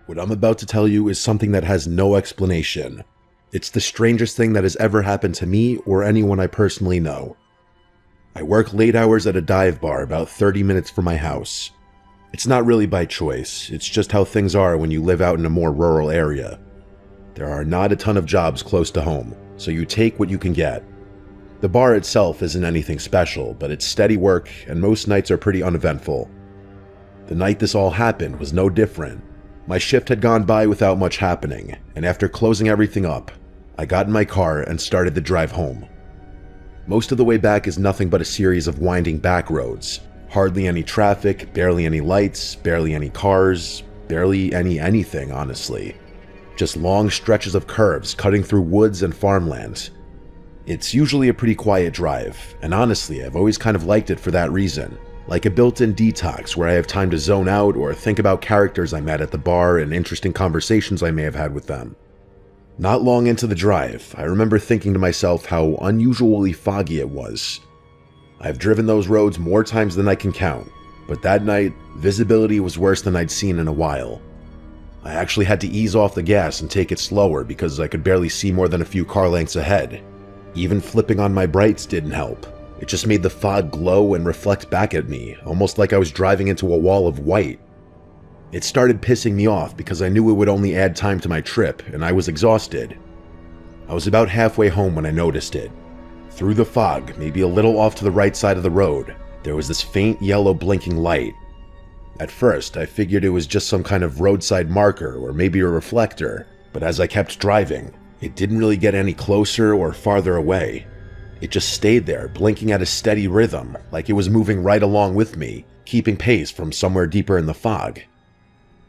What I'm about to tell you is something that has no explanation. It's the strangest thing that has ever happened to me or anyone I personally know. I work late hours at a dive bar about 30 minutes from my house. It's not really by choice, it's just how things are when you live out in a more rural area. There are not a ton of jobs close to home, so you take what you can get. The bar itself isn't anything special, but it's steady work and most nights are pretty uneventful. The night this all happened was no different. My shift had gone by without much happening, and after closing everything up, I got in my car and started the drive home. Most of the way back is nothing but a series of winding back roads. Hardly any traffic, barely any lights, barely any cars, barely anything, honestly. Just long stretches of curves cutting through woods and farmland. It's usually a pretty quiet drive, and honestly, I've always kind of liked it for that reason. Like a built-in detox where I have time to zone out or think about characters I met at the bar and interesting conversations I may have had with them. Not long into the drive, I remember thinking to myself how unusually foggy it was. I've driven those roads more times than I can count, but that night, visibility was worse than I'd seen in a while. I actually had to ease off the gas and take it slower because I could barely see more than a few car lengths ahead. Even flipping on my brights didn't help. It just made the fog glow and reflect back at me, almost like I was driving into a wall of white. It started pissing me off because I knew it would only add time to my trip, and I was exhausted. I was about halfway home when I noticed it. Through the fog, maybe a little off to the right side of the road, there was this faint yellow blinking light. At first, I figured it was just some kind of roadside marker or maybe a reflector, but as I kept driving, it didn't really get any closer or farther away. It just stayed there, blinking at a steady rhythm, like it was moving right along with me, keeping pace from somewhere deeper in the fog.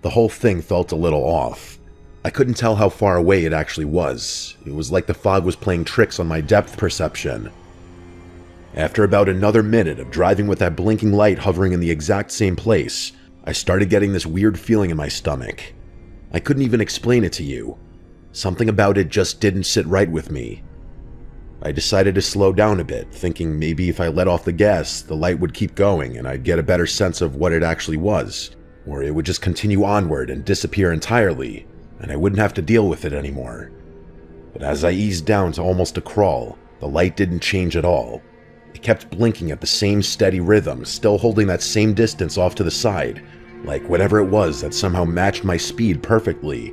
The whole thing felt a little off. I couldn't tell how far away it actually was. It was like the fog was playing tricks on my depth perception. After about another minute of driving with that blinking light hovering in the exact same place, I started getting this weird feeling in my stomach. I couldn't even explain it to you. Something about it just didn't sit right with me. I decided to slow down a bit, thinking maybe if I let off the gas, the light would keep going and I'd get a better sense of what it actually was, or it would just continue onward and disappear entirely, and I wouldn't have to deal with it anymore. But as I eased down to almost a crawl, the light didn't change at all. It kept blinking at the same steady rhythm, still holding that same distance off to the side, like whatever it was that somehow matched my speed perfectly.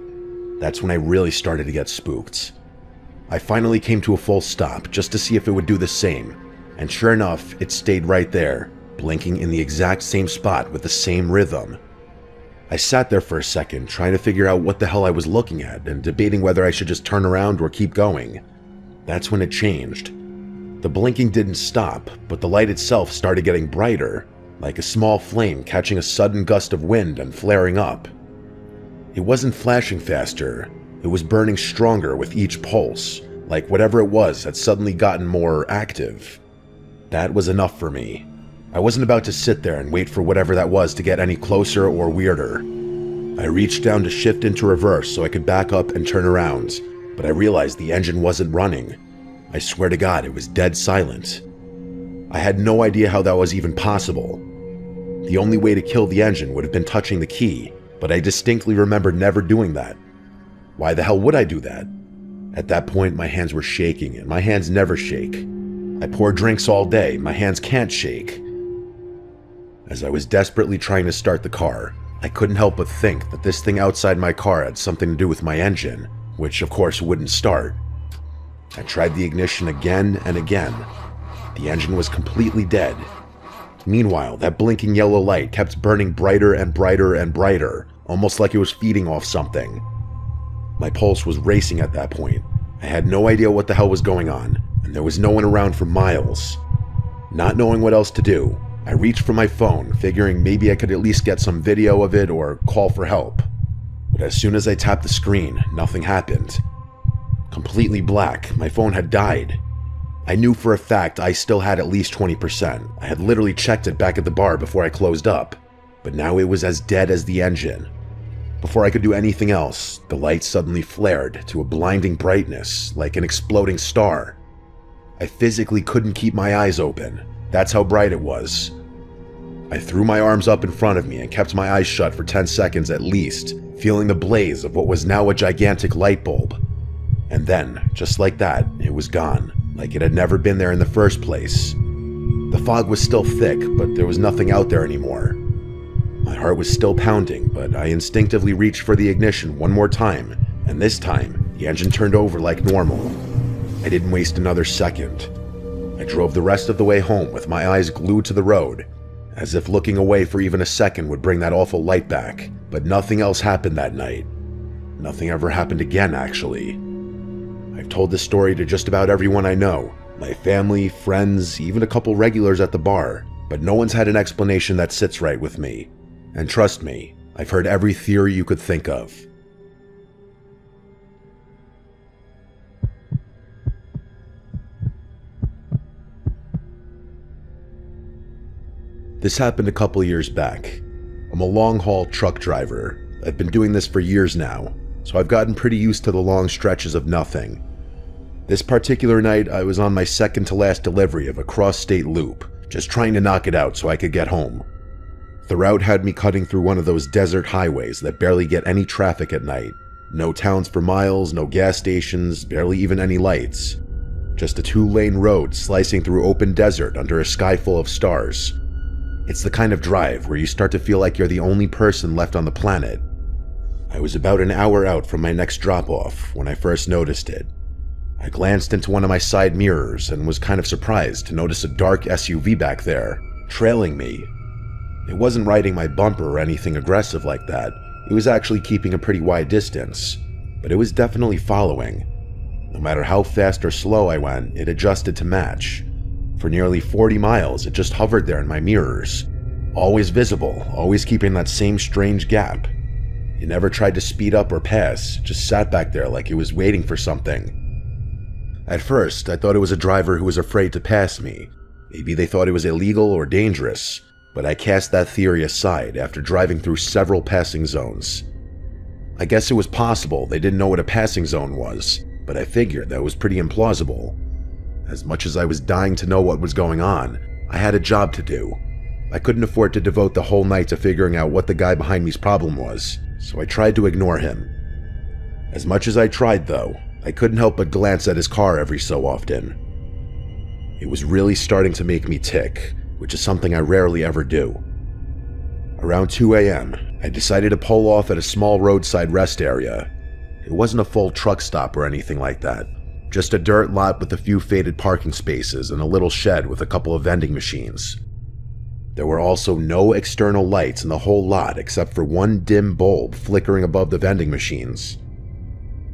That's when I really started to get spooked. I finally came to a full stop just to see if it would do the same, and sure enough, it stayed right there, blinking in the exact same spot with the same rhythm. I sat there for a second, trying to figure out what the hell I was looking at and debating whether I should just turn around or keep going. That's when it changed. The blinking didn't stop, but the light itself started getting brighter, like a small flame catching a sudden gust of wind and flaring up. It wasn't flashing faster. It was burning stronger with each pulse, like whatever it was had suddenly gotten more active. That was enough for me. I wasn't about to sit there and wait for whatever that was to get any closer or weirder. I reached down to shift into reverse so I could back up and turn around, but I realized the engine wasn't running. I swear to God, it was dead silent. I had no idea how that was even possible. The only way to kill the engine would have been touching the key, but I distinctly remember never doing that. Why the hell would I do that? At that point, my hands were shaking, and my hands never shake. I pour drinks all day, my hands can't shake. As I was desperately trying to start the car, I couldn't help but think that this thing outside my car had something to do with my engine, which of course wouldn't start. I tried the ignition again and again. The engine was completely dead. Meanwhile, that blinking yellow light kept burning brighter and brighter and brighter, almost like it was feeding off something. My pulse was racing at that point. I had no idea what the hell was going on, and there was no one around for miles. Not knowing what else to do, I reached for my phone, figuring maybe I could at least get some video of it or call for help. But as soon as I tapped the screen, nothing happened. Completely black, my phone had died. I knew for a fact I still had at least 20%. I had literally checked it back at the bar before I closed up, but now it was as dead as the engine. Before I could do anything else, the light suddenly flared to a blinding brightness, like an exploding star. I physically couldn't keep my eyes open. That's how bright it was. I threw my arms up in front of me and kept my eyes shut for 10 seconds at least, feeling the blaze of what was now a gigantic light bulb. And then, just like that, it was gone, like it had never been there in the first place. The fog was still thick, but there was nothing out there anymore. My heart was still pounding, but I instinctively reached for the ignition one more time, and this time, the engine turned over like normal. I didn't waste another second. I drove the rest of the way home with my eyes glued to the road, as if looking away for even a second would bring that awful light back, but nothing else happened that night. Nothing ever happened again, actually. I've told this story to just about everyone I know, my family, friends, even a couple regulars at the bar, but no one's had an explanation that sits right with me. And trust me, I've heard every theory you could think of. This happened a couple years back. I'm a long-haul truck driver. I've been doing this for years now, so I've gotten pretty used to the long stretches of nothing. This particular night, I was on my second-to-last delivery of a cross-state loop, just trying to knock it out so I could get home. The route had me cutting through one of those desert highways that barely get any traffic at night. No towns for miles, no gas stations, barely even any lights. Just a 2-lane road slicing through open desert under a sky full of stars. It's the kind of drive where you start to feel like you're the only person left on the planet. I was about an hour out from my next drop-off when I first noticed it. I glanced into one of my side mirrors and was kind of surprised to notice a dark SUV back there, trailing me. It wasn't riding my bumper or anything aggressive like that. It was actually keeping a pretty wide distance, but it was definitely following. No matter how fast or slow I went, it adjusted to match. For nearly 40 miles, it just hovered there in my mirrors. Always visible, always keeping that same strange gap. It never tried to speed up or pass, just sat back there like it was waiting for something. At first, I thought it was a driver who was afraid to pass me. Maybe they thought it was illegal or dangerous, but I cast that theory aside after driving through several passing zones. I guess it was possible they didn't know what a passing zone was, but I figured that was pretty implausible. As much as I was dying to know what was going on, I had a job to do. I couldn't afford to devote the whole night to figuring out what the guy behind me's problem was, so I tried to ignore him. As much as I tried, though, I couldn't help but glance at his car every so often. It was really starting to make me tick, which is something I rarely ever do. Around 2 a.m., I decided to pull off at a small roadside rest area. It wasn't a full truck stop or anything like that. Just a dirt lot with a few faded parking spaces and a little shed with a couple of vending machines. There were also no external lights in the whole lot except for one dim bulb flickering above the vending machines.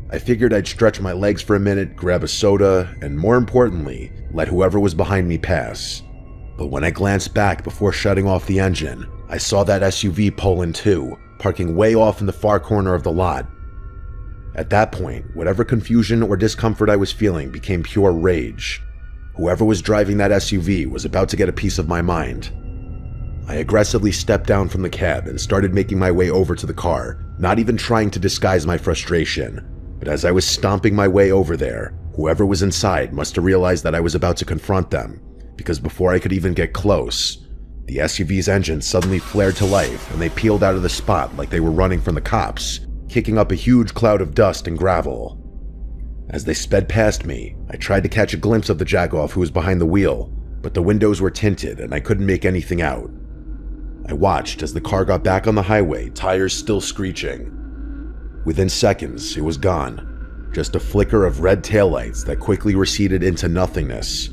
I figured I'd stretch my legs for a minute, grab a soda, and more importantly, let whoever was behind me pass. But when I glanced back before shutting off the engine, I saw that SUV pull in too, parking way off in the far corner of the lot. At that point, whatever confusion or discomfort I was feeling became pure rage. Whoever was driving that SUV was about to get a piece of my mind. I aggressively stepped down from the cab and started making my way over to the car, not even trying to disguise my frustration. But as I was stomping my way over there, whoever was inside must have realized that I was about to confront them, because before I could even get close, the SUV's engine suddenly flared to life and they peeled out of the spot like they were running from the cops, kicking up a huge cloud of dust and gravel. As they sped past me, I tried to catch a glimpse of the jagoff who was behind the wheel, but the windows were tinted and I couldn't make anything out. I watched as the car got back on the highway, tires still screeching. Within seconds, it was gone. Just a flicker of red taillights that quickly receded into nothingness.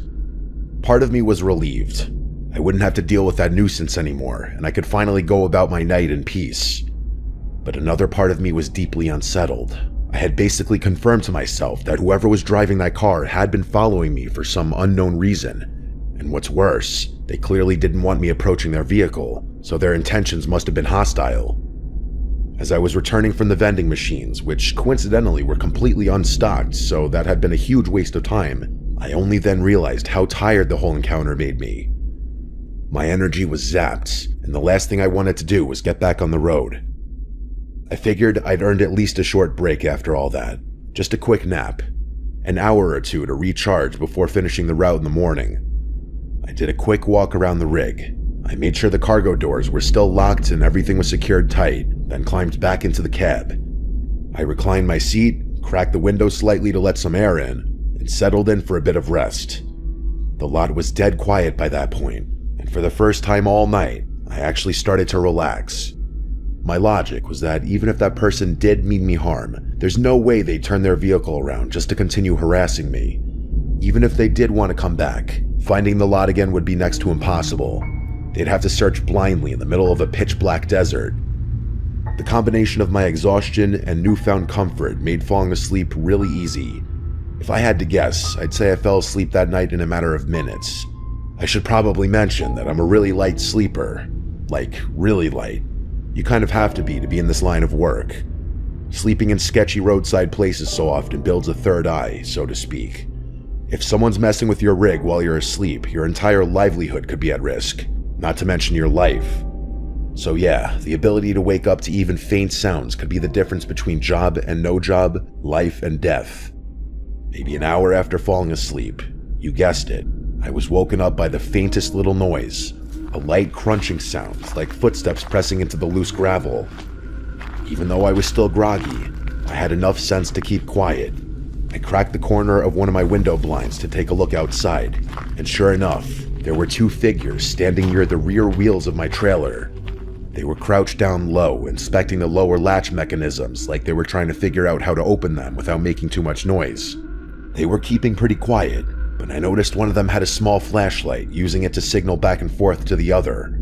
Part of me was relieved. I wouldn't have to deal with that nuisance anymore, and I could finally go about my night in peace. But another part of me was deeply unsettled. I had basically confirmed to myself that whoever was driving that car had been following me for some unknown reason. And what's worse, they clearly didn't want me approaching their vehicle, so their intentions must have been hostile. As I was returning from the vending machines, which coincidentally were completely unstocked, so that had been a huge waste of time, I only then realized how tired the whole encounter made me. My energy was zapped, and the last thing I wanted to do was get back on the road. I figured I'd earned at least a short break after all that, just a quick nap, an hour or two to recharge before finishing the route in the morning. I did a quick walk around the rig. I made sure the cargo doors were still locked and everything was secured tight, then climbed back into the cab. I reclined my seat, cracked the window slightly to let some air in, and settled in for a bit of rest. The lot was dead quiet by that point, and for the first time all night, I actually started to relax. My logic was that even if that person did mean me harm, there's no way they'd turn their vehicle around just to continue harassing me. Even if they did want to come back, finding the lot again would be next to impossible. They'd have to search blindly in the middle of a pitch-black desert. The combination of my exhaustion and newfound comfort made falling asleep really easy. If I had to guess, I'd say I fell asleep that night in a matter of minutes. I should probably mention that I'm a really light sleeper. Like, really light. You kind of have to be in this line of work. Sleeping in sketchy roadside places so often builds a third eye, so to speak. If someone's messing with your rig while you're asleep, your entire livelihood could be at risk. Not to mention your life. So yeah, the ability to wake up to even faint sounds could be the difference between job and no job, life and death. Maybe an hour after falling asleep, you guessed it, I was woken up by the faintest little noise, a light crunching sound like footsteps pressing into the loose gravel. Even though I was still groggy, I had enough sense to keep quiet. I cracked the corner of one of my window blinds to take a look outside, and sure enough, there were two figures standing near the rear wheels of my trailer. They were crouched down low, inspecting the lower latch mechanisms like they were trying to figure out how to open them without making too much noise. They were keeping pretty quiet, but I noticed one of them had a small flashlight, using it to signal back and forth to the other.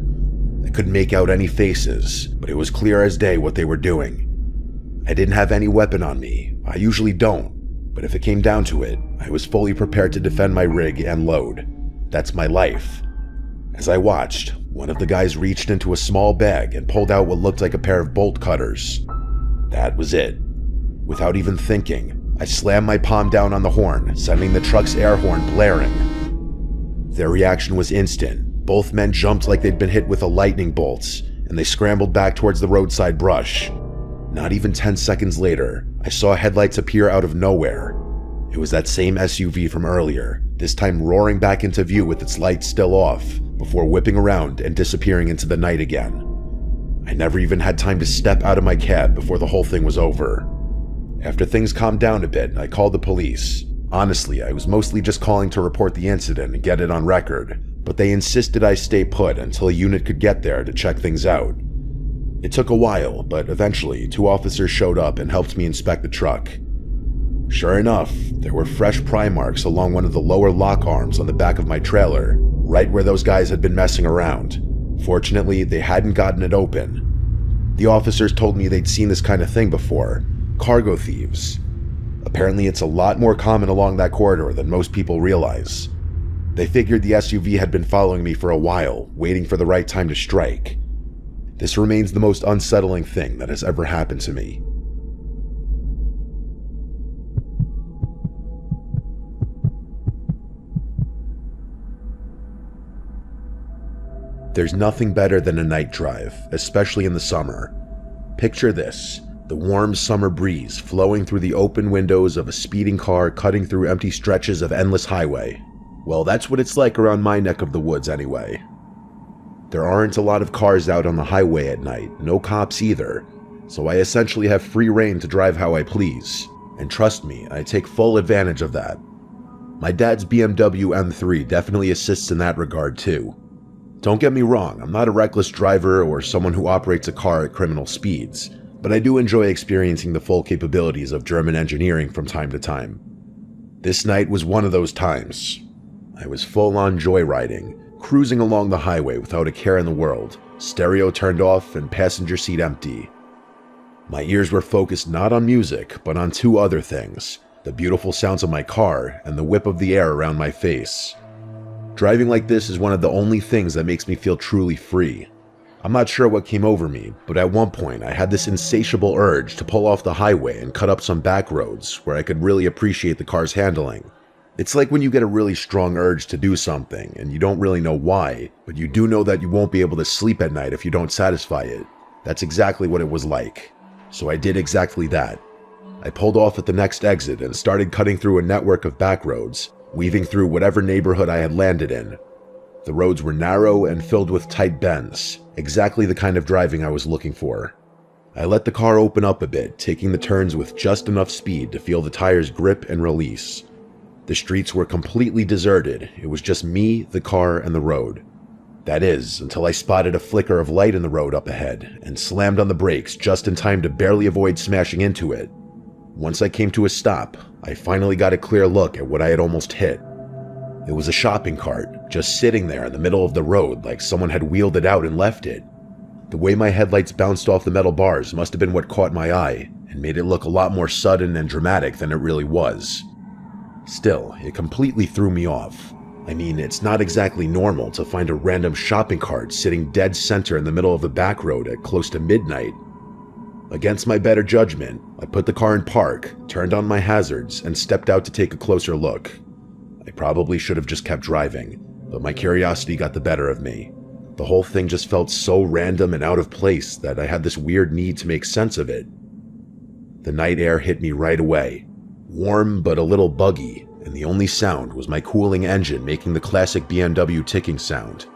I couldn't make out any faces, but it was clear as day what they were doing. I didn't have any weapon on me. I usually don't, but if it came down to it, I was fully prepared to defend my rig and load. That's my life. As I watched, one of the guys reached into a small bag and pulled out what looked like a pair of bolt cutters. That was it. Without even thinking, I slammed my palm down on the horn, sending the truck's air horn blaring. Their reaction was instant. Both men jumped like they'd been hit with a lightning bolt, and they scrambled back towards the roadside brush. Not even 10 seconds later, I saw headlights appear out of nowhere. It was that same SUV from earlier, this time roaring back into view with its lights still off, before whipping around and disappearing into the night again. I never even had time to step out of my cab before the whole thing was over. After things calmed down a bit, I called the police. Honestly, I was mostly just calling to report the incident and get it on record, but they insisted I stay put until a unit could get there to check things out. It took a while, but eventually 2 officers showed up and helped me inspect the truck. Sure enough, there were fresh pry marks along one of the lower lock arms on the back of my trailer, right where those guys had been messing around. Fortunately, they hadn't gotten it open. The officers told me they'd seen this kind of thing before. Cargo thieves. Apparently it's a lot more common along that corridor than most people realize. They figured the SUV had been following me for a while, waiting for the right time to strike. This remains the most unsettling thing that has ever happened to me. There's nothing better than a night drive, especially in the summer. Picture this, the warm summer breeze flowing through the open windows of a speeding car cutting through empty stretches of endless highway. Well, that's what it's like around my neck of the woods anyway. There aren't a lot of cars out on the highway at night, no cops either, so I essentially have free rein to drive how I please. And trust me, I take full advantage of that. My dad's BMW M3 definitely assists in that regard too. Don't get me wrong, I'm not a reckless driver or someone who operates a car at criminal speeds, but I do enjoy experiencing the full capabilities of German engineering from time to time. This night was one of those times. I was full-on joyriding, cruising along the highway without a care in the world, stereo turned off and passenger seat empty. My ears were focused not on music, but on 2 other things, the beautiful sounds of my car and the whip of the air around my face. Driving like this is one of the only things that makes me feel truly free. I'm not sure what came over me, but at one point I had this insatiable urge to pull off the highway and cut up some back roads where I could really appreciate the car's handling. It's like when you get a really strong urge to do something and you don't really know why, but you do know that you won't be able to sleep at night if you don't satisfy it. That's exactly what it was like. So I did exactly that. I pulled off at the next exit and started cutting through a network of back roads, weaving through whatever neighborhood I had landed in. The roads were narrow and filled with tight bends, exactly the kind of driving I was looking for. I let the car open up a bit, taking the turns with just enough speed to feel the tires grip and release. The streets were completely deserted. It was just me, the car, and the road. That is, until I spotted a flicker of light in the road up ahead and slammed on the brakes just in time to barely avoid smashing into it. Once I came to a stop, I finally got a clear look at what I had almost hit. It was a shopping cart, just sitting there in the middle of the road like someone had wheeled it out and left it. The way my headlights bounced off the metal bars must have been what caught my eye and made it look a lot more sudden and dramatic than it really was. Still, it completely threw me off. I mean, it's not exactly normal to find a random shopping cart sitting dead center in the middle of the back road at close to midnight. Against my better judgment, I put the car in park, turned on my hazards, and stepped out to take a closer look. I probably should have just kept driving, but my curiosity got the better of me. The whole thing just felt so random and out of place that I had this weird need to make sense of it. The night air hit me right away, warm but a little buggy, and the only sound was my cooling engine making the classic BMW ticking sound.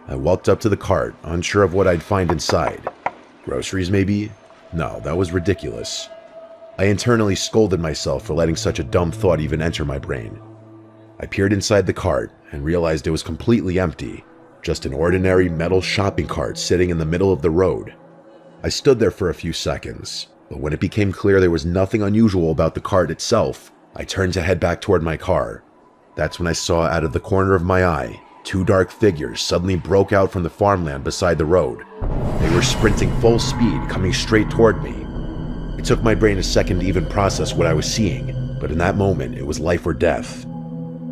I walked up to the cart, unsure of what I'd find inside. Groceries, maybe? No, that was ridiculous. I internally scolded myself for letting such a dumb thought even enter my brain. I peered inside the cart and realized it was completely empty, just an ordinary metal shopping cart sitting in the middle of the road. I stood there for a few seconds, but when it became clear there was nothing unusual about the cart itself, I turned to head back toward my car. That's when I saw out of the corner of my eye, two dark figures suddenly broke out from the farmland beside the road. They were sprinting full speed, coming straight toward me. It took my brain a second to even process what I was seeing, but in that moment it was life or death.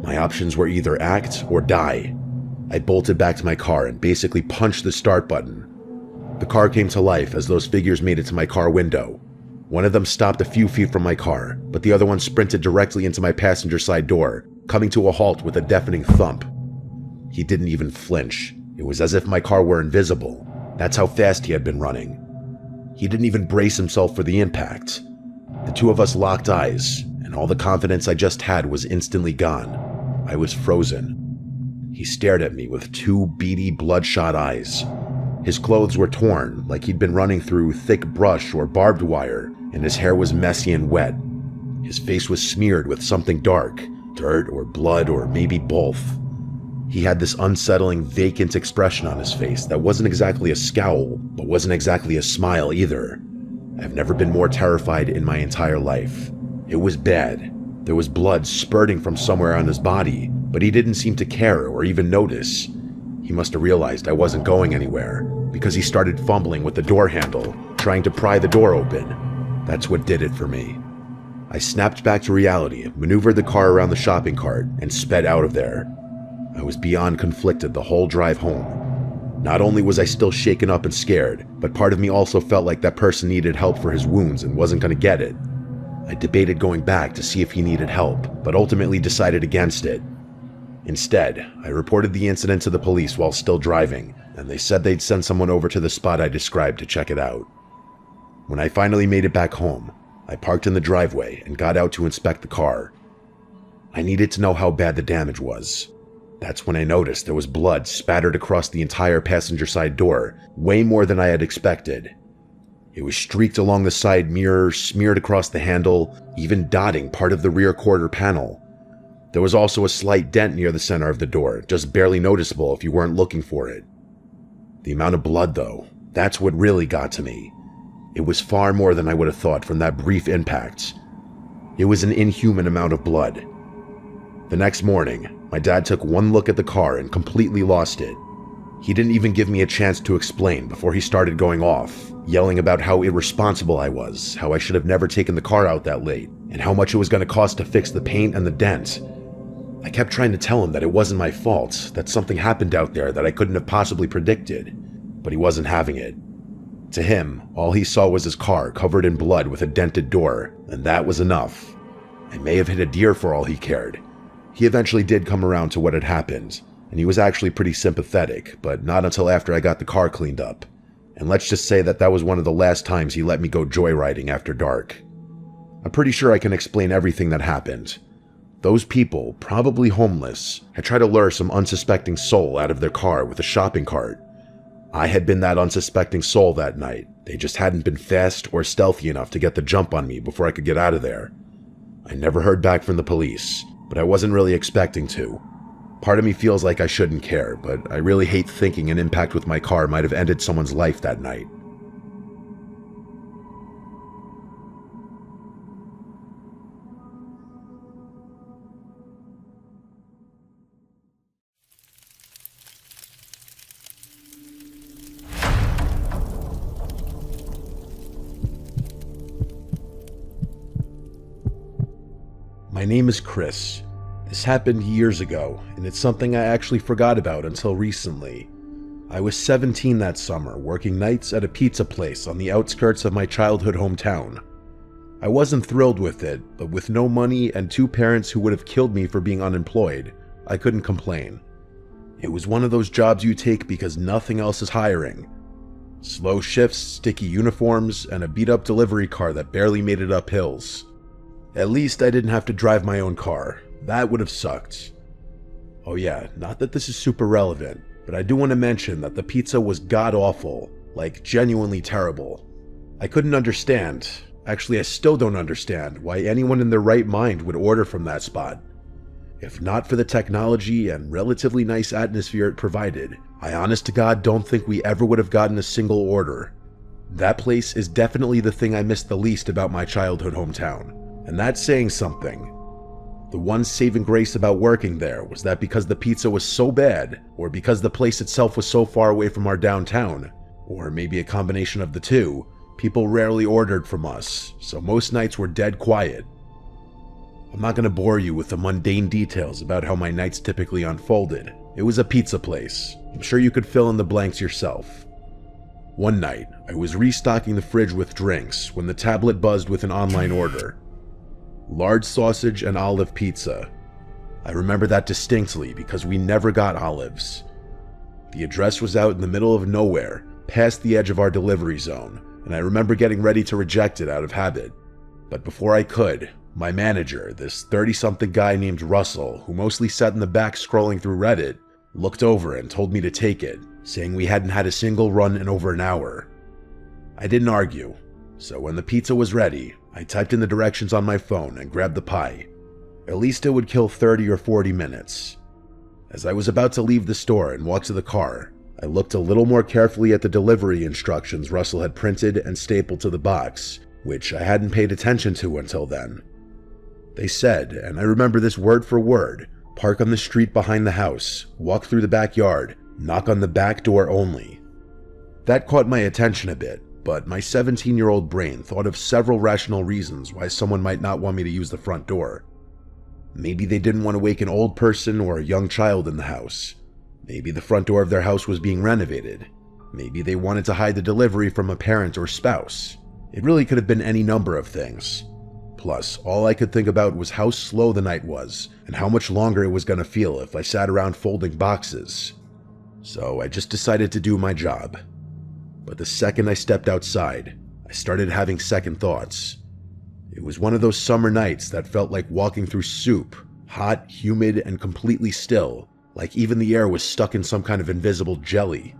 My options were either act or die. I bolted back to my car and basically punched the start button. The car came to life as those figures made it to my car window. One of them stopped a few feet from my car, but the other one sprinted directly into my passenger side door, coming to a halt with a deafening thump. He didn't even flinch. It was as if my car were invisible. That's how fast he had been running. He didn't even brace himself for the impact. The two of us locked eyes, and all the confidence I just had was instantly gone. I was frozen. He stared at me with two beady, bloodshot eyes. His clothes were torn, like he'd been running through thick brush or barbed wire, and his hair was messy and wet. His face was smeared with something dark, dirt or blood or maybe both. He had this unsettling, vacant expression on his face that wasn't exactly a scowl, but wasn't exactly a smile either. I've never been more terrified in my entire life. It was bad. There was blood spurting from somewhere on his body, but he didn't seem to care or even notice. He must have realized I wasn't going anywhere, because he started fumbling with the door handle, trying to pry the door open. That's what did it for me. I snapped back to reality, maneuvered the car around the shopping cart, and sped out of there. I was beyond conflicted the whole drive home. Not only was I still shaken up and scared, but part of me also felt like that person needed help for his wounds and wasn't going to get it. I debated going back to see if he needed help, but ultimately decided against it. Instead, I reported the incident to the police while still driving, and they said they'd send someone over to the spot I described to check it out. When I finally made it back home, I parked in the driveway and got out to inspect the car. I needed to know how bad the damage was. That's when I noticed there was blood spattered across the entire passenger side door, way more than I had expected. It was streaked along the side mirror, smeared across the handle, even dotting part of the rear quarter panel. There was also a slight dent near the center of the door, just barely noticeable if you weren't looking for it. The amount of blood, though, that's what really got to me. It was far more than I would have thought from that brief impact. It was an inhuman amount of blood. The next morning, my dad took one look at the car and completely lost it. He didn't even give me a chance to explain before he started going off, yelling about how irresponsible I was, how I should have never taken the car out that late, and how much it was going to cost to fix the paint and the dent. I kept trying to tell him that it wasn't my fault, that something happened out there that I couldn't have possibly predicted, but he wasn't having it. To him, all he saw was his car covered in blood with a dented door, and that was enough. I may have hit a deer for all he cared. He eventually did come around to what had happened, and he was actually pretty sympathetic, but not until after I got the car cleaned up. And let's just say that was one of the last times he let me go joyriding after dark. I'm pretty sure I can explain everything that happened. Those people, probably homeless, had tried to lure some unsuspecting soul out of their car with a shopping cart. I had been that unsuspecting soul that night. They just hadn't been fast or stealthy enough to get the jump on me before I could get out of there. I never heard back from the police, but I wasn't really expecting to. Part of me feels like I shouldn't care, but I really hate thinking an impact with my car might have ended someone's life that night. My name is Chris. This happened years ago, and it's something I actually forgot about until recently. I was 17 that summer, working nights at a pizza place on the outskirts of my childhood hometown. I wasn't thrilled with it, but with no money and two parents who would have killed me for being unemployed, I couldn't complain. It was one of those jobs you take because nothing else is hiring. Slow shifts, sticky uniforms, and a beat-up delivery car that barely made it up hills. At least I didn't have to drive my own car. That would have sucked. Oh yeah, not that this is super relevant, but I do want to mention that the pizza was god-awful, like genuinely terrible. I couldn't understand, actually I still don't understand, why anyone in their right mind would order from that spot. If not for the technology and relatively nice atmosphere it provided, I honest to God don't think we ever would have gotten a single order. That place is definitely the thing I missed the least about my childhood hometown. And that's saying something. The one saving grace about working there was that because the pizza was so bad, or because the place itself was so far away from our downtown, or maybe a combination of the two, people rarely ordered from us, so most nights were dead quiet. I'm not going to bore you with the mundane details about how my nights typically unfolded. It was a pizza place. I'm sure you could fill in the blanks yourself. One night, I was restocking the fridge with drinks when the tablet buzzed with an online order. Large sausage and olive pizza. I remember that distinctly because we never got olives. The address was out in the middle of nowhere, past the edge of our delivery zone, and I remember getting ready to reject it out of habit. But before I could, my manager, this 30-something guy named Russell, who mostly sat in the back scrolling through Reddit, looked over and told me to take it, saying we hadn't had a single run in over an hour. I didn't argue, so when the pizza was ready, I typed in the directions on my phone and grabbed the pie. At least it would kill 30 or 40 minutes. As I was about to leave the store and walk to the car, I looked a little more carefully at the delivery instructions Russell had printed and stapled to the box, which I hadn't paid attention to until then. They said, and I remember this word for word, park on the street behind the house, walk through the backyard, knock on the back door only. That caught my attention a bit, but my 17-year-old brain thought of several rational reasons why someone might not want me to use the front door. Maybe they didn't want to wake an old person or a young child in the house. Maybe the front door of their house was being renovated. Maybe they wanted to hide the delivery from a parent or spouse. It really could have been any number of things. Plus, all I could think about was how slow the night was and how much longer it was going to feel if I sat around folding boxes. So I just decided to do my job. But the second I stepped outside, I started having second thoughts. It was one of those summer nights that felt like walking through soup, hot, humid, and completely still, like even the air was stuck in some kind of invisible jelly.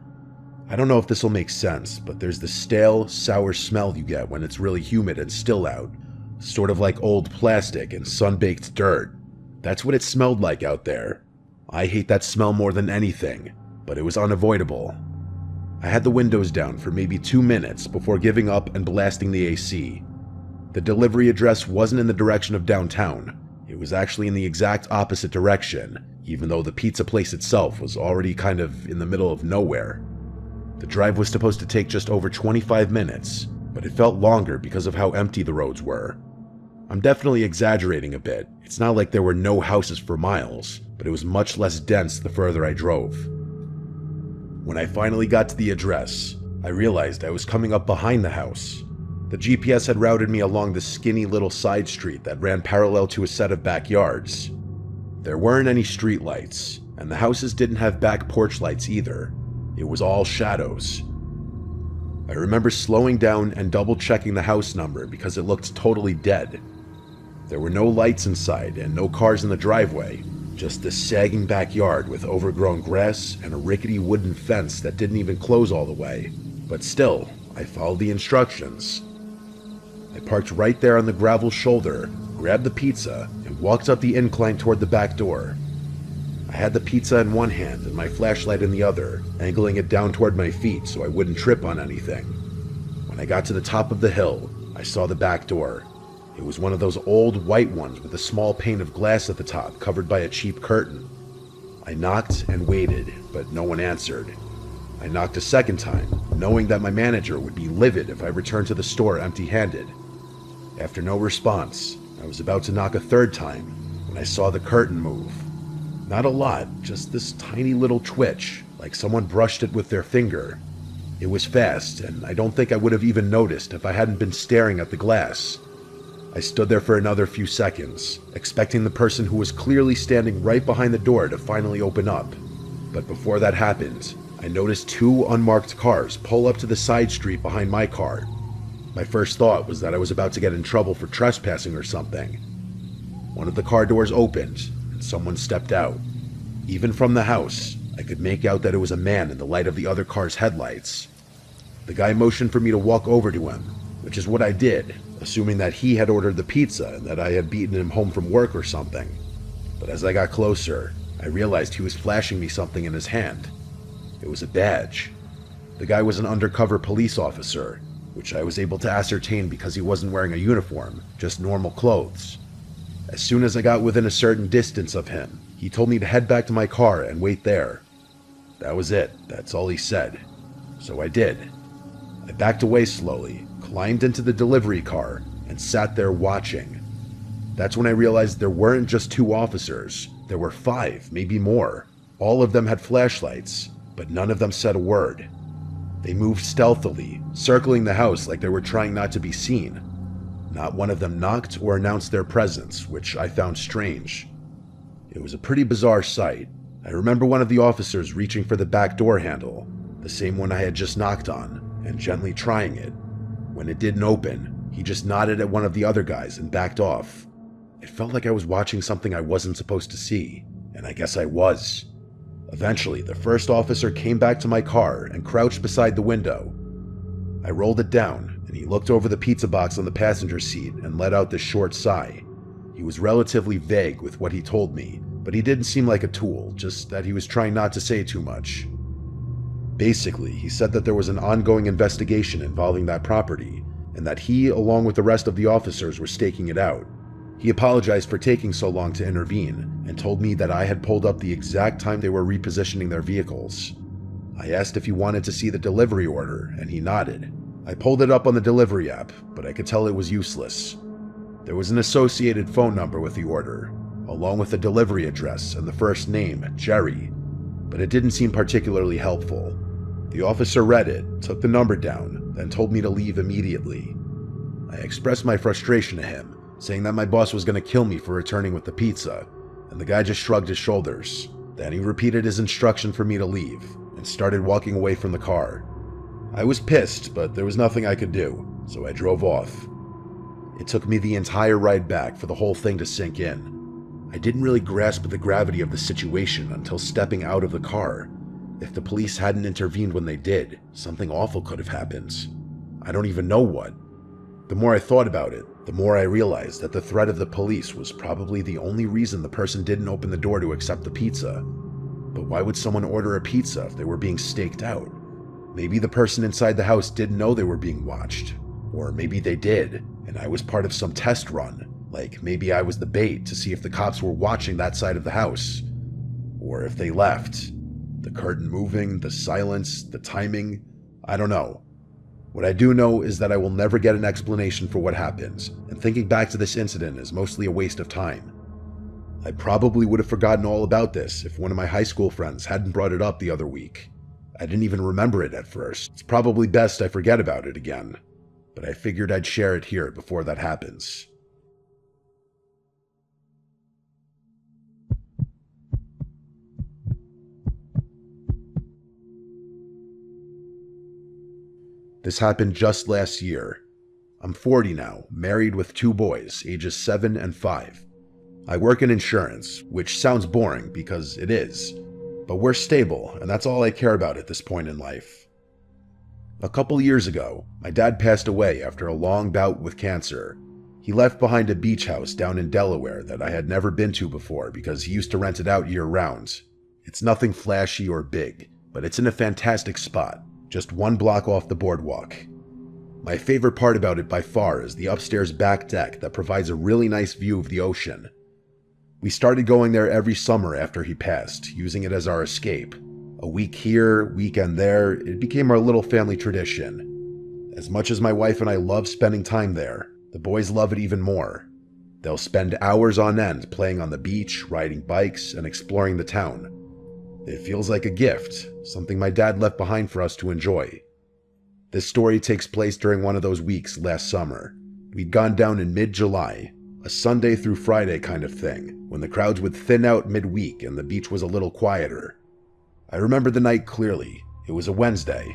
I don't know if this will make sense, but there's the stale, sour smell you get when it's really humid and still out, sort of like old plastic and sun-baked dirt. That's what it smelled like out there. I hate that smell more than anything, but it was unavoidable. I had the windows down for maybe 2 minutes before giving up and blasting the AC. The delivery address wasn't in the direction of downtown. It was actually in the exact opposite direction, even though the pizza place itself was already kind of in the middle of nowhere. The drive was supposed to take just over 25 minutes, but it felt longer because of how empty the roads were. I'm definitely exaggerating a bit. It's not like there were no houses for miles, but it was much less dense the further I drove. When I finally got to the address, I realized I was coming up behind the house. The GPS had routed me along the skinny little side street that ran parallel to a set of backyards. There weren't any streetlights, and the houses didn't have back porch lights either. It was all shadows. I remember slowing down and double-checking the house number because it looked totally dead. There were no lights inside and no cars in the driveway, just this sagging backyard with overgrown grass and a rickety wooden fence that didn't even close all the way. But still, I followed the instructions. I parked right there on the gravel shoulder, grabbed the pizza, and walked up the incline toward the back door. I had the pizza in one hand and my flashlight in the other, angling it down toward my feet so I wouldn't trip on anything. When I got to the top of the hill, I saw the back door. It was one of those old white ones with a small pane of glass at the top covered by a cheap curtain. I knocked and waited, but no one answered. I knocked a second time, knowing that my manager would be livid if I returned to the store empty-handed. After no response, I was about to knock a third time when I saw the curtain move. Not a lot, just this tiny little twitch, like someone brushed it with their finger. It was fast, and I don't think I would have even noticed if I hadn't been staring at the glass. I stood there for another few seconds, expecting the person who was clearly standing right behind the door to finally open up. But before that happened, I noticed two unmarked cars pull up to the side street behind my car. My first thought was that I was about to get in trouble for trespassing or something. One of the car doors opened, and someone stepped out. Even from the house, I could make out that it was a man in the light of the other car's headlights. The guy motioned for me to walk over to him, which is what I did, assuming that he had ordered the pizza and that I had beaten him home from work or something. But as I got closer, I realized he was flashing me something in his hand. It was a badge. The guy was an undercover police officer, which I was able to ascertain because he wasn't wearing a uniform, just normal clothes. As soon as I got within a certain distance of him, he told me to head back to my car and wait there. That was it. That's all he said. So I did. I backed away slowly, climbed into the delivery car, and sat there watching. That's when I realized there weren't just two officers. There were 5, maybe more. All of them had flashlights, but none of them said a word. They moved stealthily, circling the house like they were trying not to be seen. Not one of them knocked or announced their presence, which I found strange. It was a pretty bizarre sight. I remember one of the officers reaching for the back door handle, the same one I had just knocked on, and gently trying it. When it didn't open, he just nodded at one of the other guys and backed off. It felt like I was watching something I wasn't supposed to see, and I guess I was. Eventually, the first officer came back to my car and crouched beside the window. I rolled it down, and he looked over the pizza box on the passenger seat and let out this short sigh. He was relatively vague with what he told me, but he didn't seem like a tool, just that he was trying not to say too much. Basically, he said that there was an ongoing investigation involving that property, and that he, along with the rest of the officers, were staking it out. He apologized for taking so long to intervene, and told me that I had pulled up the exact time they were repositioning their vehicles. I asked if he wanted to see the delivery order, and he nodded. I pulled it up on the delivery app, but I could tell it was useless. There was an associated phone number with the order, along with the delivery address and the first name, Jerry, but it didn't seem particularly helpful. The officer read it, took the number down, then told me to leave immediately. I expressed my frustration to him, saying that my boss was going to kill me for returning with the pizza, and the guy just shrugged his shoulders. Then he repeated his instruction for me to leave, and started walking away from the car. I was pissed, but there was nothing I could do, so I drove off. It took me the entire ride back for the whole thing to sink in. I didn't really grasp the gravity of the situation until stepping out of the car. If the police hadn't intervened when they did, something awful could have happened. I don't even know what. The more I thought about it, the more I realized that the threat of the police was probably the only reason the person didn't open the door to accept the pizza. But why would someone order a pizza if they were being staked out? Maybe the person inside the house didn't know they were being watched. Or maybe they did, and I was part of some test run. Like maybe I was the bait to see if the cops were watching that side of the house. Or if they left. The curtain moving, the silence, the timing, I don't know. What I do know is that I will never get an explanation for what happened, and thinking back to this incident is mostly a waste of time. I probably would have forgotten all about this if one of my high school friends hadn't brought it up the other week. I didn't even remember it at first. It's probably best I forget about it again, but I figured I'd share it here before that happens. This happened just last year. I'm 40 now, married with 2 boys, ages 7 and 5. I work in insurance, which sounds boring because it is, but we're stable, and that's all I care about at this point in life. A couple years ago, my dad passed away after a long bout with cancer. He left behind a beach house down in Delaware that I had never been to before because he used to rent it out year-round. It's nothing flashy or big, but it's in a fantastic spot, just 1 block off the boardwalk. My favorite part about it by far is the upstairs back deck that provides a really nice view of the ocean. We started going there every summer after he passed, using it as our escape. A week here, weekend there, it became our little family tradition. As much as my wife and I love spending time there, the boys love it even more. They'll spend hours on end playing on the beach, riding bikes, and exploring the town. It feels like a gift, something my dad left behind for us to enjoy. This story takes place during one of those weeks last summer. We'd gone down in mid-July, a Sunday through Friday kind of thing, when the crowds would thin out midweek and the beach was a little quieter. I remember the night clearly. It was a Wednesday.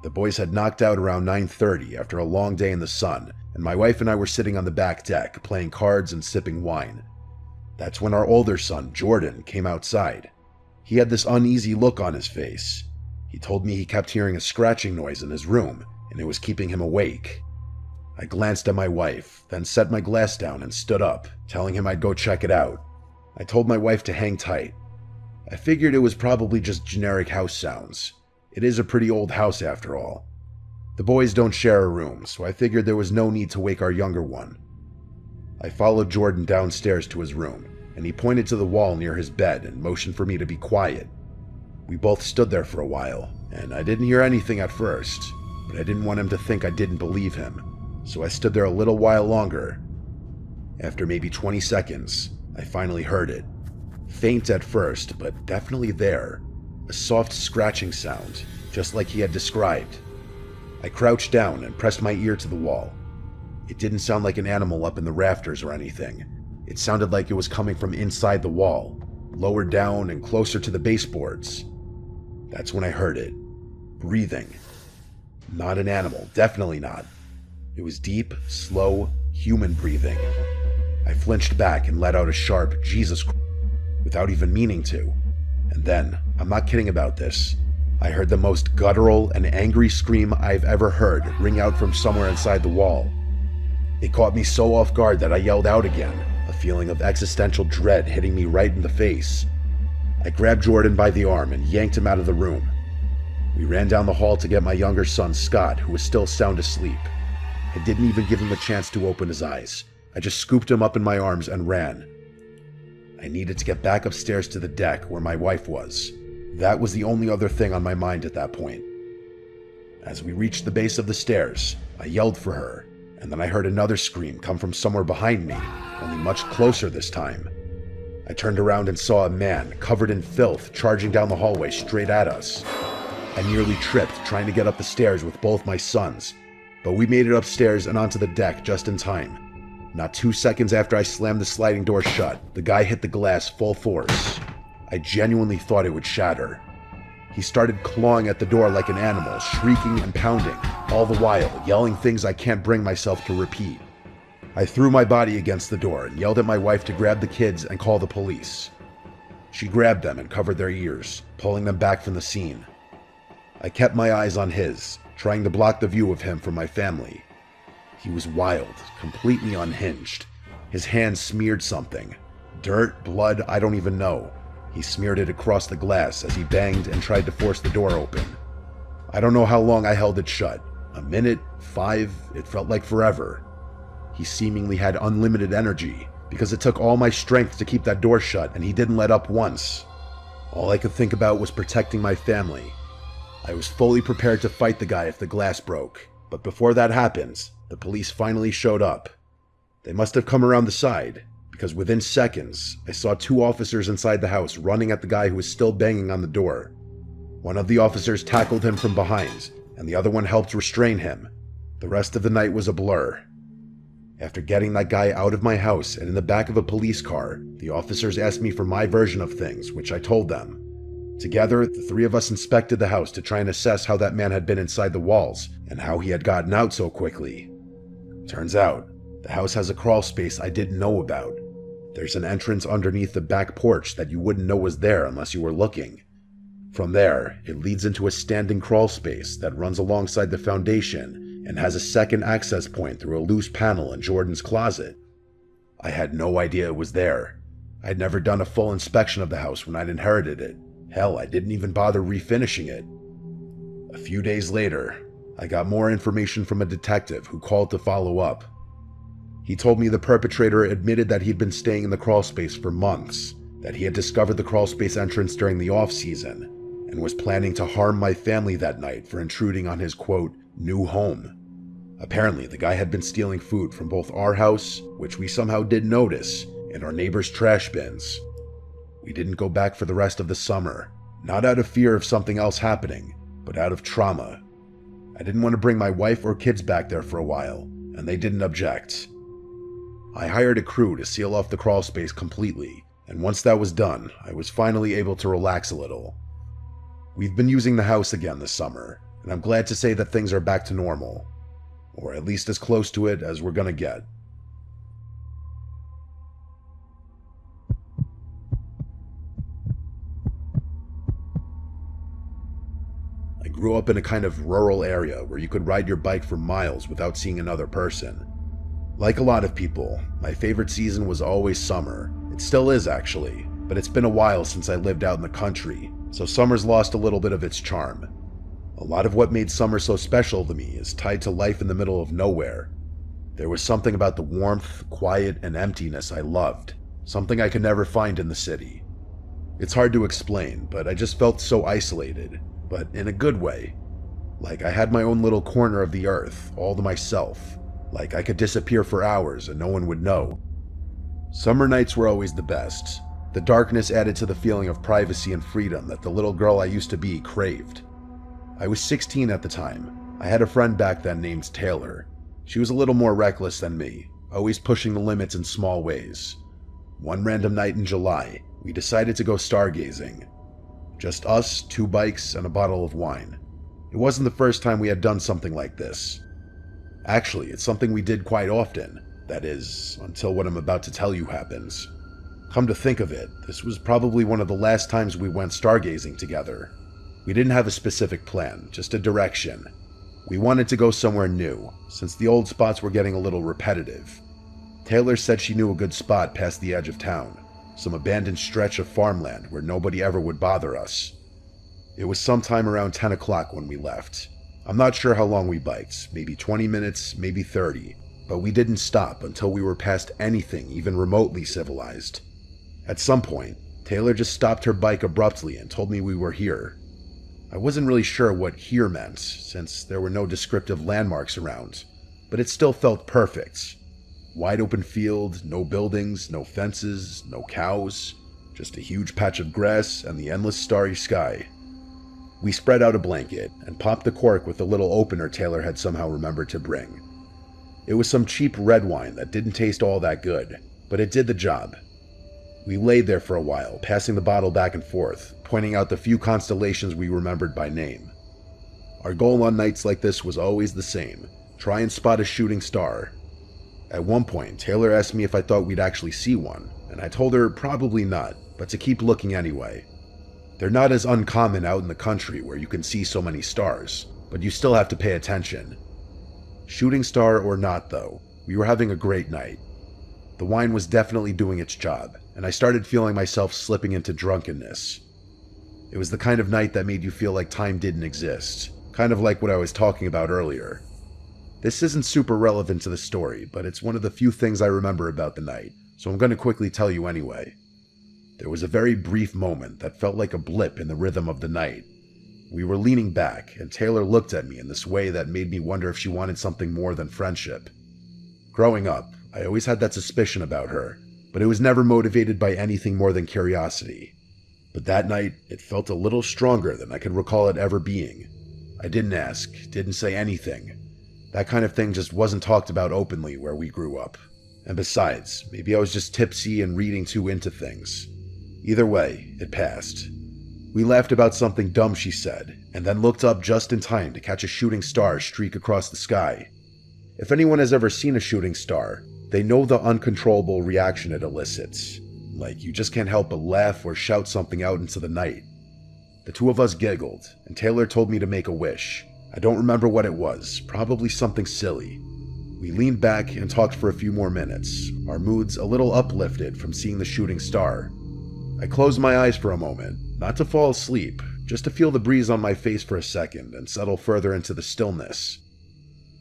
The boys had knocked out around 9:30 after a long day in the sun, and my wife and I were sitting on the back deck playing cards and sipping wine. That's when our older son, Jordan, came outside. He had this uneasy look on his face. He told me he kept hearing a scratching noise in his room, and it was keeping him awake. I glanced at my wife, then set my glass down and stood up, telling him I'd go check it out. I told my wife to hang tight. I figured it was probably just generic house sounds. It is a pretty old house after all. The boys don't share a room, so I figured there was no need to wake our younger one. I followed Jordan downstairs to his room, and he pointed to the wall near his bed and motioned for me to be quiet. We both stood there for a while, and I didn't hear anything at first, but I didn't want him to think I didn't believe him, so I stood there a little while longer. After maybe 20 seconds, I finally heard it. Faint at first, but definitely there. A soft scratching sound, just like he had described. I crouched down and pressed my ear to the wall. It didn't sound like an animal up in the rafters or anything. It sounded like it was coming from inside the wall, lower down and closer to the baseboards. That's when I heard it. Breathing. Not an animal, definitely not. It was deep, slow, human breathing. I flinched back and let out a sharp "Jesus Christ," without even meaning to. And then, I'm not kidding about this, I heard the most guttural and angry scream I've ever heard ring out from somewhere inside the wall. It caught me so off guard that I yelled out again, a feeling of existential dread hitting me right in the face. I grabbed Jordan by the arm and yanked him out of the room. We ran down the hall to get my younger son, Scott, who was still sound asleep. I didn't even give him a chance to open his eyes. I just scooped him up in my arms and ran. I needed to get back upstairs to the deck where my wife was. That was the only other thing on my mind at that point. As we reached the base of the stairs, I yelled for her, and then I heard another scream come from somewhere behind me, only much closer this time. I turned around and saw a man, covered in filth, charging down the hallway straight at us. I nearly tripped trying to get up the stairs with both my sons, but we made it upstairs and onto the deck just in time. Not 2 seconds after I slammed the sliding door shut, the guy hit the glass full force. I genuinely thought it would shatter. He started clawing at the door like an animal, shrieking and pounding, all the while yelling things I can't bring myself to repeat. I threw my body against the door and yelled at my wife to grab the kids and call the police. She grabbed them and covered their ears, pulling them back from the scene. I kept my eyes on his, trying to block the view of him from my family. He was wild, completely unhinged. His hands smeared something. Dirt, blood, I don't even know. He smeared it across the glass as he banged and tried to force the door open. I don't know how long I held it shut. A minute, 5, it felt like forever. He seemingly had unlimited energy, because it took all my strength to keep that door shut, and he didn't let up once. All I could think about was protecting my family. I was fully prepared to fight the guy if the glass broke, but before that happened, the police finally showed up. They must have come around the side, because within seconds, I saw 2 officers inside the house running at the guy who was still banging on the door. One of the officers tackled him from behind, and the other one helped restrain him. The rest of the night was a blur. After getting that guy out of my house and in the back of a police car, the officers asked me for my version of things, which I told them. Together, the 3 of us inspected the house to try and assess how that man had been inside the walls and how he had gotten out so quickly. Turns out, the house has a crawl space I didn't know about. There's an entrance underneath the back porch that you wouldn't know was there unless you were looking. From there, it leads into a standing crawl space that runs alongside the foundation and has a second access point through a loose panel in Jordan's closet. I had no idea it was there. I'd never done a full inspection of the house when I'd inherited it. Hell, I didn't even bother refinishing it. A few days later, I got more information from a detective who called to follow up. He told me the perpetrator admitted that he'd been staying in the crawlspace for months, that he had discovered the crawlspace entrance during the off-season, and was planning to harm my family that night for intruding on his, quote, new home. Apparently, the guy had been stealing food from both our house, which we somehow did notice, and our neighbor's trash bins. We didn't go back for the rest of the summer, not out of fear of something else happening, but out of trauma. I didn't want to bring my wife or kids back there for a while, and they didn't object. I hired a crew to seal off the crawl space completely, and once that was done, I was finally able to relax a little. We've been using the house again this summer, and I'm glad to say that things are back to normal, or at least as close to it as we're gonna get. I grew up in a kind of rural area where you could ride your bike for miles without seeing another person. Like a lot of people, my favorite season was always summer. It still is actually, but it's been a while since I lived out in the country, so summer's lost a little bit of its charm. A lot of what made summer so special to me is tied to life in the middle of nowhere. There was something about the warmth, quiet, and emptiness I loved, something I could never find in the city. It's hard to explain, but I just felt so isolated, but in a good way. Like I had my own little corner of the earth, all to myself. Like I could disappear for hours and no one would know. Summer nights were always the best. The darkness added to the feeling of privacy and freedom that the little girl I used to be craved. I was 16 at the time. I had a friend back then named Taylor. She was a little more reckless than me, always pushing the limits in small ways. One random night in July, we decided to go stargazing. Just us, 2 bikes, and a bottle of wine. It wasn't the first time we had done something like this. Actually, it's something we did quite often. That is, until what I'm about to tell you happens. Come to think of it, this was probably one of the last times we went stargazing together. We didn't have a specific plan, just a direction. We wanted to go somewhere new, since the old spots were getting a little repetitive. Taylor said she knew a good spot past the edge of town, some abandoned stretch of farmland where nobody ever would bother us. It was sometime around 10 o'clock when we left. I'm not sure how long we biked, maybe 20 minutes, maybe 30, but we didn't stop until we were past anything even remotely civilized. At some point, Taylor just stopped her bike abruptly and told me we were here. I wasn't really sure what here meant, since there were no descriptive landmarks around, but it still felt perfect. Wide open field, no buildings, no fences, no cows, just a huge patch of grass and the endless starry sky. We spread out a blanket and popped the cork with the little opener Taylor had somehow remembered to bring. It was some cheap red wine that didn't taste all that good, but it did the job. We laid there for a while, passing the bottle back and forth, pointing out the few constellations we remembered by name. Our goal on nights like this was always the same: try and spot a shooting star. At one point, Taylor asked me if I thought we'd actually see one, and I told her probably not, but to keep looking anyway. They're not as uncommon out in the country where you can see so many stars, but you still have to pay attention. Shooting star or not though, we were having a great night. The wine was definitely doing its job, and I started feeling myself slipping into drunkenness. It was the kind of night that made you feel like time didn't exist, kind of like what I was talking about earlier. This isn't super relevant to the story, but it's one of the few things I remember about the night, so I'm going to quickly tell you anyway. There was a very brief moment that felt like a blip in the rhythm of the night. We were leaning back, and Taylor looked at me in this way that made me wonder if she wanted something more than friendship. Growing up, I always had that suspicion about her, but it was never motivated by anything more than curiosity. But that night, it felt a little stronger than I could recall it ever being. I didn't ask, didn't say anything. That kind of thing just wasn't talked about openly where we grew up. And besides, maybe I was just tipsy and reading too into things. Either way, it passed. We laughed about something dumb she said, and then looked up just in time to catch a shooting star streak across the sky. If anyone has ever seen a shooting star, they know the uncontrollable reaction it elicits. Like, you just can't help but laugh or shout something out into the night. The two of us giggled, and Taylor told me to make a wish. I don't remember what it was, probably something silly. We leaned back and talked for a few more minutes, our moods a little uplifted from seeing the shooting star. I closed my eyes for a moment, not to fall asleep, just to feel the breeze on my face for a second and settle further into the stillness.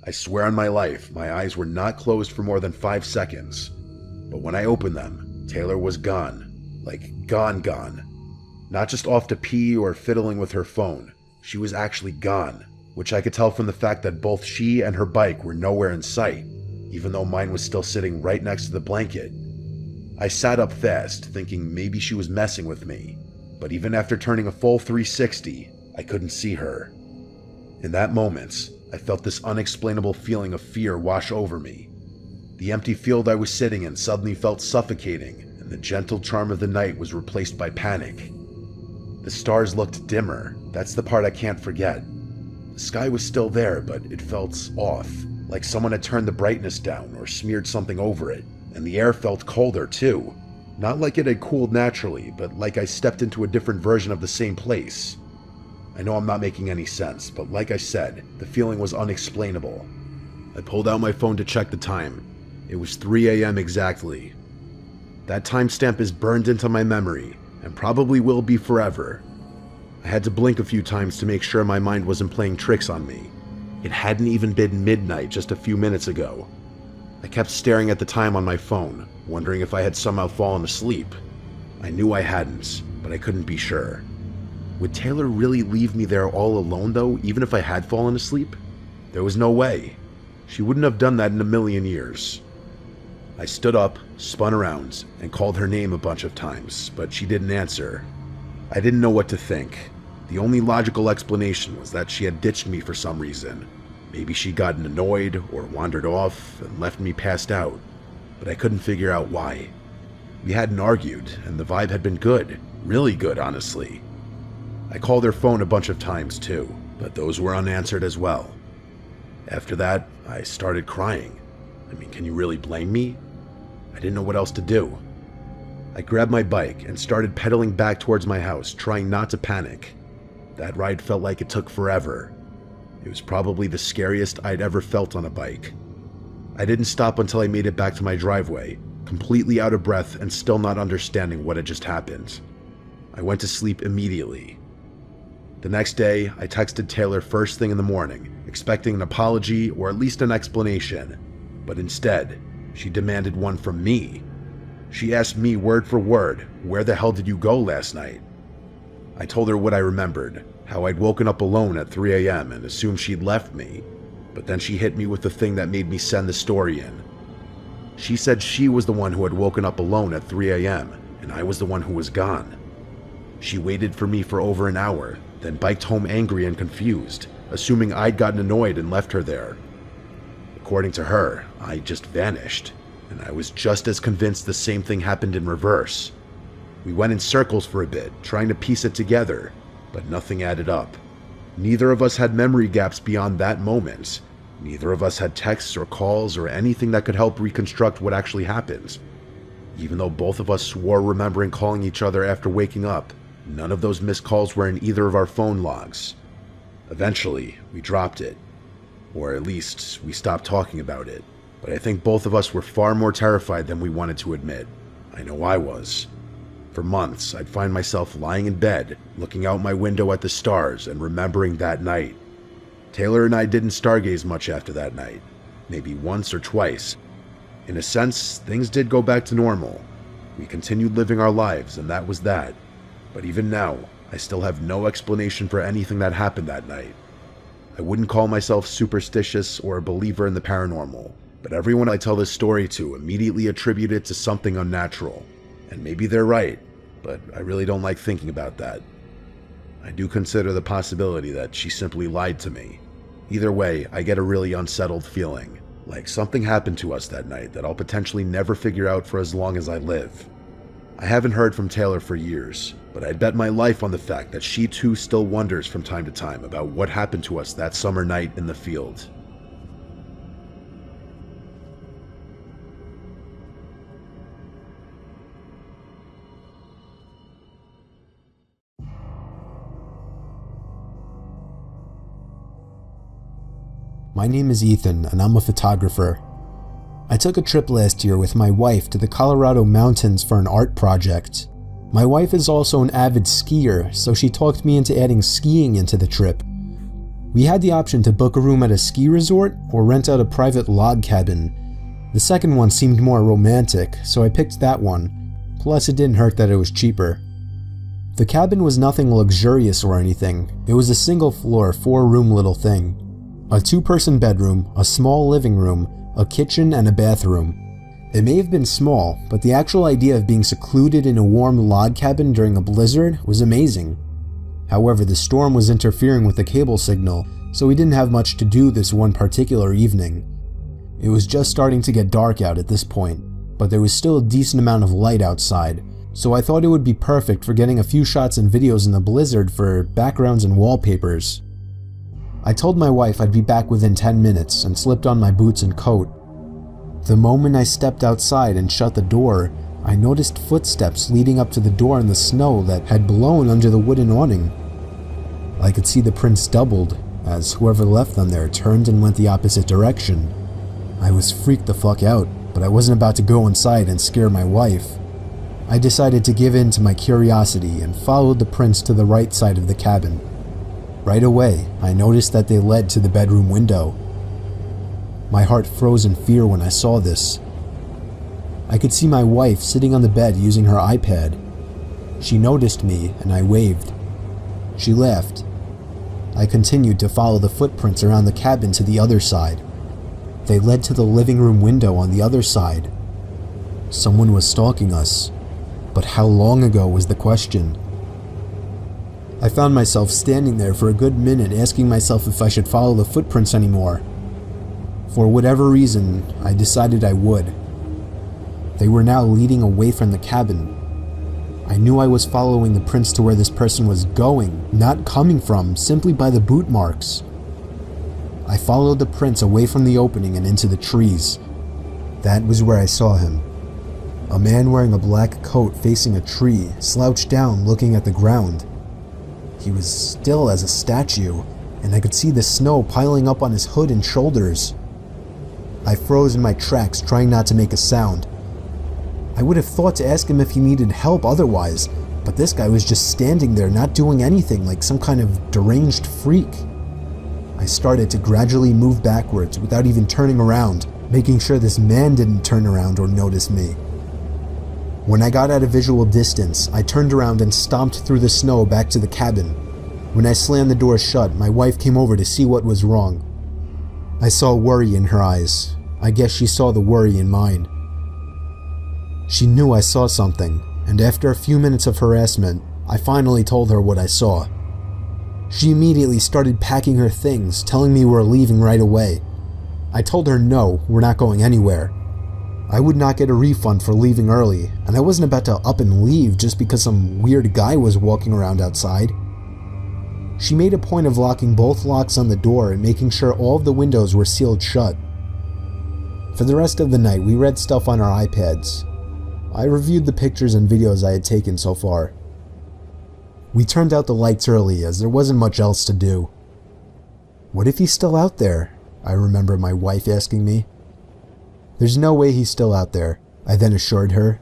I swear on my life, my eyes were not closed for more than 5 seconds. But when I opened them, Taylor was gone. Like, gone. Not just off to pee or fiddling with her phone. She was actually gone, which I could tell from the fact that both she and her bike were nowhere in sight, even though mine was still sitting right next to the blanket. I sat up fast, thinking maybe she was messing with me, but even after turning a full 360, I couldn't see her. In that moment, I felt this unexplainable feeling of fear wash over me. The empty field I was sitting in suddenly felt suffocating, and the gentle charm of the night was replaced by panic. The stars looked dimmer, that's the part I can't forget. The sky was still there, but it felt off, like someone had turned the brightness down or smeared something over it, and the air felt colder too. Not like it had cooled naturally, but like I stepped into a different version of the same place. I know I'm not making any sense, but like I said, the feeling was unexplainable. I pulled out my phone to check the time. It was 3 a.m. exactly. That timestamp is burned into my memory, and probably will be forever. I had to blink a few times to make sure my mind wasn't playing tricks on me. It hadn't even been midnight just a few minutes ago. I kept staring at the time on my phone, wondering if I had somehow fallen asleep. I knew I hadn't, but I couldn't be sure. Would Taylor really leave me there all alone though, even if I had fallen asleep? There was no way. She wouldn't have done that in a million years. I stood up, spun around, and called her name a bunch of times, but she didn't answer. I didn't know what to think. The only logical explanation was that she had ditched me for some reason. Maybe she'd gotten annoyed or wandered off and left me passed out, but I couldn't figure out why. We hadn't argued, and the vibe had been good, really good, honestly. I called her phone a bunch of times too, but those were unanswered as well. After that, I started crying. I mean, can you really blame me? I didn't know what else to do. I grabbed my bike and started pedaling back towards my house, trying not to panic. That ride felt like it took forever. It was probably the scariest I'd ever felt on a bike. I didn't stop until I made it back to my driveway, completely out of breath and still not understanding what had just happened. I went to sleep immediately. The next day, I texted Taylor first thing in the morning, expecting an apology or at least an explanation, but instead, she demanded one from me. She asked me word for word, "Where the hell did you go last night?" I told her what I remembered, how I'd woken up alone at 3 a.m. and assumed she'd left me, but then she hit me with the thing that made me send the story in. She said she was the one who had woken up alone at 3 a.m., and I was the one who was gone. She waited for me for over an hour, then biked home angry and confused, assuming I'd gotten annoyed and left her there. According to her, I just vanished, and I was just as convinced the same thing happened in reverse. We went in circles for a bit, trying to piece it together, but nothing added up. Neither of us had memory gaps beyond that moment. Neither of us had texts or calls or anything that could help reconstruct what actually happened. Even though both of us swore remembering calling each other after waking up, none of those missed calls were in either of our phone logs. Eventually, we dropped it. Or at least, we stopped talking about it. But I think both of us were far more terrified than we wanted to admit. I know I was. For months, I'd find myself lying in bed, looking out my window at the stars and remembering that night. Taylor and I didn't stargaze much after that night. Maybe once or twice. In a sense, things did go back to normal. We continued living our lives, and that was that. But even now, I still have no explanation for anything that happened that night. I wouldn't call myself superstitious or a believer in the paranormal, but everyone I tell this story to immediately attribute it to something unnatural. And maybe they're right, but I really don't like thinking about that. I do consider the possibility that she simply lied to me. Either way, I get a really unsettled feeling, like something happened to us that night that I'll potentially never figure out for as long as I live. I haven't heard from Taylor for years, but I'd bet my life on the fact that she too still wonders from time to time about what happened to us that summer night in the field. My name is Ethan, and I'm a photographer. I took a trip last year with my wife to the Colorado mountains for an art project. My wife is also an avid skier, so she talked me into adding skiing into the trip. We had the option to book a room at a ski resort or rent out a private log cabin. The second one seemed more romantic, so I picked that one. Plus, it didn't hurt that it was cheaper. The cabin was nothing luxurious or anything. It was a single-floor, 4-room little thing. A 2-person bedroom, a small living room, a kitchen, and a bathroom. It may have been small, but the actual idea of being secluded in a warm log cabin during a blizzard was amazing. However, the storm was interfering with the cable signal, so we didn't have much to do this one particular evening. It was just starting to get dark out at this point, but there was still a decent amount of light outside, so I thought it would be perfect for getting a few shots and videos in the blizzard for backgrounds and wallpapers. I told my wife I'd be back within 10 minutes and slipped on my boots and coat. The moment I stepped outside and shut the door, I noticed footsteps leading up to the door in the snow that had blown under the wooden awning. I could see the prints doubled, as whoever left them there turned and went the opposite direction. I was freaked the fuck out, but I wasn't about to go inside and scare my wife. I decided to give in to my curiosity and followed the prints to the right side of the cabin. Right away, I noticed that they led to the bedroom window. My heart froze in fear when I saw this. I could see my wife sitting on the bed using her iPad. She noticed me and I waved. She laughed. I continued to follow the footprints around the cabin to the other side. They led to the living room window on the other side. Someone was stalking us, but how long ago was the question? I found myself standing there for a good minute asking myself if I should follow the footprints anymore. For whatever reason, I decided I would. They were now leading away from the cabin. I knew I was following the prints to where this person was going, not coming from, simply by the boot marks. I followed the prints away from the opening and into the trees. That was where I saw him. A man wearing a black coat facing a tree, slouched down looking at the ground. He was still as a statue, and I could see the snow piling up on his hood and shoulders. I froze in my tracks, trying not to make a sound. I would have thought to ask him if he needed help otherwise, but this guy was just standing there not doing anything, like some kind of deranged freak. I started to gradually move backwards without even turning around, making sure this man didn't turn around or notice me. When I got at a visual distance, I turned around and stomped through the snow back to the cabin. When I slammed the door shut, my wife came over to see what was wrong. I saw worry in her eyes. I guess she saw the worry in mine. She knew I saw something, and after a few minutes of harassment, I finally told her what I saw. She immediately started packing her things, telling me we're leaving right away. I told her no, we're not going anywhere. I would not get a refund for leaving early, and I wasn't about to up and leave just because some weird guy was walking around outside. She made a point of locking both locks on the door and making sure all of the windows were sealed shut. For the rest of the night, we read stuff on our iPads. I reviewed the pictures and videos I had taken so far. We turned out the lights early as there wasn't much else to do. What if he's still out there? I remember my wife asking me. There's no way he's still out there, I then assured her.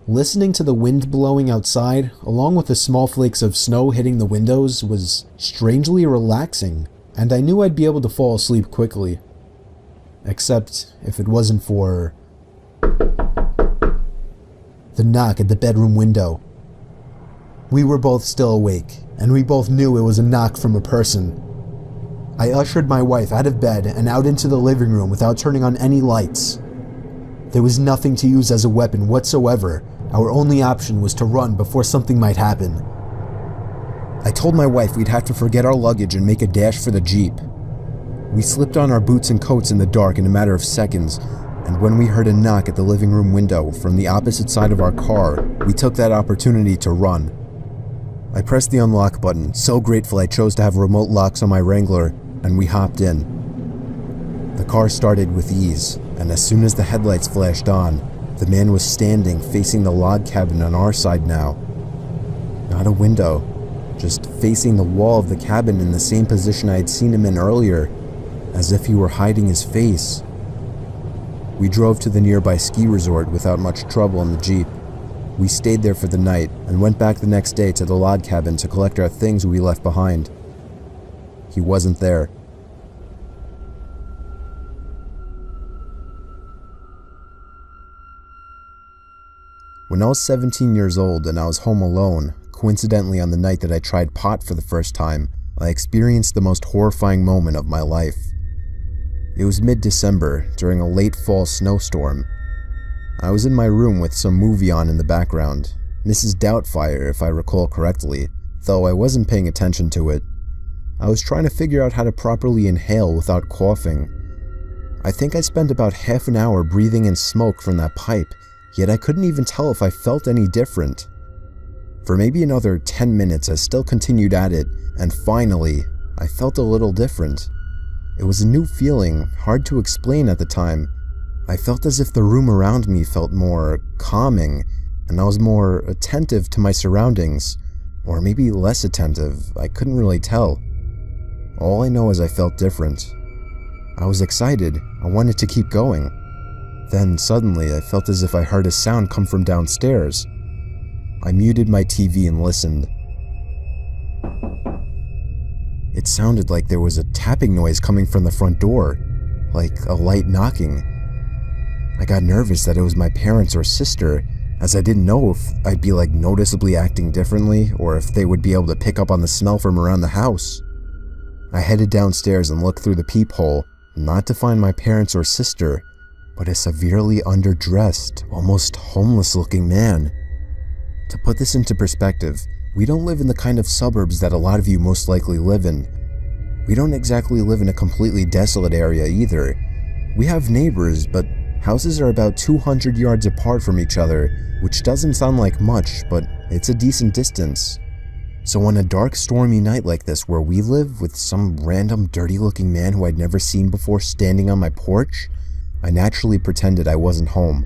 Listening to the wind blowing outside, along with the small flakes of snow hitting the windows, was strangely relaxing, and I knew I'd be able to fall asleep quickly. Except if it wasn't for the knock at the bedroom window. We were both still awake, and we both knew it was a knock from a person. I ushered my wife out of bed and out into the living room without turning on any lights. There was nothing to use as a weapon whatsoever. Our only option was to run before something might happen. I told my wife we'd have to forget our luggage and make a dash for the Jeep. We slipped on our boots and coats in the dark in a matter of seconds, and when we heard a knock at the living room window from the opposite side of our car, we took that opportunity to run. I pressed the unlock button, so grateful I chose to have remote locks on my Wrangler, and we hopped in. The car started with ease, and as soon as the headlights flashed on, the man was standing facing the log cabin on our side now. Not a window, just facing the wall of the cabin in the same position I had seen him in earlier, as if he were hiding his face. We drove to the nearby ski resort without much trouble in the Jeep. We stayed there for the night and went back the next day to the log cabin to collect our things we left behind. He wasn't there. When I was 17 years old and I was home alone, coincidentally on the night that I tried pot for the first time, I experienced the most horrifying moment of my life. It was mid-December, during a late fall snowstorm. I was in my room with some movie on in the background, Mrs. Doubtfire if I recall correctly, though I wasn't paying attention to it. I was trying to figure out how to properly inhale without coughing. I think I spent about half an hour breathing in smoke from that pipe, yet I couldn't even tell if I felt any different. For maybe another 10 minutes I still continued at it, and finally, I felt a little different. It was a new feeling, hard to explain at the time. I felt as if the room around me felt more calming, and I was more attentive to my surroundings, or maybe less attentive, I couldn't really tell. All I know is I felt different. I was excited, I wanted to keep going. Then suddenly I felt as if I heard a sound come from downstairs. I muted my TV and listened. It sounded like there was a tapping noise coming from the front door, like a light knocking. I got nervous that it was my parents or sister, as I didn't know if I'd be noticeably acting differently or if they would be able to pick up on the smell from around the house. I headed downstairs and looked through the peephole, not to find my parents or sister, but a severely underdressed, almost homeless-looking man. To put this into perspective, we don't live in the kind of suburbs that a lot of you most likely live in. We don't exactly live in a completely desolate area either. We have neighbors, but houses are about 200 yards apart from each other, which doesn't sound like much, but it's a decent distance. So on a dark, stormy night like this where we live, with some random dirty-looking man who I'd never seen before standing on my porch, I naturally pretended I wasn't home.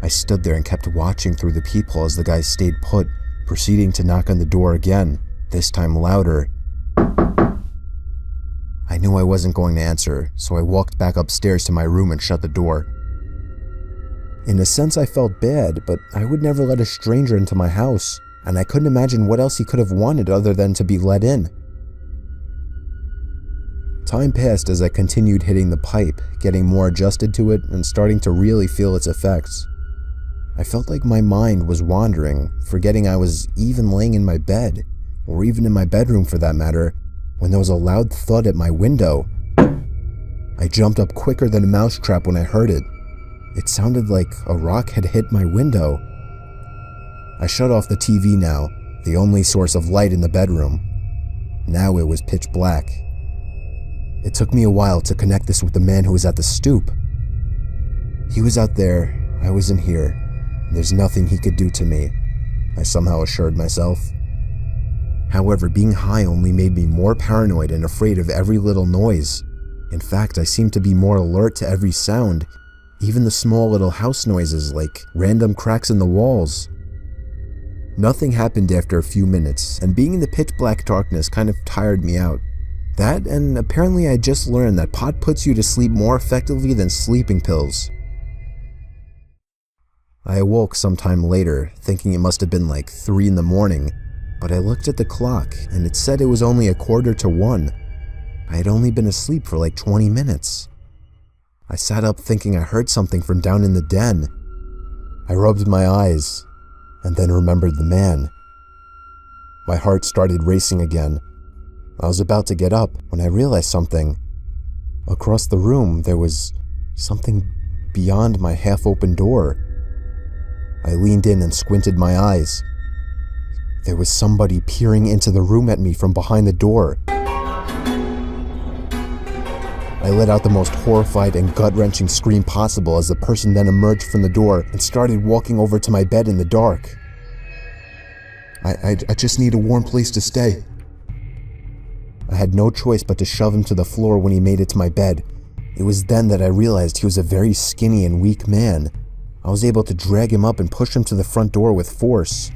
I stood there and kept watching through the peephole as the guy stayed put, proceeding to knock on the door again, this time louder. I knew I wasn't going to answer, so I walked back upstairs to my room and shut the door. In a sense, I felt bad, but I would never let a stranger into my house, and I couldn't imagine what else he could have wanted other than to be let in. Time passed as I continued hitting the pipe, getting more adjusted to it and starting to really feel its effects. I felt like my mind was wandering, forgetting I was even laying in my bed, or even in my bedroom for that matter, when there was a loud thud at my window. I jumped up quicker than a mousetrap when I heard it. It sounded like a rock had hit my window. I shut off the TV now, the only source of light in the bedroom. Now it was pitch black. It took me a while to connect this with the man who was at the stoop. He was out there, I was in here. There's nothing he could do to me, I somehow assured myself. However, being high only made me more paranoid and afraid of every little noise. In fact, I seemed to be more alert to every sound, even the small little house noises like random cracks in the walls. Nothing happened after a few minutes, and being in the pitch black darkness kind of tired me out. That, and apparently I just learned that pot puts you to sleep more effectively than sleeping pills. I awoke sometime later, thinking it must have been 3 in the morning, but I looked at the clock and it said it was only 1:45. I had only been asleep for 20 minutes. I sat up thinking I heard something from down in the den. I rubbed my eyes and then remembered the man. My heart started racing again. I was about to get up when I realized something. Across the room, there was something beyond my half-open door. I leaned in and squinted my eyes. There was somebody peering into the room at me from behind the door. I let out the most horrified and gut-wrenching scream possible as the person then emerged from the door and started walking over to my bed in the dark. I just need a warm place to stay. I had no choice but to shove him to the floor when he made it to my bed. It was then that I realized he was a very skinny and weak man. I was able to drag him up and push him to the front door with force.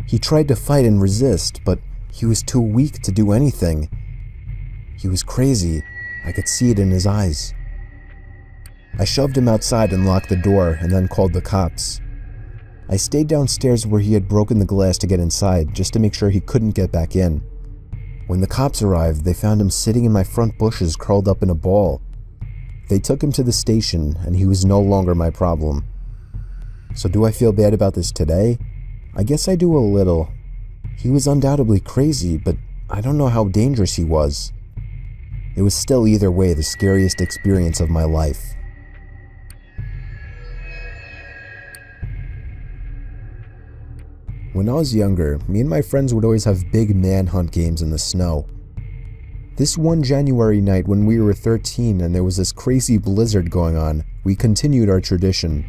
He tried to fight and resist, but he was too weak to do anything. He was crazy. I could see it in his eyes. I shoved him outside and locked the door, and then called the cops. I stayed downstairs where he had broken the glass to get inside, just to make sure he couldn't get back in. When the cops arrived, they found him sitting in my front bushes curled up in a ball. They took him to the station, and he was no longer my problem. So do I feel bad about this today? I guess I do a little. He was undoubtedly crazy, but I don't know how dangerous he was. It was still either way the scariest experience of my life. When I was younger, me and my friends would always have big manhunt games in the snow. This one January night when we were 13 and there was this crazy blizzard going on, we continued our tradition.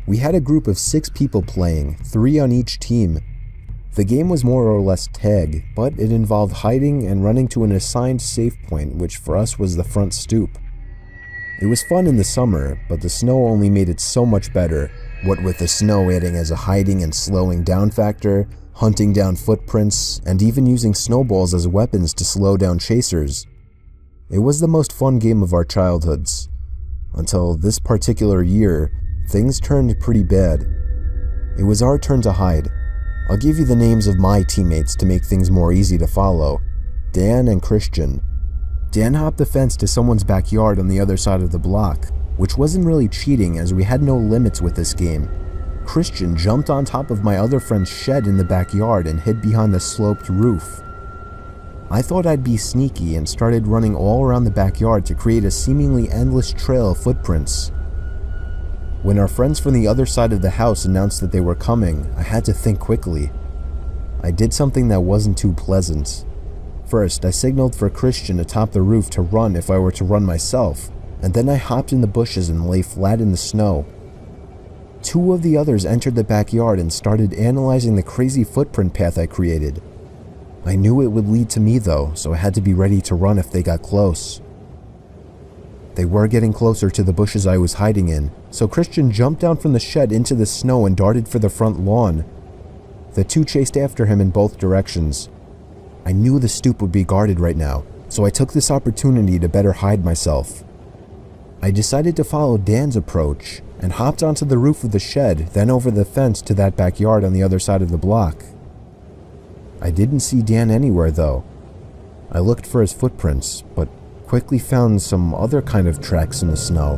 We had a group of 6 people playing, 3 on each team. The game was more or less tag, but it involved hiding and running to an assigned safe point, which for us was the front stoop. It was fun in the summer, but the snow only made it so much better, what with the snow adding as a hiding and slowing down factor, hunting down footprints, and even using snowballs as weapons to slow down chasers. It was the most fun game of our childhoods. Until this particular year, things turned pretty bad. It was our turn to hide. I'll give you the names of my teammates to make things more easy to follow. Dan and Christian. Dan hopped the fence to someone's backyard on the other side of the block, which wasn't really cheating as we had no limits with this game. Christian jumped on top of my other friend's shed in the backyard and hid behind the sloped roof. I thought I'd be sneaky and started running all around the backyard to create a seemingly endless trail of footprints. When our friends from the other side of the house announced that they were coming, I had to think quickly. I did something that wasn't too pleasant. First, I signaled for Christian atop the roof to run if I were to run myself, and then I hopped in the bushes and lay flat in the snow. 2 of the others entered the backyard and started analyzing the crazy footprint path I created. I knew it would lead to me though, so I had to be ready to run if they got close. They were getting closer to the bushes I was hiding in, so Christian jumped down from the shed into the snow and darted for the front lawn. The 2 chased after him in both directions. I knew the stoop would be guarded right now, so I took this opportunity to better hide myself. I decided to follow Dan's approach and hopped onto the roof of the shed, then over the fence to that backyard on the other side of the block. I didn't see Dan anywhere though. I looked for his footprints, but quickly found some other kind of tracks in the snow.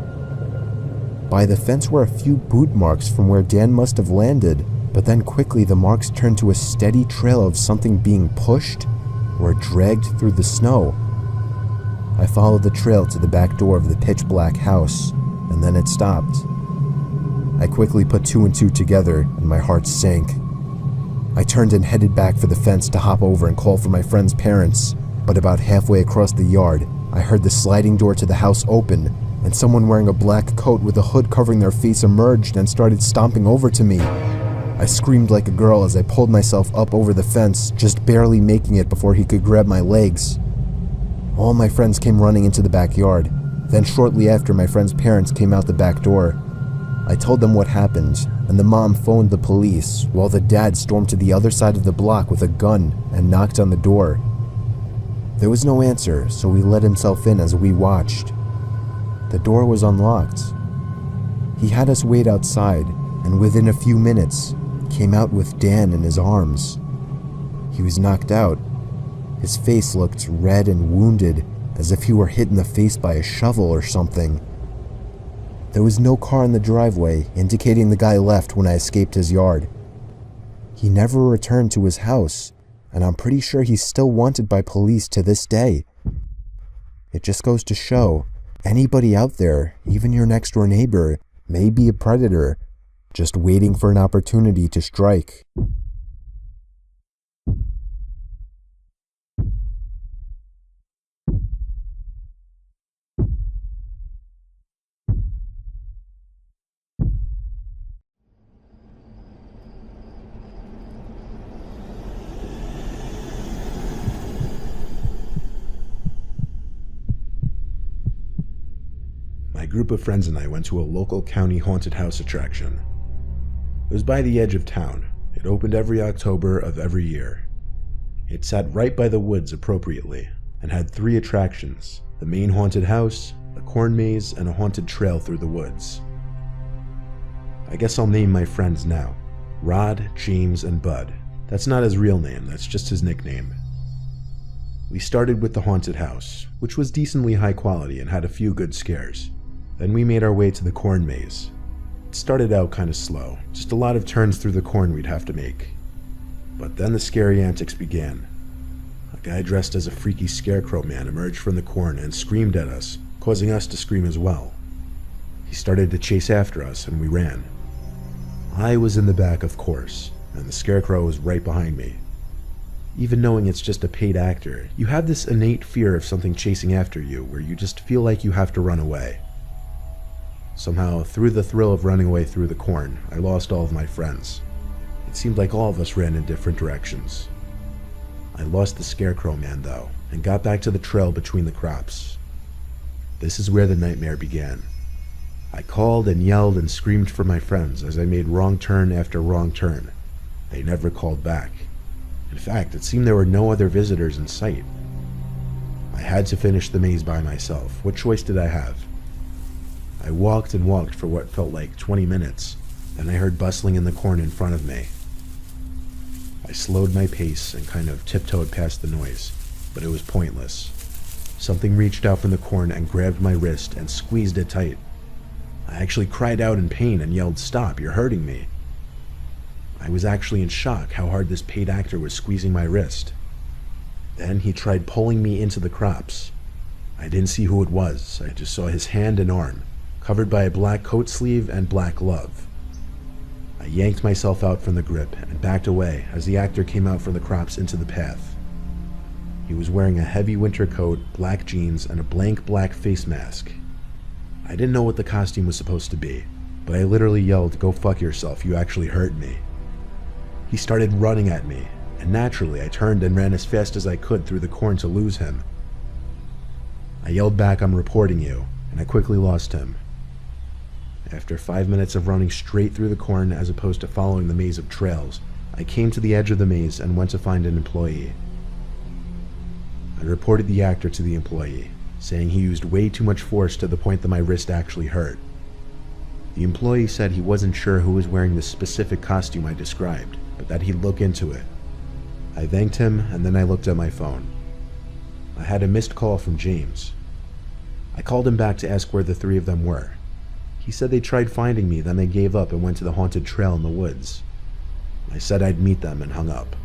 By the fence were a few boot marks from where Dan must have landed, but then quickly the marks turned to a steady trail of something being pushed or dragged through the snow. I followed the trail to the back door of the pitch black house, and then it stopped. I quickly put 2 and 2 together, and my heart sank. I turned and headed back for the fence to hop over and call for my friend's parents, but about halfway across the yard, I heard the sliding door to the house open, and someone wearing a black coat with a hood covering their face emerged and started stomping over to me. I screamed like a girl as I pulled myself up over the fence, just barely making it before he could grab my legs. All my friends came running into the backyard. Then shortly after, my friend's parents came out the back door. I told them what happened, and the mom phoned the police, while the dad stormed to the other side of the block with a gun and knocked on the door. There was no answer, so he let himself in as we watched. The door was unlocked. He had us wait outside, and within a few minutes, came out with Dan in his arms. He was knocked out. His face looked red and wounded, as if he were hit in the face by a shovel or something. There was no car in the driveway, indicating the guy left when I escaped his yard. He never returned to his house, and I'm pretty sure he's still wanted by police to this day. It just goes to show, anybody out there, even your next door neighbor, may be a predator, just waiting for an opportunity to strike. My group of friends and I went to a local county haunted house attraction. It was by the edge of town, It opened every October of every year. It sat right by the woods appropriately, and had 3 attractions: the main haunted house, a corn maze, and a haunted trail through the woods. I guess I'll name my friends now. Rod, James, and Bud. That's not his real name, that's just his nickname. We started with the haunted house, which was decently high quality and had a few good scares. Then we made our way to the corn maze. It started out kind of slow, just a lot of turns through the corn we'd have to make. But then the scary antics began. A guy dressed as a freaky scarecrow man emerged from the corn and screamed at us, causing us to scream as well. He started to chase after us and we ran. I was in the back, of course, and the scarecrow was right behind me. Even knowing it's just a paid actor, you have this innate fear of something chasing after you where you just feel like you have to run away. Somehow, through the thrill of running away through the corn, I lost all of my friends. It seemed like all of us ran in different directions. I lost the scarecrow man though, and got back to the trail between the crops. This is where the nightmare began. I called and yelled and screamed for my friends as I made wrong turn after wrong turn. They never called back. In fact, it seemed there were no other visitors in sight. I had to finish the maze by myself. What choice did I have? I walked and walked for what felt like 20 minutes. Then I heard bustling in the corn in front of me. I slowed my pace and kind of tiptoed past the noise, but it was pointless. Something reached out from the corn and grabbed my wrist and squeezed it tight. I actually cried out in pain and yelled, "Stop, you're hurting me." I was actually in shock how hard this paid actor was squeezing my wrist. Then he tried pulling me into the crops. I didn't see who it was, I just saw his hand and arm, covered by a black coat sleeve and black glove. I yanked myself out from the grip and backed away as the actor came out from the crops into the path. He was wearing a heavy winter coat, black jeans, and a blank black face mask. I didn't know what the costume was supposed to be, but I literally yelled, "Go fuck yourself, you actually hurt me." He started running at me, and naturally I turned and ran as fast as I could through the corn to lose him. I yelled back, "I'm reporting you," and I quickly lost him. After 5 minutes of running straight through the corn as opposed to following the maze of trails, I came to the edge of the maze and went to find an employee. I reported the actor to the employee, saying he used way too much force to the point that my wrist actually hurt. The employee said he wasn't sure who was wearing the specific costume I described, but that he'd look into it. I thanked him, and then I looked at my phone. I had a missed call from James. I called him back to ask where the 3 of them were. He said they tried finding me, then they gave up and went to the haunted trail in the woods. I said I'd meet them and hung up.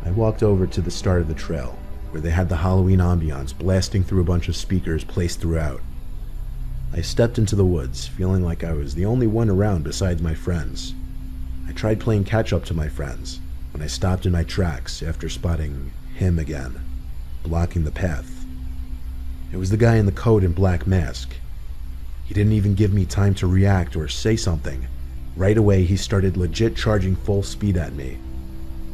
I walked over to the start of the trail, where they had the Halloween ambiance blasting through a bunch of speakers placed throughout. I stepped into the woods, feeling like I was the only one around besides my friends. I tried playing catch-up to my friends, when I stopped in my tracks after spotting him again, blocking the path. It was the guy in the coat and black mask. He didn't even give me time to react or say something. Right away, he started legit charging full speed at me.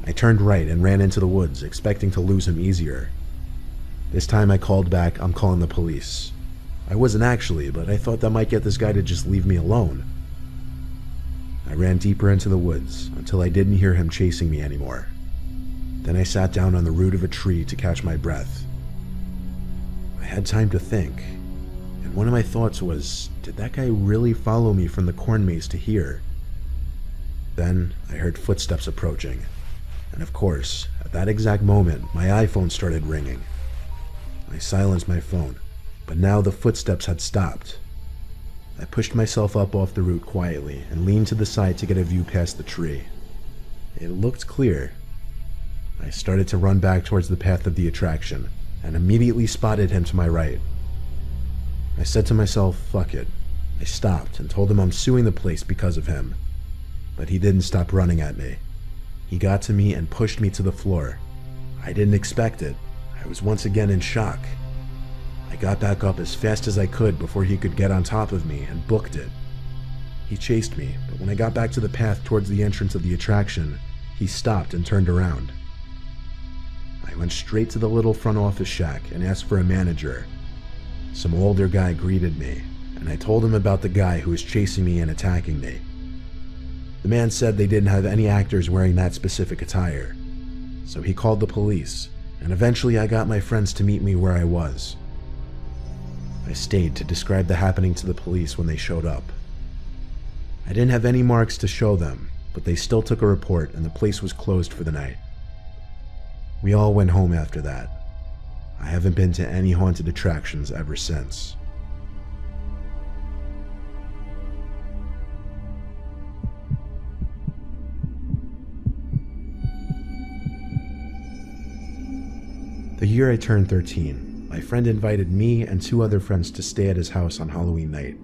I turned right and ran into the woods, expecting to lose him easier. This time I called back, "I'm calling the police." I wasn't actually, but I thought that might get this guy to just leave me alone. I ran deeper into the woods until I didn't hear him chasing me anymore. Then I sat down on the root of a tree to catch my breath. I had time to think, and one of my thoughts was, did that guy really follow me from the corn maze to here? Then I heard footsteps approaching, and of course, at that exact moment, my iPhone started ringing. I silenced my phone, but now the footsteps had stopped. I pushed myself up off the root quietly and leaned to the side to get a view past the tree. It looked clear. I started to run back towards the path of the attraction, and immediately spotted him to my right. I said to myself, fuck it. I stopped and told him I'm suing the place because of him. But he didn't stop running at me. He got to me and pushed me to the floor. I didn't expect it. I was once again in shock. I got back up as fast as I could before he could get on top of me and booked it. He chased me, but when I got back to the path towards the entrance of the attraction, he stopped and turned around. I went straight to the little front office shack and asked for a manager. Some older guy greeted me, and I told him about the guy who was chasing me and attacking me. The man said they didn't have any actors wearing that specific attire. So he called the police, and eventually I got my friends to meet me where I was. I stayed to describe the happening to the police when they showed up. I didn't have any marks to show them, but they still took a report and the place was closed for the night. We all went home after that. I haven't been to any haunted attractions ever since. The year I turned 13, my friend invited me and 2 other friends to stay at his house on Halloween night.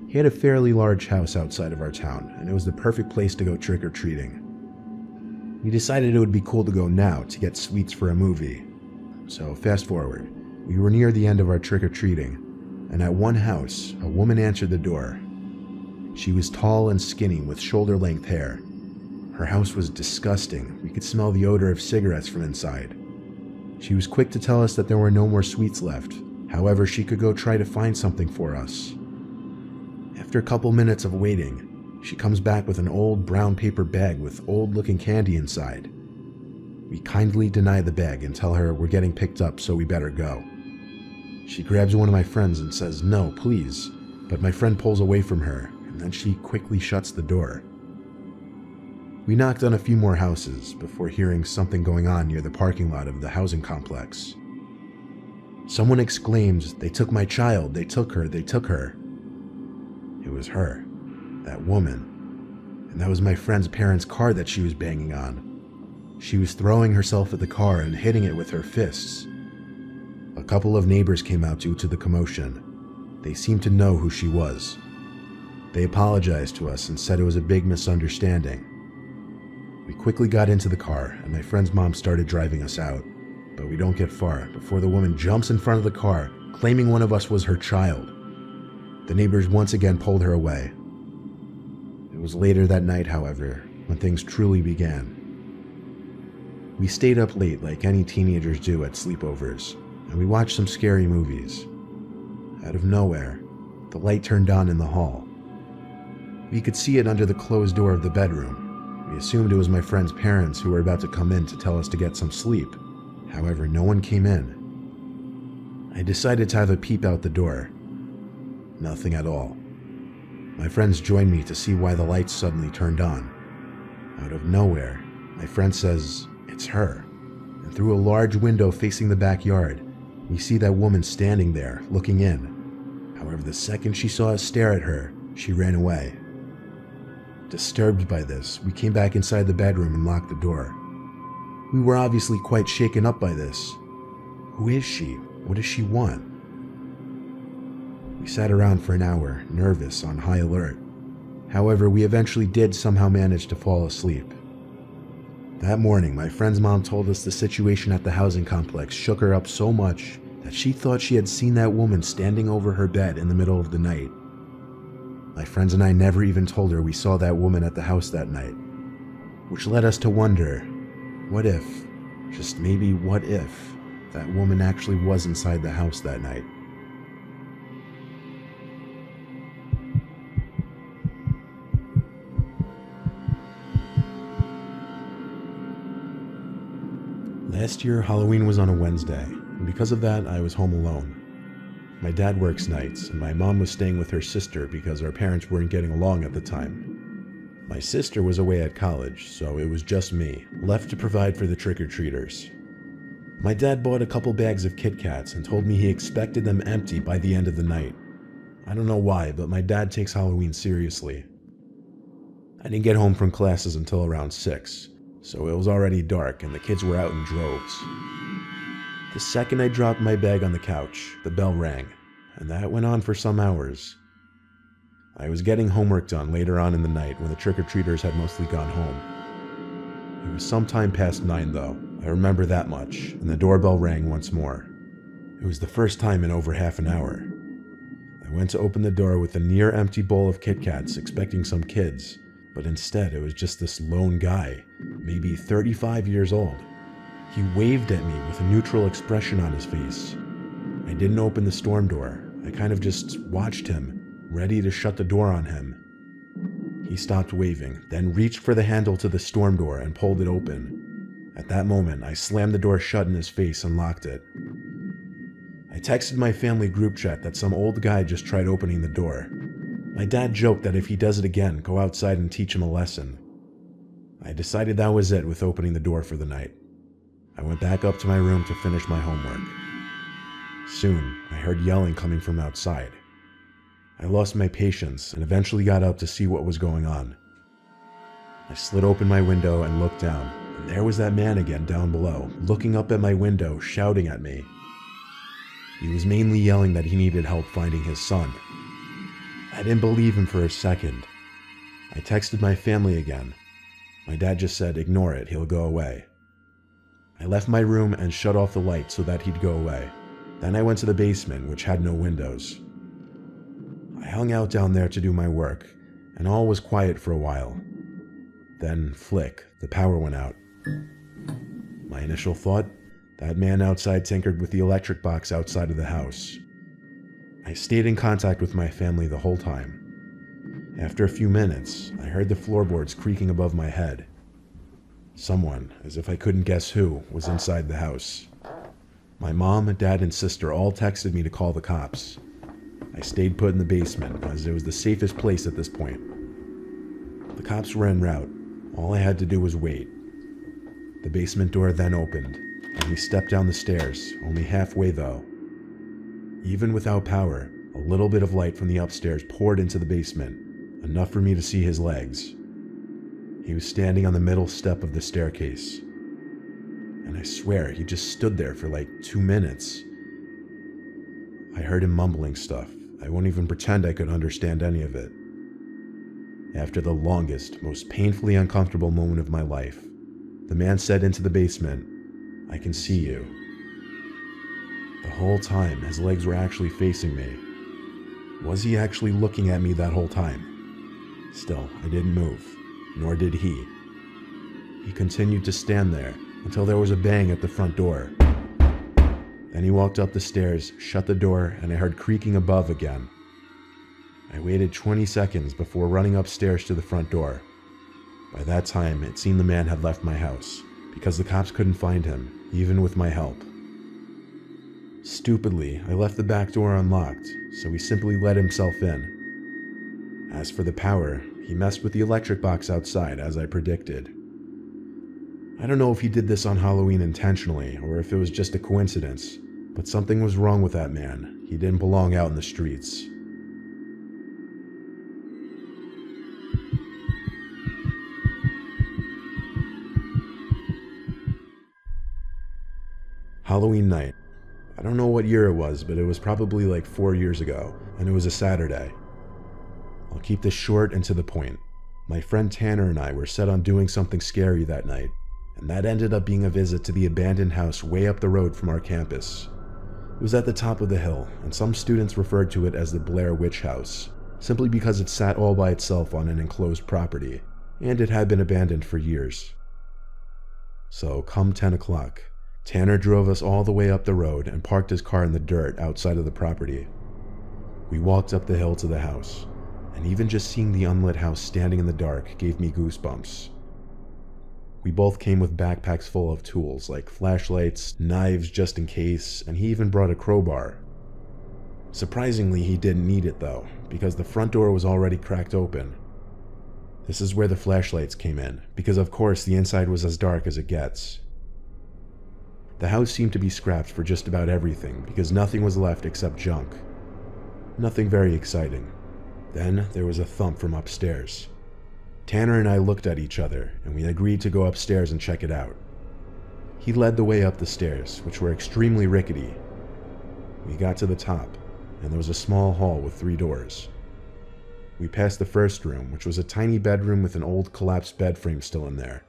He had a fairly large house outside of our town, and it was the perfect place to go trick-or-treating. We decided it would be cool to go now to get sweets for a movie. So fast forward, we were near the end of our trick-or-treating, and at one house, a woman answered the door. She was tall and skinny with shoulder-length hair. Her house was disgusting. We could smell the odor of cigarettes from inside. She was quick to tell us that there were no more sweets left. However, she could go try to find something for us. After a couple minutes of waiting, she comes back with an old brown paper bag with old-looking candy inside. We kindly deny the bag and tell her we're getting picked up, so we better go. She grabs one of my friends and says, "No, please," but my friend pulls away from her, and then she quickly shuts the door. We knocked on a few more houses before hearing something going on near the parking lot of the housing complex. Someone exclaimed, "They took my child, they took her, they took her." It was her, that woman, and that was my friend's parents' car that she was banging on. She was throwing herself at the car and hitting it with her fists. A couple of neighbors came out due to the commotion. They seemed to know who she was. They apologized to us and said it was a big misunderstanding. We quickly got into the car, and my friend's mom started driving us out. But we don't get far before the woman jumps in front of the car, claiming one of us was her child. The neighbors once again pulled her away. It was later that night, however, when things truly began. We stayed up late like any teenagers do at sleepovers, and we watched some scary movies. Out of nowhere, the light turned on in the hall. We could see it under the closed door of the bedroom. We assumed it was my friend's parents who were about to come in to tell us to get some sleep. However, no one came in. I decided to have a peep out the door. Nothing at all. My friends joined me to see why the lights suddenly turned on. Out of nowhere, my friend says, "It's her." And through a large window facing the backyard, we see that woman standing there, looking in. However, the second she saw us stare at her, she ran away. Disturbed by this, we came back inside the bedroom and locked the door. We were obviously quite shaken up by this. Who is she? What does she want? We sat around for an hour, nervous, on high alert. However, we eventually did somehow manage to fall asleep. That morning, my friend's mom told us the situation at the housing complex shook her up so much that she thought she had seen that woman standing over her bed in the middle of the night. My friends and I never even told her we saw that woman at the house that night, which led us to wonder, what if, just maybe what if, that woman actually was inside the house that night? Last year, Halloween was on a Wednesday, and because of that, I was home alone. My dad works nights, and my mom was staying with her sister because our parents weren't getting along at the time. My sister was away at college, so it was just me, left to provide for the trick-or-treaters. My dad bought a couple bags of Kit Kats and told me he expected them empty by the end of the night. I don't know why, but my dad takes Halloween seriously. I didn't get home from classes until around 6, so it was already dark and the kids were out in droves. The second I dropped my bag on the couch, the bell rang, and that went on for some hours. I was getting homework done later on in the night when the trick-or-treaters had mostly gone home. It was sometime past 9 though, I remember that much, and the doorbell rang once more. It was the first time in over half an hour. I went to open the door with a near-empty bowl of Kit Kats expecting some kids, but instead it was just this lone guy, maybe 35 years old. He waved at me with a neutral expression on his face. I didn't open the storm door. I kind of just watched him, ready to shut the door on him. He stopped waving, then reached for the handle to the storm door and pulled it open. At that moment, I slammed the door shut in his face and locked it. I texted my family group chat that some old guy just tried opening the door. My dad joked that if he does it again, go outside and teach him a lesson. I decided that was it with opening the door for the night. I went back up to my room to finish my homework. Soon, I heard yelling coming from outside. I lost my patience and eventually got up to see what was going on. I slid open my window and looked down, and there was that man again down below, looking up at my window, shouting at me. He was mainly yelling that he needed help finding his son. I didn't believe him for a second. I texted my family again. My dad just said, "Ignore it, he'll go away." I left my room and shut off the light so that he'd go away. Then I went to the basement, which had no windows. I hung out down there to do my work, and all was quiet for a while. Then, flick, the power went out. My initial thought, that man outside tinkered with the electric box outside of the house. I stayed in contact with my family the whole time. After a few minutes, I heard the floorboards creaking above my head. Someone, as if I couldn't guess who, was inside the house. My mom, dad, and sister all texted me to call the cops. I stayed put in the basement, as it was the safest place at this point. The cops were en route. All I had to do was wait. The basement door then opened, and we stepped down the stairs, only halfway though. Even without power, a little bit of light from the upstairs poured into the basement, enough for me to see his legs. He was standing on the middle step of the staircase. And I swear, he just stood there for like 2 minutes. I heard him mumbling stuff. I won't even pretend I could understand any of it. After the longest, most painfully uncomfortable moment of my life, the man said into the basement, "I can see you." The whole time, his legs were actually facing me. Was he actually looking at me that whole time? Still, I didn't move, nor did he. He continued to stand there until there was a bang at the front door. Then he walked up the stairs, shut the door, and I heard creaking above again. I waited 20 seconds before running upstairs to the front door. By that time, it seemed the man had left my house, because the cops couldn't find him, even with my help. Stupidly, I left the back door unlocked, so he simply let himself in. As for the power, he messed with the electric box outside, as I predicted. I don't know if he did this on Halloween intentionally, or if it was just a coincidence, but something was wrong with that man. He didn't belong out in the streets. Halloween night. I don't know what year it was, but it was probably like 4 years ago, and it was a Saturday. I'll keep this short and to the point. My friend Tanner and I were set on doing something scary that night, and that ended up being a visit to the abandoned house way up the road from our campus. It was at the top of the hill, and some students referred to it as the Blair Witch House, simply because it sat all by itself on an enclosed property, and it had been abandoned for years. So, come 10 o'clock, Tanner drove us all the way up the road and parked his car in the dirt outside of the property. We walked up the hill to the house, and even just seeing the unlit house standing in the dark gave me goosebumps. We both came with backpacks full of tools like flashlights, knives just in case, and he even brought a crowbar. Surprisingly, he didn't need it though, because the front door was already cracked open. This is where the flashlights came in, because of course the inside was as dark as it gets. The house seemed to be scrapped for just about everything, because nothing was left except junk. Nothing very exciting. Then there was a thump from upstairs. Tanner and I looked at each other, and we agreed to go upstairs and check it out. He led the way up the stairs, which were extremely rickety. We got to the top, and there was a small hall with 3 doors. We passed the first room, which was a tiny bedroom with an old collapsed bed frame still in there.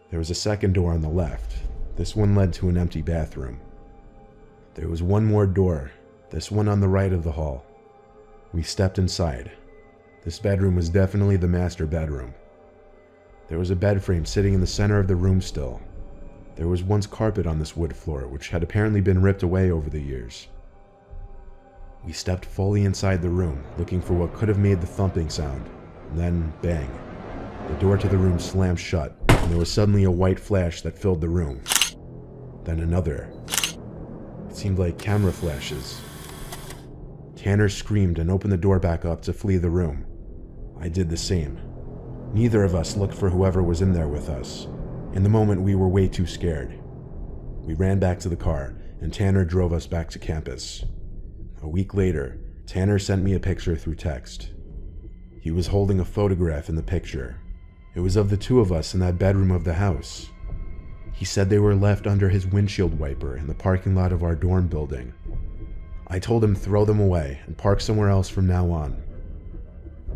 There was a second door on the left. This one led to an empty bathroom. There was one more door, this one on the right of the hall. We stepped inside. This bedroom was definitely the master bedroom. There was a bed frame sitting in the center of the room still. There was once carpet on this wood floor, which had apparently been ripped away over the years. We stepped fully inside the room, looking for what could have made the thumping sound. And then, bang. The door to the room slammed shut, and there was suddenly a white flash that filled the room. Then another. It seemed like camera flashes. Tanner screamed and opened the door back up to flee the room. I did the same. Neither of us looked for whoever was in there with us. In the moment, we were way too scared. We ran back to the car, and Tanner drove us back to campus. A week later, Tanner sent me a picture through text. He was holding a photograph in the picture. It was of the two of us in that bedroom of the house. He said they were left under his windshield wiper in the parking lot of our dorm building. I told him throw them away and park somewhere else from now on.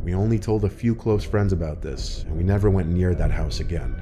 We only told a few close friends about this, and we never went near that house again.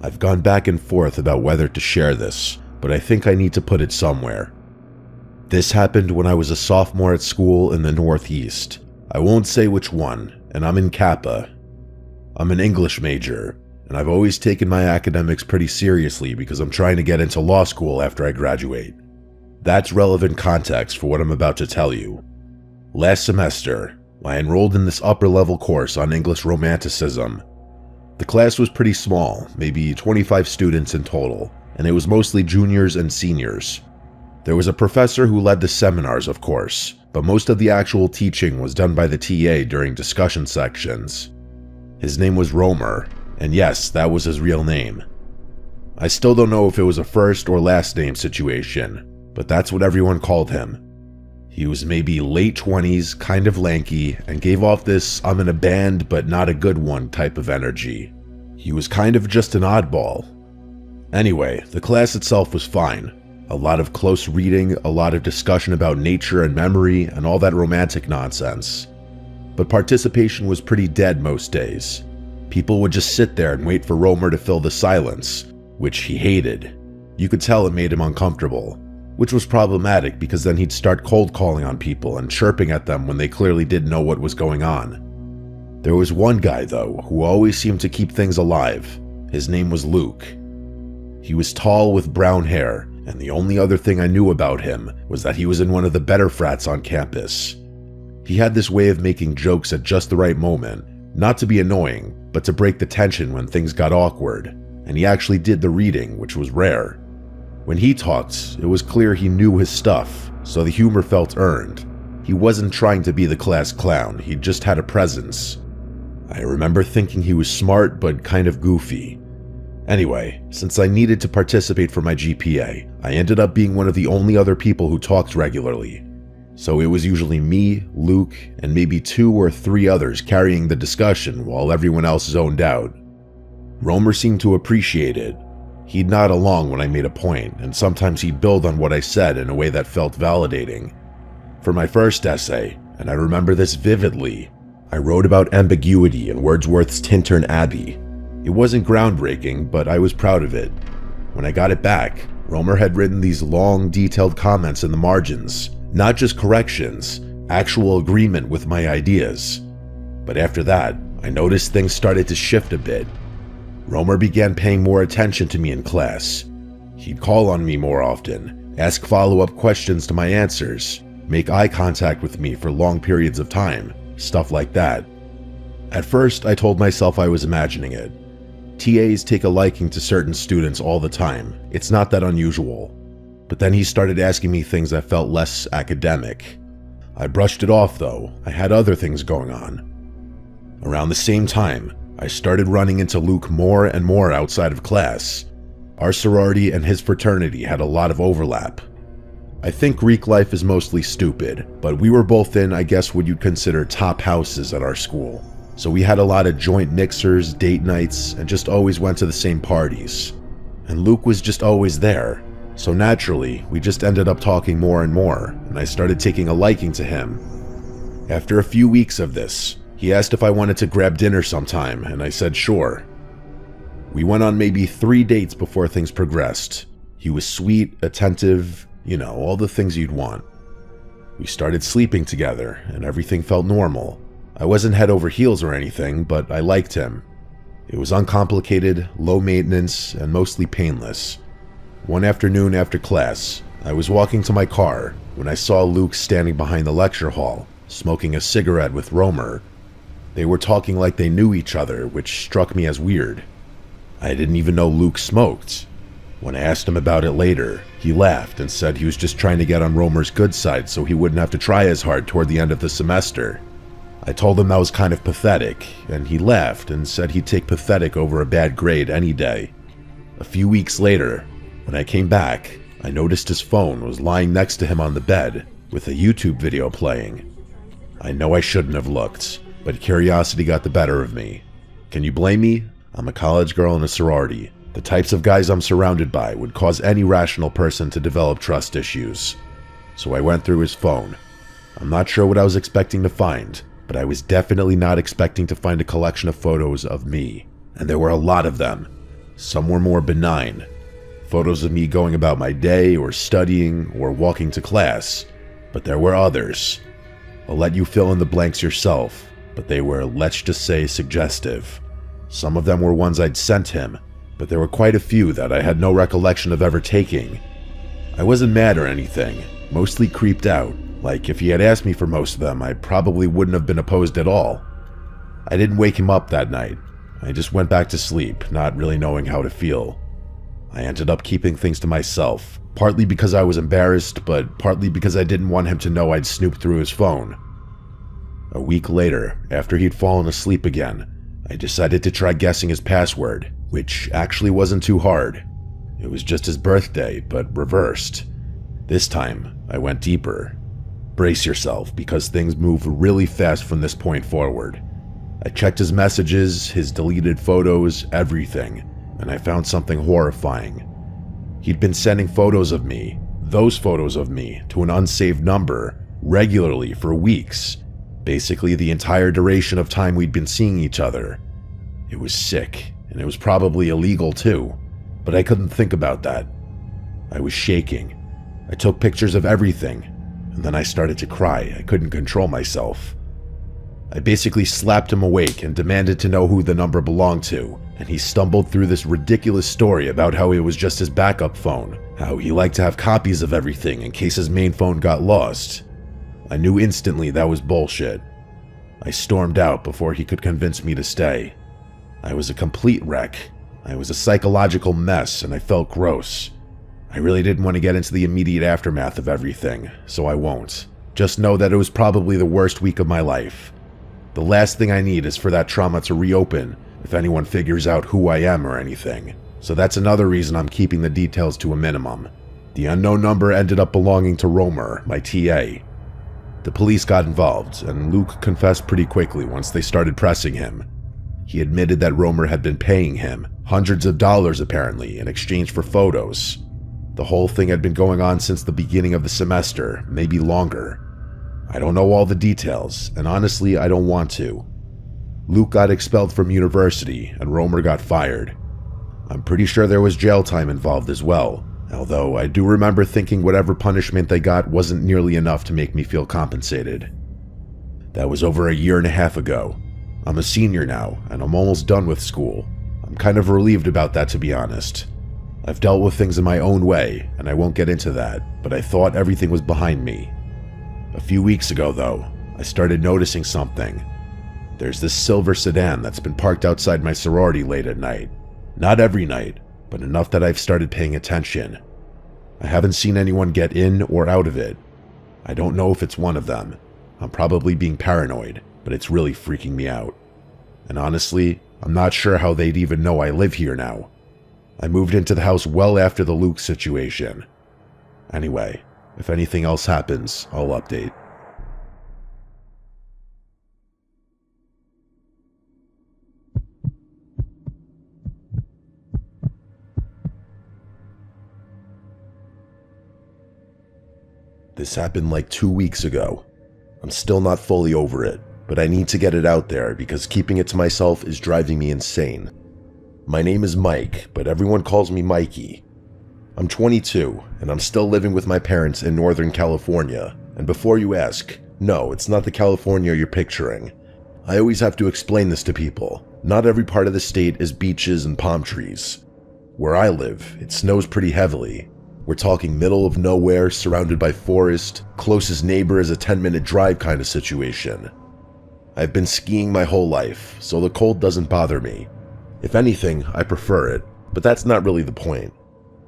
I've gone back and forth about whether to share this, but I think I need to put it somewhere. This happened when I was a sophomore at school in the Northeast. I won't say which one, and I'm in Kappa. I'm an English major, and I've always taken my academics pretty seriously because I'm trying to get into law school after I graduate. That's relevant context for what I'm about to tell you. Last semester, I enrolled in this upper-level course on English Romanticism. The class was pretty small, maybe 25 students in total, and it was mostly juniors and seniors. There was a professor who led the seminars, of course, but most of the actual teaching was done by the TA during discussion sections. His name was Romer, and yes, that was his real name. I still don't know if it was a first or last name situation, but that's what everyone called him. He was maybe late 20s, kind of lanky, and gave off this I'm in a band but not a good one type of energy. He was kind of just an oddball. Anyway, the class itself was fine. A lot of close reading, a lot of discussion about nature and memory, and all that romantic nonsense. But participation was pretty dead most days. People would just sit there and wait for Romer to fill the silence, which he hated. You could tell it made him uncomfortable. Which was problematic because then he'd start cold calling on people and chirping at them when they clearly didn't know what was going on. There was one guy, though, who always seemed to keep things alive. His name was Luke. He was tall with brown hair, and the only other thing I knew about him was that he was in one of the better frats on campus. He had this way of making jokes at just the right moment, not to be annoying, but to break the tension when things got awkward, and he actually did the reading, which was rare. When he talked, it was clear he knew his stuff, so the humor felt earned. He wasn't trying to be the class clown, he just had a presence. I remember thinking he was smart but kind of goofy. Anyway, since I needed to participate for my GPA, I ended up being one of the only other people who talked regularly. So it was usually me, Luke, and maybe 2 or 3 others carrying the discussion while everyone else zoned out. Romer seemed to appreciate it. He'd nod along when I made a point, and sometimes he'd build on what I said in a way that felt validating. For my first essay, and I remember this vividly, I wrote about ambiguity in Wordsworth's Tintern Abbey. It wasn't groundbreaking, but I was proud of it. When I got it back, Romer had written these long, detailed comments in the margins, not just corrections, actual agreement with my ideas. But after that, I noticed things started to shift a bit. Romer began paying more attention to me in class. He'd call on me more often, ask follow-up questions to my answers, make eye contact with me for long periods of time, stuff like that. At first, I told myself I was imagining it. TAs take a liking to certain students all the time. It's not that unusual. But then he started asking me things that felt less academic. I brushed it off though. I had other things going on. Around the same time, I started running into Luke more and more outside of class. Our sorority and his fraternity had a lot of overlap. I think Greek life is mostly stupid, but we were both in, I guess, what you'd consider top houses at our school. So we had a lot of joint mixers, date nights, and just always went to the same parties. And Luke was just always there. So naturally, we just ended up talking more and more, and I started taking a liking to him. After a few weeks of this, he asked if I wanted to grab dinner sometime, and I said sure. We went on maybe 3 dates before things progressed. He was sweet, attentive, all the things you'd want. We started sleeping together, and everything felt normal. I wasn't head over heels or anything, but I liked him. It was uncomplicated, low maintenance, and mostly painless. One afternoon after class, I was walking to my car when I saw Luke standing behind the lecture hall, smoking a cigarette with Romer. They were talking like they knew each other, which struck me as weird. I didn't even know Luke smoked. When I asked him about it later, he laughed and said he was just trying to get on Romer's good side so he wouldn't have to try as hard toward the end of the semester. I told him that was kind of pathetic, and he laughed and said he'd take pathetic over a bad grade any day. A few weeks later, when I came back, I noticed his phone was lying next to him on the bed with a YouTube video playing. I know I shouldn't have looked, but curiosity got the better of me. Can you blame me? I'm a college girl in a sorority. The types of guys I'm surrounded by would cause any rational person to develop trust issues. So I went through his phone. I'm not sure what I was expecting to find, but I was definitely not expecting to find a collection of photos of me. And there were a lot of them. Some were more benign. Photos of me going about my day, or studying, or walking to class. But there were others. I'll let you fill in the blanks yourself, but they were, let's just say, suggestive. Some of them were ones I'd sent him, but there were quite a few that I had no recollection of ever taking. I wasn't mad or anything, mostly creeped out. Like, if he had asked me for most of them, I probably wouldn't have been opposed at all. I didn't wake him up that night. I just went back to sleep, not really knowing how to feel. I ended up keeping things to myself, partly because I was embarrassed, but partly because I didn't want him to know I'd snooped through his phone. A week later, after he'd fallen asleep again, I decided to try guessing his password, which actually wasn't too hard. It was just his birthday, but reversed. This time, I went deeper. Brace yourself, because things move really fast from this point forward. I checked his messages, his deleted photos, everything, and I found something horrifying. He'd been sending photos of me, those photos of me, to an unsaved number, regularly for weeks. Basically the entire duration of time we'd been seeing each other. It was sick, and it was probably illegal too, but I couldn't think about that. I was shaking. I took pictures of everything, and then I started to cry. I couldn't control myself. I basically slapped him awake and demanded to know who the number belonged to, and he stumbled through this ridiculous story about how it was just his backup phone, how he liked to have copies of everything in case his main phone got lost. I knew instantly that was bullshit. I stormed out before he could convince me to stay. I was a complete wreck. I was a psychological mess, and I felt gross. I really didn't want to get into the immediate aftermath of everything, so I won't. Just know that it was probably the worst week of my life. The last thing I need is for that trauma to reopen if anyone figures out who I am or anything. So that's another reason I'm keeping the details to a minimum. The unknown number ended up belonging to Romer, my TA. The police got involved, and Luke confessed pretty quickly once they started pressing him. He admitted that Romer had been paying him hundreds of dollars apparently in exchange for photos. The whole thing had been going on since the beginning of the semester, maybe longer. I don't know all the details, and honestly, I don't want to. Luke got expelled from university, and Romer got fired. I'm pretty sure there was jail time involved as well, although I do remember thinking whatever punishment they got wasn't nearly enough to make me feel compensated. That was over 1.5 years ago. I'm a senior now, and I'm almost done with school. I'm kind of relieved about that, to be honest. I've dealt with things in my own way, and I won't get into that, but I thought everything was behind me. A few weeks ago, though, I started noticing something. There's this silver sedan that's been parked outside my sorority late at night. Not every night, but enough that I've started paying attention. I haven't seen anyone get in or out of it. I don't know if it's one of them. I'm probably being paranoid, but it's really freaking me out. And honestly, I'm not sure how they'd even know I live here now. I moved into the house well after the Luke situation. Anyway, if anything else happens, I'll update. This happened like 2 weeks ago. I'm still not fully over it, but I need to get it out there because keeping it to myself is driving me insane. My name is Mike, but everyone calls me Mikey. I'm 22, and I'm still living with my parents in Northern California. And before you ask, no, it's not the California you're picturing. I always have to explain this to people. Not every part of the state is beaches and palm trees. Where I live, it snows pretty heavily. We're talking middle of nowhere, surrounded by forest, closest neighbor is a 10-minute drive kind of situation. I've been skiing my whole life, so the cold doesn't bother me. If anything, I prefer it, but that's not really the point.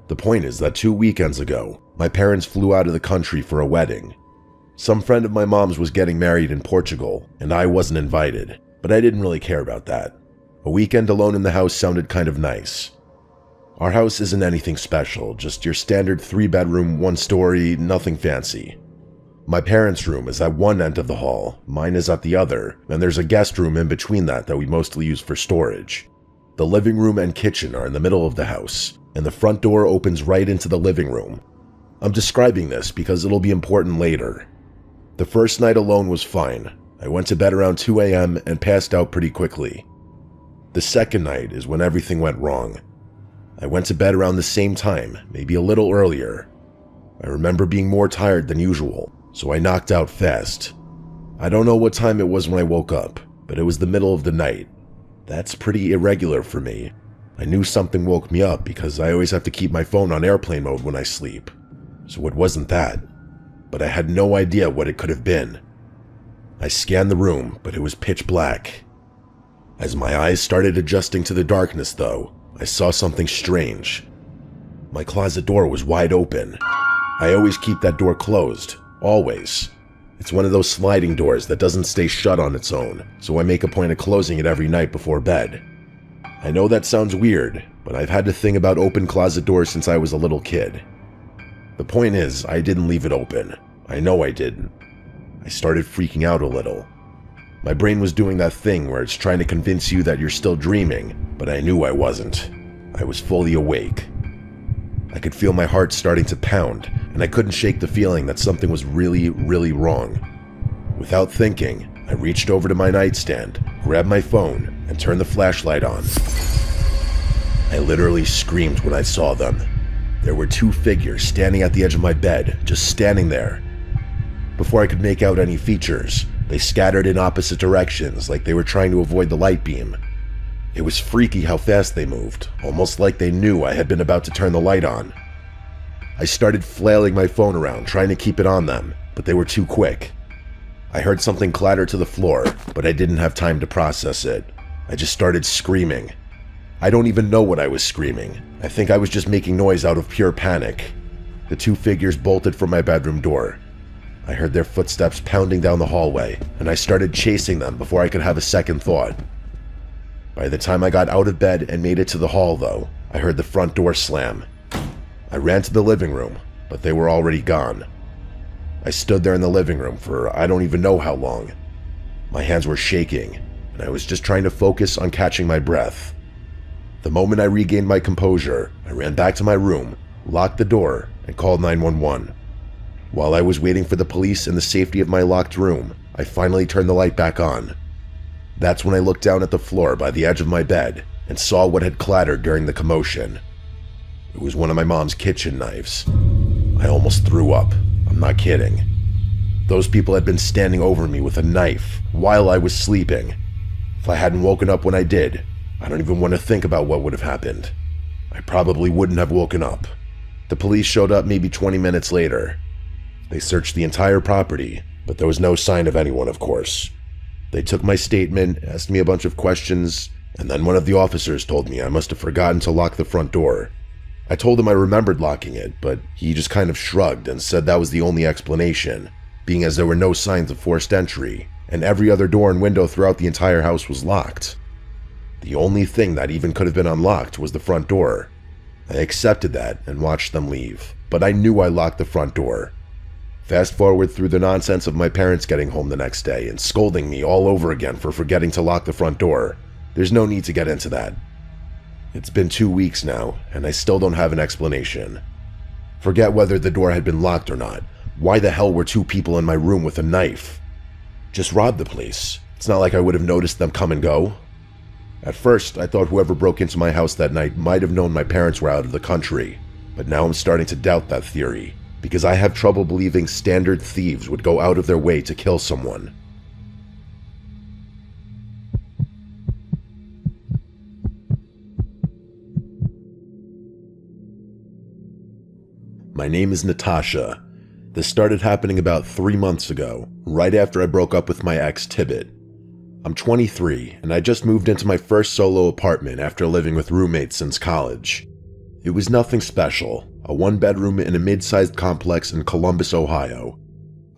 The point is that 2 weekends ago, my parents flew out of the country for a wedding. Some friend of my mom's was getting married in Portugal, and I wasn't invited, but I didn't really care about that. A weekend alone in the house sounded kind of nice. Our house isn't anything special, just your standard 3-bedroom, 1-story, nothing fancy. My parents' room is at one end of the hall, mine is at the other, and there's a guest room in between that we mostly use for storage. The living room and kitchen are in the middle of the house, and the front door opens right into the living room. I'm describing this because it'll be important later. The first night alone was fine. I went to bed around 2 a.m. and passed out pretty quickly. The second night is when everything went wrong. I went to bed around the same time, maybe a little earlier. I remember being more tired than usual, so I knocked out fast. I don't know what time it was when I woke up, but it was the middle of the night. That's pretty irregular for me. I knew something woke me up because I always have to keep my phone on airplane mode when I sleep. So it wasn't that, but I had no idea what it could have been. I scanned the room, but it was pitch black. As my eyes started adjusting to the darkness though, I saw something strange. My closet door was wide open. I always keep that door closed, always. It's one of those sliding doors that doesn't stay shut on its own, so I make a point of closing it every night before bed. I know that sounds weird, but I've had to think about open closet doors since I was a little kid. The point is, I didn't leave it open. I know I didn't. I started freaking out a little. My brain was doing that thing where it's trying to convince you that you're still dreaming, but I knew I wasn't. I was fully awake. I could feel my heart starting to pound, and I couldn't shake the feeling that something was really, really wrong. Without thinking, I reached over to my nightstand, grabbed my phone, and turned the flashlight on. I literally screamed when I saw them. There were 2 figures standing at the edge of my bed, just standing there. Before I could make out any features, they scattered in opposite directions like they were trying to avoid the light beam. It was freaky how fast they moved, almost like they knew I had been about to turn the light on. I started flailing my phone around, trying to keep it on them, but they were too quick. I heard something clatter to the floor, but I didn't have time to process it. I just started screaming. I don't even know what I was screaming. I think I was just making noise out of pure panic. The 2 figures bolted from my bedroom door. I heard their footsteps pounding down the hallway, and I started chasing them before I could have a second thought. By the time I got out of bed and made it to the hall, though, I heard the front door slam. I ran to the living room, but they were already gone. I stood there in the living room for I don't even know how long. My hands were shaking, and I was just trying to focus on catching my breath. The moment I regained my composure, I ran back to my room, locked the door, and called 911. While I was waiting for the police in the safety of my locked room, I finally turned the light back on. That's when I looked down at the floor by the edge of my bed and saw what had clattered during the commotion. It was one of my mom's kitchen knives. I almost threw up. I'm not kidding. Those people had been standing over me with a knife while I was sleeping. If I hadn't woken up when I did, I don't even want to think about what would have happened. I probably wouldn't have woken up. The police showed up maybe 20 minutes later. They searched the entire property, but there was no sign of anyone, of course. They took my statement, asked me a bunch of questions, and then one of the officers told me I must have forgotten to lock the front door. I told him I remembered locking it, but he just kind of shrugged and said that was the only explanation, being as there were no signs of forced entry, and every other door and window throughout the entire house was locked. The only thing that even could have been unlocked was the front door. I accepted that and watched them leave, but I knew I locked the front door. Fast forward through the nonsense of my parents getting home the next day and scolding me all over again for forgetting to lock the front door. There's no need to get into that. It's been 2 weeks now, and I still don't have an explanation. Forget whether the door had been locked or not. Why the hell were 2 people in my room with a knife? Just rob the place. It's not like I would have noticed them come and go. At first, I thought whoever broke into my house that night might have known my parents were out of the country, but now I'm starting to doubt that theory, because I have trouble believing standard thieves would go out of their way to kill someone. My name is Natasha. This started happening about 3 months ago, right after I broke up with my ex Tibbet. I'm 23, and I just moved into my first solo apartment after living with roommates since college. It was nothing special, a 1-bedroom in a mid-sized complex in Columbus, Ohio.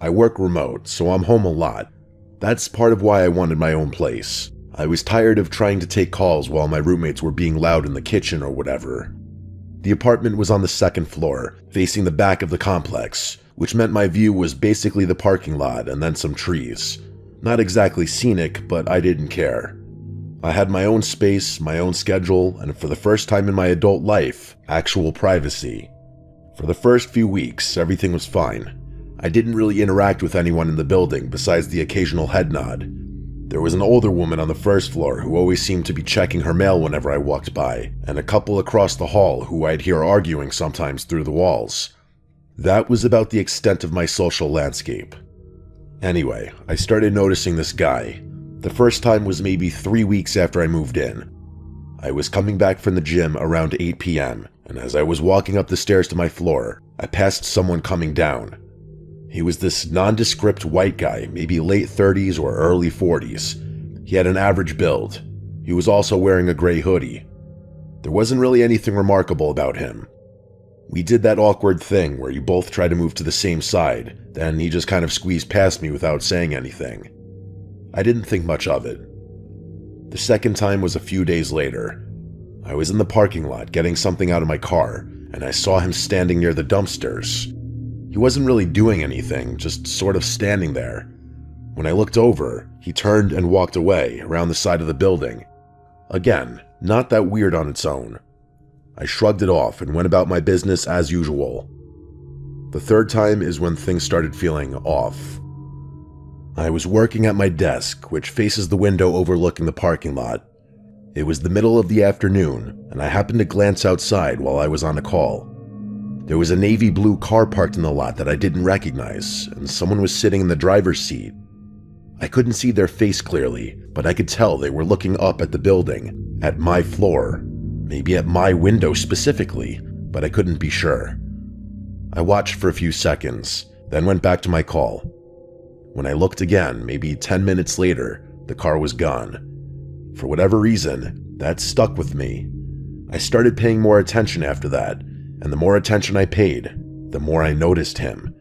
I work remote, so I'm home a lot. That's part of why I wanted my own place. I was tired of trying to take calls while my roommates were being loud in the kitchen or whatever. The apartment was on the 2nd floor, facing the back of the complex, which meant my view was basically the parking lot and then some trees. Not exactly scenic, but I didn't care. I had my own space, my own schedule, and for the first time in my adult life, actual privacy. For the first few weeks, everything was fine. I didn't really interact with anyone in the building besides the occasional head nod. There was an older woman on the 1st floor who always seemed to be checking her mail whenever I walked by, and a couple across the hall who I'd hear arguing sometimes through the walls. That was about the extent of my social landscape. Anyway, I started noticing this guy. The first time was maybe 3 weeks after I moved in. I was coming back from the gym around 8 p.m., and as I was walking up the stairs to my floor, I passed someone coming down. He was this nondescript white guy, maybe late 30s or early 40s. He had an average build. He was also wearing a gray hoodie. There wasn't really anything remarkable about him. We did that awkward thing where you both try to move to the same side, then he just kind of squeezed past me without saying anything. I didn't think much of it. The second time was a few days later. I was in the parking lot getting something out of my car, and I saw him standing near the dumpsters. He wasn't really doing anything, just sort of standing there. When I looked over, he turned and walked away around the side of the building. Again, not that weird on its own. I shrugged it off and went about my business as usual. The third time is when things started feeling off. I was working at my desk, which faces the window overlooking the parking lot. It was the middle of the afternoon, and I happened to glance outside while I was on a call. There was a navy blue car parked in the lot that I didn't recognize, and someone was sitting in the driver's seat. I couldn't see their face clearly, but I could tell they were looking up at the building, at my floor, maybe at my window specifically, but I couldn't be sure. I watched for a few seconds, then went back to my call. When I looked again, maybe 10 minutes later, the car was gone. For whatever reason, that stuck with me. I started paying more attention after that, and the more attention I paid, the more I noticed him.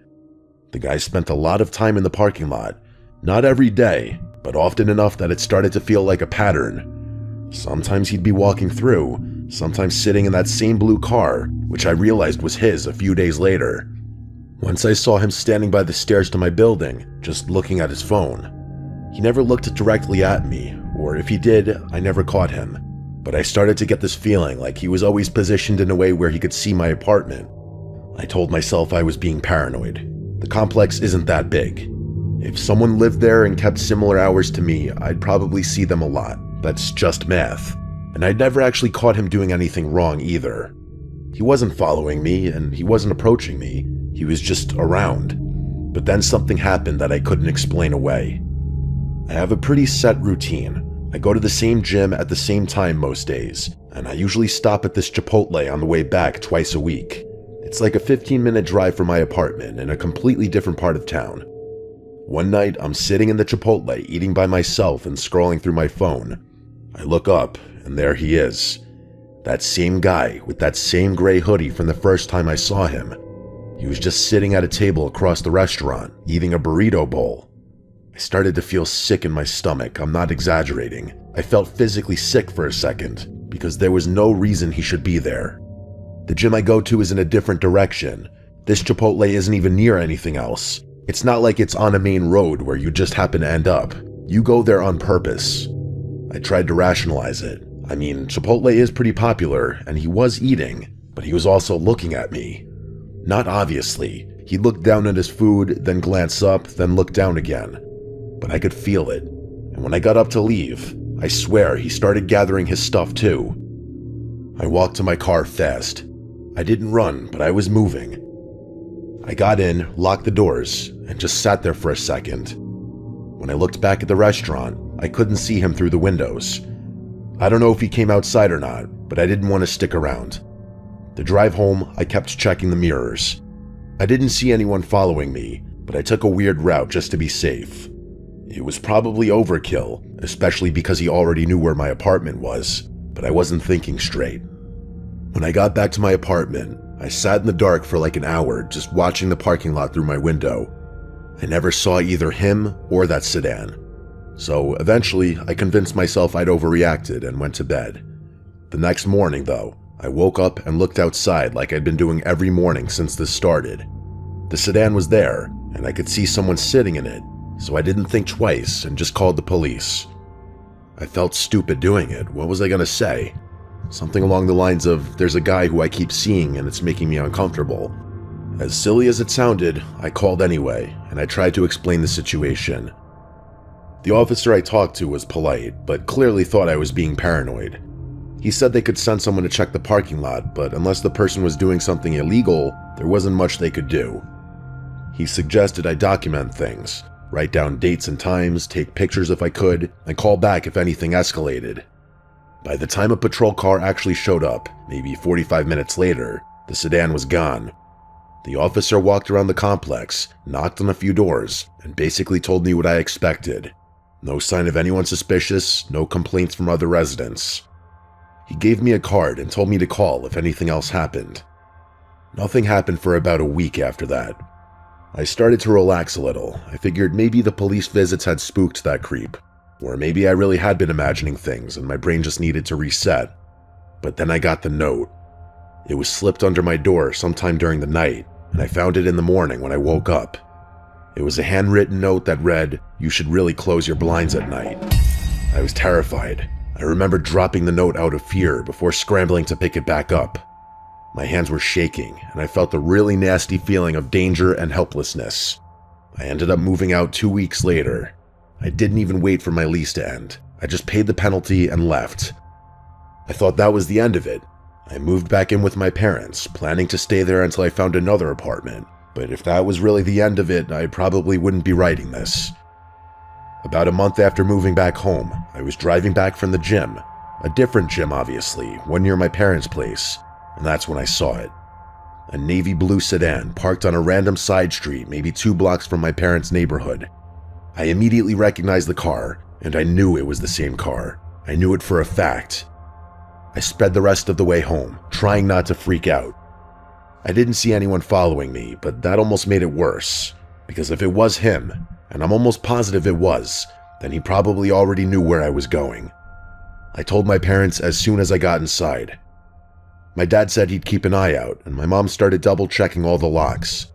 The guy spent a lot of time in the parking lot, not every day, but often enough that it started to feel like a pattern. Sometimes he'd be walking through, sometimes sitting in that same blue car, which I realized was his a few days later. Once I saw him standing by the stairs to my building, just looking at his phone. He never looked directly at me, or if he did, I never caught him. But I started to get this feeling like he was always positioned in a way where he could see my apartment. I told myself I was being paranoid. The complex isn't that big. If someone lived there and kept similar hours to me, I'd probably see them a lot. That's just math. And I'd never actually caught him doing anything wrong either. He wasn't following me, and he wasn't approaching me. He was just around. But then something happened that I couldn't explain away. I have a pretty set routine. I go to the same gym at the same time most days, and I usually stop at this Chipotle on the way back twice a week. It's like a 15-minute drive from my apartment in a completely different part of town. One night, I'm sitting in the Chipotle eating by myself and scrolling through my phone. I look up, and there he is. That same guy with that same gray hoodie from the first time I saw him. He was just sitting at a table across the restaurant, eating a burrito bowl. I started to feel sick in my stomach, I'm not exaggerating. I felt physically sick for a second, because there was no reason he should be there. The gym I go to is in a different direction. This Chipotle isn't even near anything else. It's not like it's on a main road where you just happen to end up. You go there on purpose. I tried to rationalize it. I mean, Chipotle is pretty popular, and he was eating, but he was also looking at me. Not obviously. He looked down at his food, then glanced up, then looked down again. But I could feel it, and when I got up to leave, I swear he started gathering his stuff too. I walked to my car fast. I didn't run, but I was moving. I got in, locked the doors, and just sat there for a second. When I looked back at the restaurant, I couldn't see him through the windows. I don't know if he came outside or not, but I didn't want to stick around. The drive home, I kept checking the mirrors. I didn't see anyone following me, but I took a weird route just to be safe. It was probably overkill, especially because he already knew where my apartment was, but I wasn't thinking straight. When I got back to my apartment, I sat in the dark for like an hour just watching the parking lot through my window. I never saw either him or that sedan. So eventually, I convinced myself I'd overreacted and went to bed. The next morning, though, I woke up and looked outside like I'd been doing every morning since this started. The sedan was there, and I could see someone sitting in it, so I didn't think twice and just called the police. I felt stupid doing it. What was I gonna say? Something along the lines of, there's a guy who I keep seeing and it's making me uncomfortable. As silly as it sounded, I called anyway, and I tried to explain the situation. The officer I talked to was polite, but clearly thought I was being paranoid. He said they could send someone to check the parking lot, but unless the person was doing something illegal, there wasn't much they could do. He suggested I document things, write down dates and times, take pictures if I could, and call back if anything escalated. By the time a patrol car actually showed up, maybe 45 minutes later, the sedan was gone. The officer walked around the complex, knocked on a few doors, and basically told me what I expected. No sign of anyone suspicious, no complaints from other residents. He gave me a card and told me to call if anything else happened. Nothing happened for about a week after that. I started to relax a little. I figured maybe the police visits had spooked that creep, or maybe I really had been imagining things and my brain just needed to reset. But then I got the note. It was slipped under my door sometime during the night, and I found it in the morning when I woke up. It was a handwritten note that read, "You should really close your blinds at night." I was terrified. I remember dropping the note out of fear before scrambling to pick it back up. My hands were shaking, and I felt a really nasty feeling of danger and helplessness. I ended up moving out 2 weeks later. I didn't even wait for my lease to end. I just paid the penalty and left. I thought that was the end of it. I moved back in with my parents, planning to stay there until I found another apartment. But if that was really the end of it, I probably wouldn't be writing this. About a month after moving back home, I was driving back from the gym. A different gym, obviously, one near my parents' place. And that's when I saw it. A navy blue sedan parked on a random side street maybe 2 blocks from my parents' neighborhood. I immediately recognized the car, and I knew it was the same car. I knew it for a fact. I sped the rest of the way home, trying not to freak out. I didn't see anyone following me, but that almost made it worse. Because if it was him, and I'm almost positive it was, then he probably already knew where I was going. I told my parents as soon as I got inside. My dad said he'd keep an eye out, and my mom started double-checking all the locks.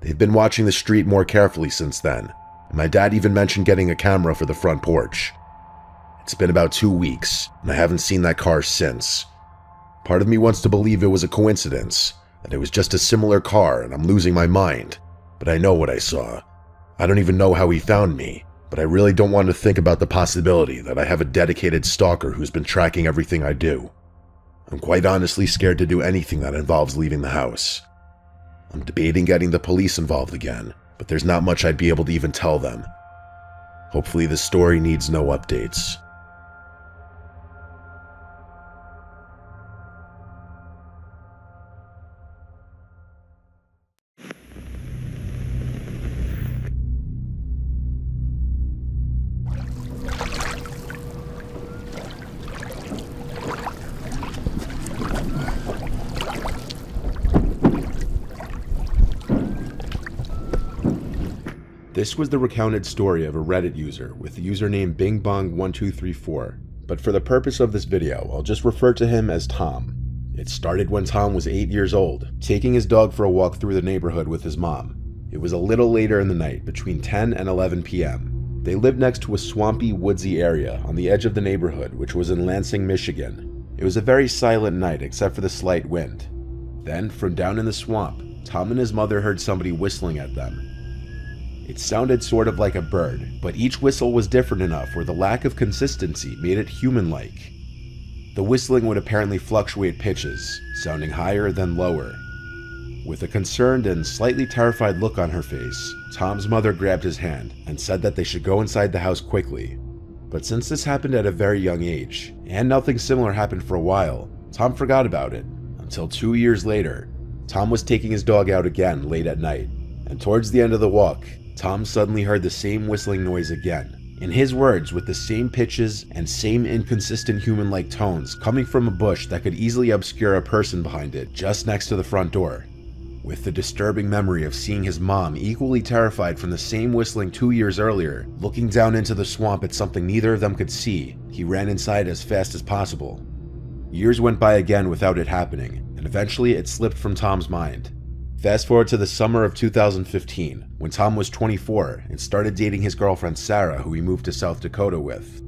They've been watching the street more carefully since then, and my dad even mentioned getting a camera for the front porch. It's been about 2 weeks, and I haven't seen that car since. Part of me wants to believe it was a coincidence, that it was just a similar car and I'm losing my mind, but I know what I saw. I don't even know how he found me, but I really don't want to think about the possibility that I have a dedicated stalker who's been tracking everything I do. I'm quite honestly scared to do anything that involves leaving the house. I'm debating getting the police involved again, but there's not much I'd be able to even tell them. Hopefully this story needs no updates. This was the recounted story of a Reddit user with the username bingbong1234, but for the purpose of this video, I'll just refer to him as Tom. It started when Tom was 8 years old, taking his dog for a walk through the neighborhood with his mom. It was a little later in the night, between 10 and 11 p.m. They lived next to a swampy, woodsy area on the edge of the neighborhood, which was in Lansing, Michigan. It was a very silent night except for the slight wind. Then, from down in the swamp, Tom and his mother heard somebody whistling at them. It sounded sort of like a bird, but each whistle was different enough where the lack of consistency made it human-like. The whistling would apparently fluctuate pitches, sounding higher then lower. With a concerned and slightly terrified look on her face, Tom's mother grabbed his hand and said that they should go inside the house quickly. But since this happened at a very young age, and nothing similar happened for a while, Tom forgot about it, until 2 years later. Tom was taking his dog out again late at night, and towards the end of the walk, Tom suddenly heard the same whistling noise again. In his words, with the same pitches and same inconsistent human-like tones coming from a bush that could easily obscure a person behind it just next to the front door. With the disturbing memory of seeing his mom equally terrified from the same whistling 2 years earlier, looking down into the swamp at something neither of them could see, he ran inside as fast as possible. Years went by again without it happening, and eventually it slipped from Tom's mind. Fast forward to the summer of 2015, when Tom was 24 and started dating his girlfriend Sarah, who he moved to South Dakota with.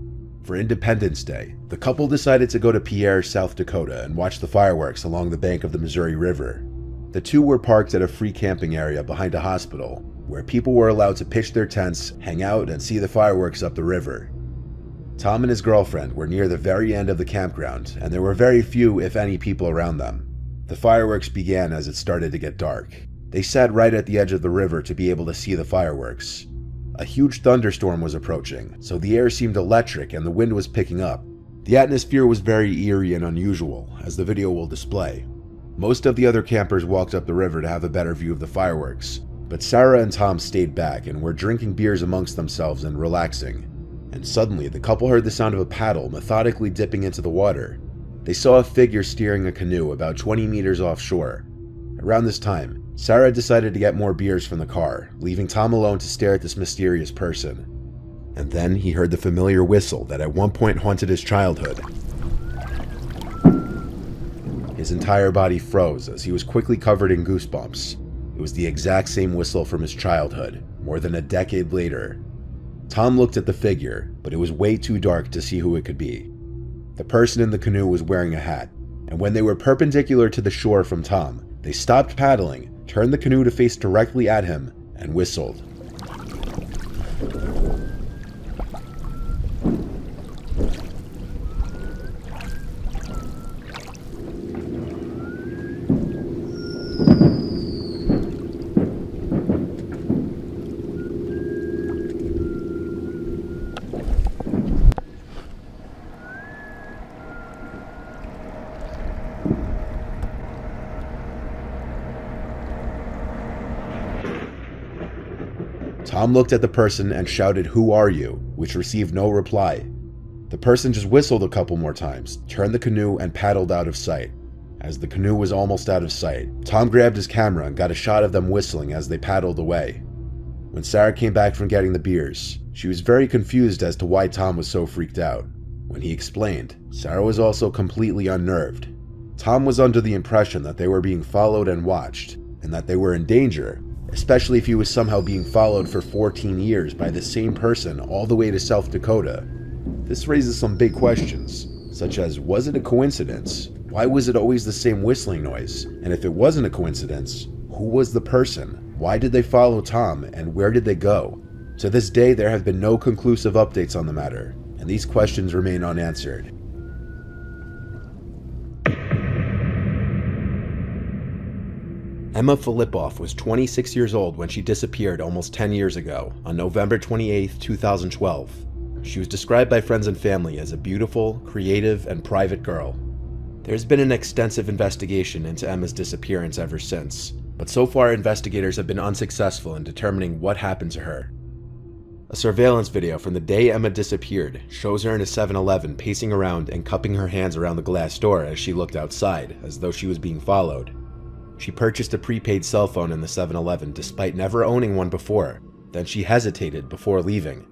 For Independence Day, the couple decided to go to Pierre, South Dakota and watch the fireworks along the bank of the Missouri River. The two were parked at a free camping area behind a hospital, where people were allowed to pitch their tents, hang out, and see the fireworks up the river. Tom and his girlfriend were near the very end of the campground, and there were very few, if any, people around them. The fireworks began as it started to get dark. They sat right at the edge of the river to be able to see the fireworks. A huge thunderstorm was approaching, so the air seemed electric and the wind was picking up. The atmosphere was very eerie and unusual, as the video will display. Most of the other campers walked up the river to have a better view of the fireworks, but Sarah and Tom stayed back and were drinking beers amongst themselves and relaxing. And suddenly, the couple heard the sound of a paddle methodically dipping into the water. They saw a figure steering a canoe about 20 meters offshore. Around this time, Sarah decided to get more beers from the car, leaving Tom alone to stare at this mysterious person. And then he heard the familiar whistle that at one point haunted his childhood. His entire body froze as he was quickly covered in goosebumps. It was the exact same whistle from his childhood, more than a decade later. Tom looked at the figure, but it was way too dark to see who it could be. The person in the canoe was wearing a hat, and when they were perpendicular to the shore from Tom, they stopped paddling, turned the canoe to face directly at him, and whistled. Tom looked at the person and shouted, "Who are you?" which received no reply. The person just whistled a couple more times, turned the canoe, and paddled out of sight. As the canoe was almost out of sight, Tom grabbed his camera and got a shot of them whistling as they paddled away. When Sarah came back from getting the beers, she was very confused as to why Tom was so freaked out. When he explained, Sarah was also completely unnerved. Tom was under the impression that they were being followed and watched, and that they were in danger, especially if he was somehow being followed for 14 years by the same person all the way to South Dakota. This raises some big questions, such as, was it a coincidence? Why was it always the same whistling noise? And if it wasn't a coincidence, who was the person? Why did they follow Tom, and where did they go? To this day, there have been no conclusive updates on the matter, and these questions remain unanswered. Emma Filipoff was 26 years old when she disappeared almost 10 years ago, on November 28, 2012. She was described by friends and family as a beautiful, creative, and private girl. There's been an extensive investigation into Emma's disappearance ever since, but so far investigators have been unsuccessful in determining what happened to her. A surveillance video from the day Emma disappeared shows her in a 7-Eleven pacing around and cupping her hands around the glass door as she looked outside, as though she was being followed. She purchased a prepaid cell phone in the 7-Eleven despite never owning one before. Then she hesitated before leaving.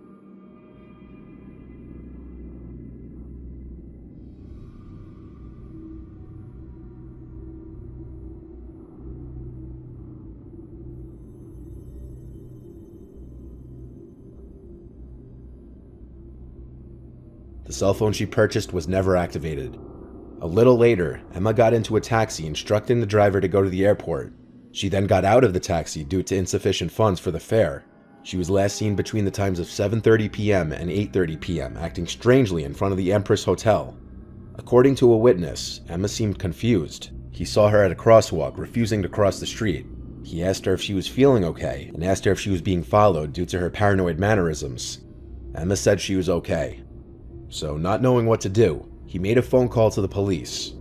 The cell phone she purchased was never activated. A little later, Emma got into a taxi instructing the driver to go to the airport. She then got out of the taxi due to insufficient funds for the fare. She was last seen between the times of 7:30 p.m. and 8:30 p.m., acting strangely in front of the Empress Hotel. According to a witness, Emma seemed confused. He saw her at a crosswalk, refusing to cross the street. He asked her if she was feeling okay, and asked her if she was being followed due to her paranoid mannerisms. Emma said she was okay. So, not knowing what to do, he made a phone call to the police.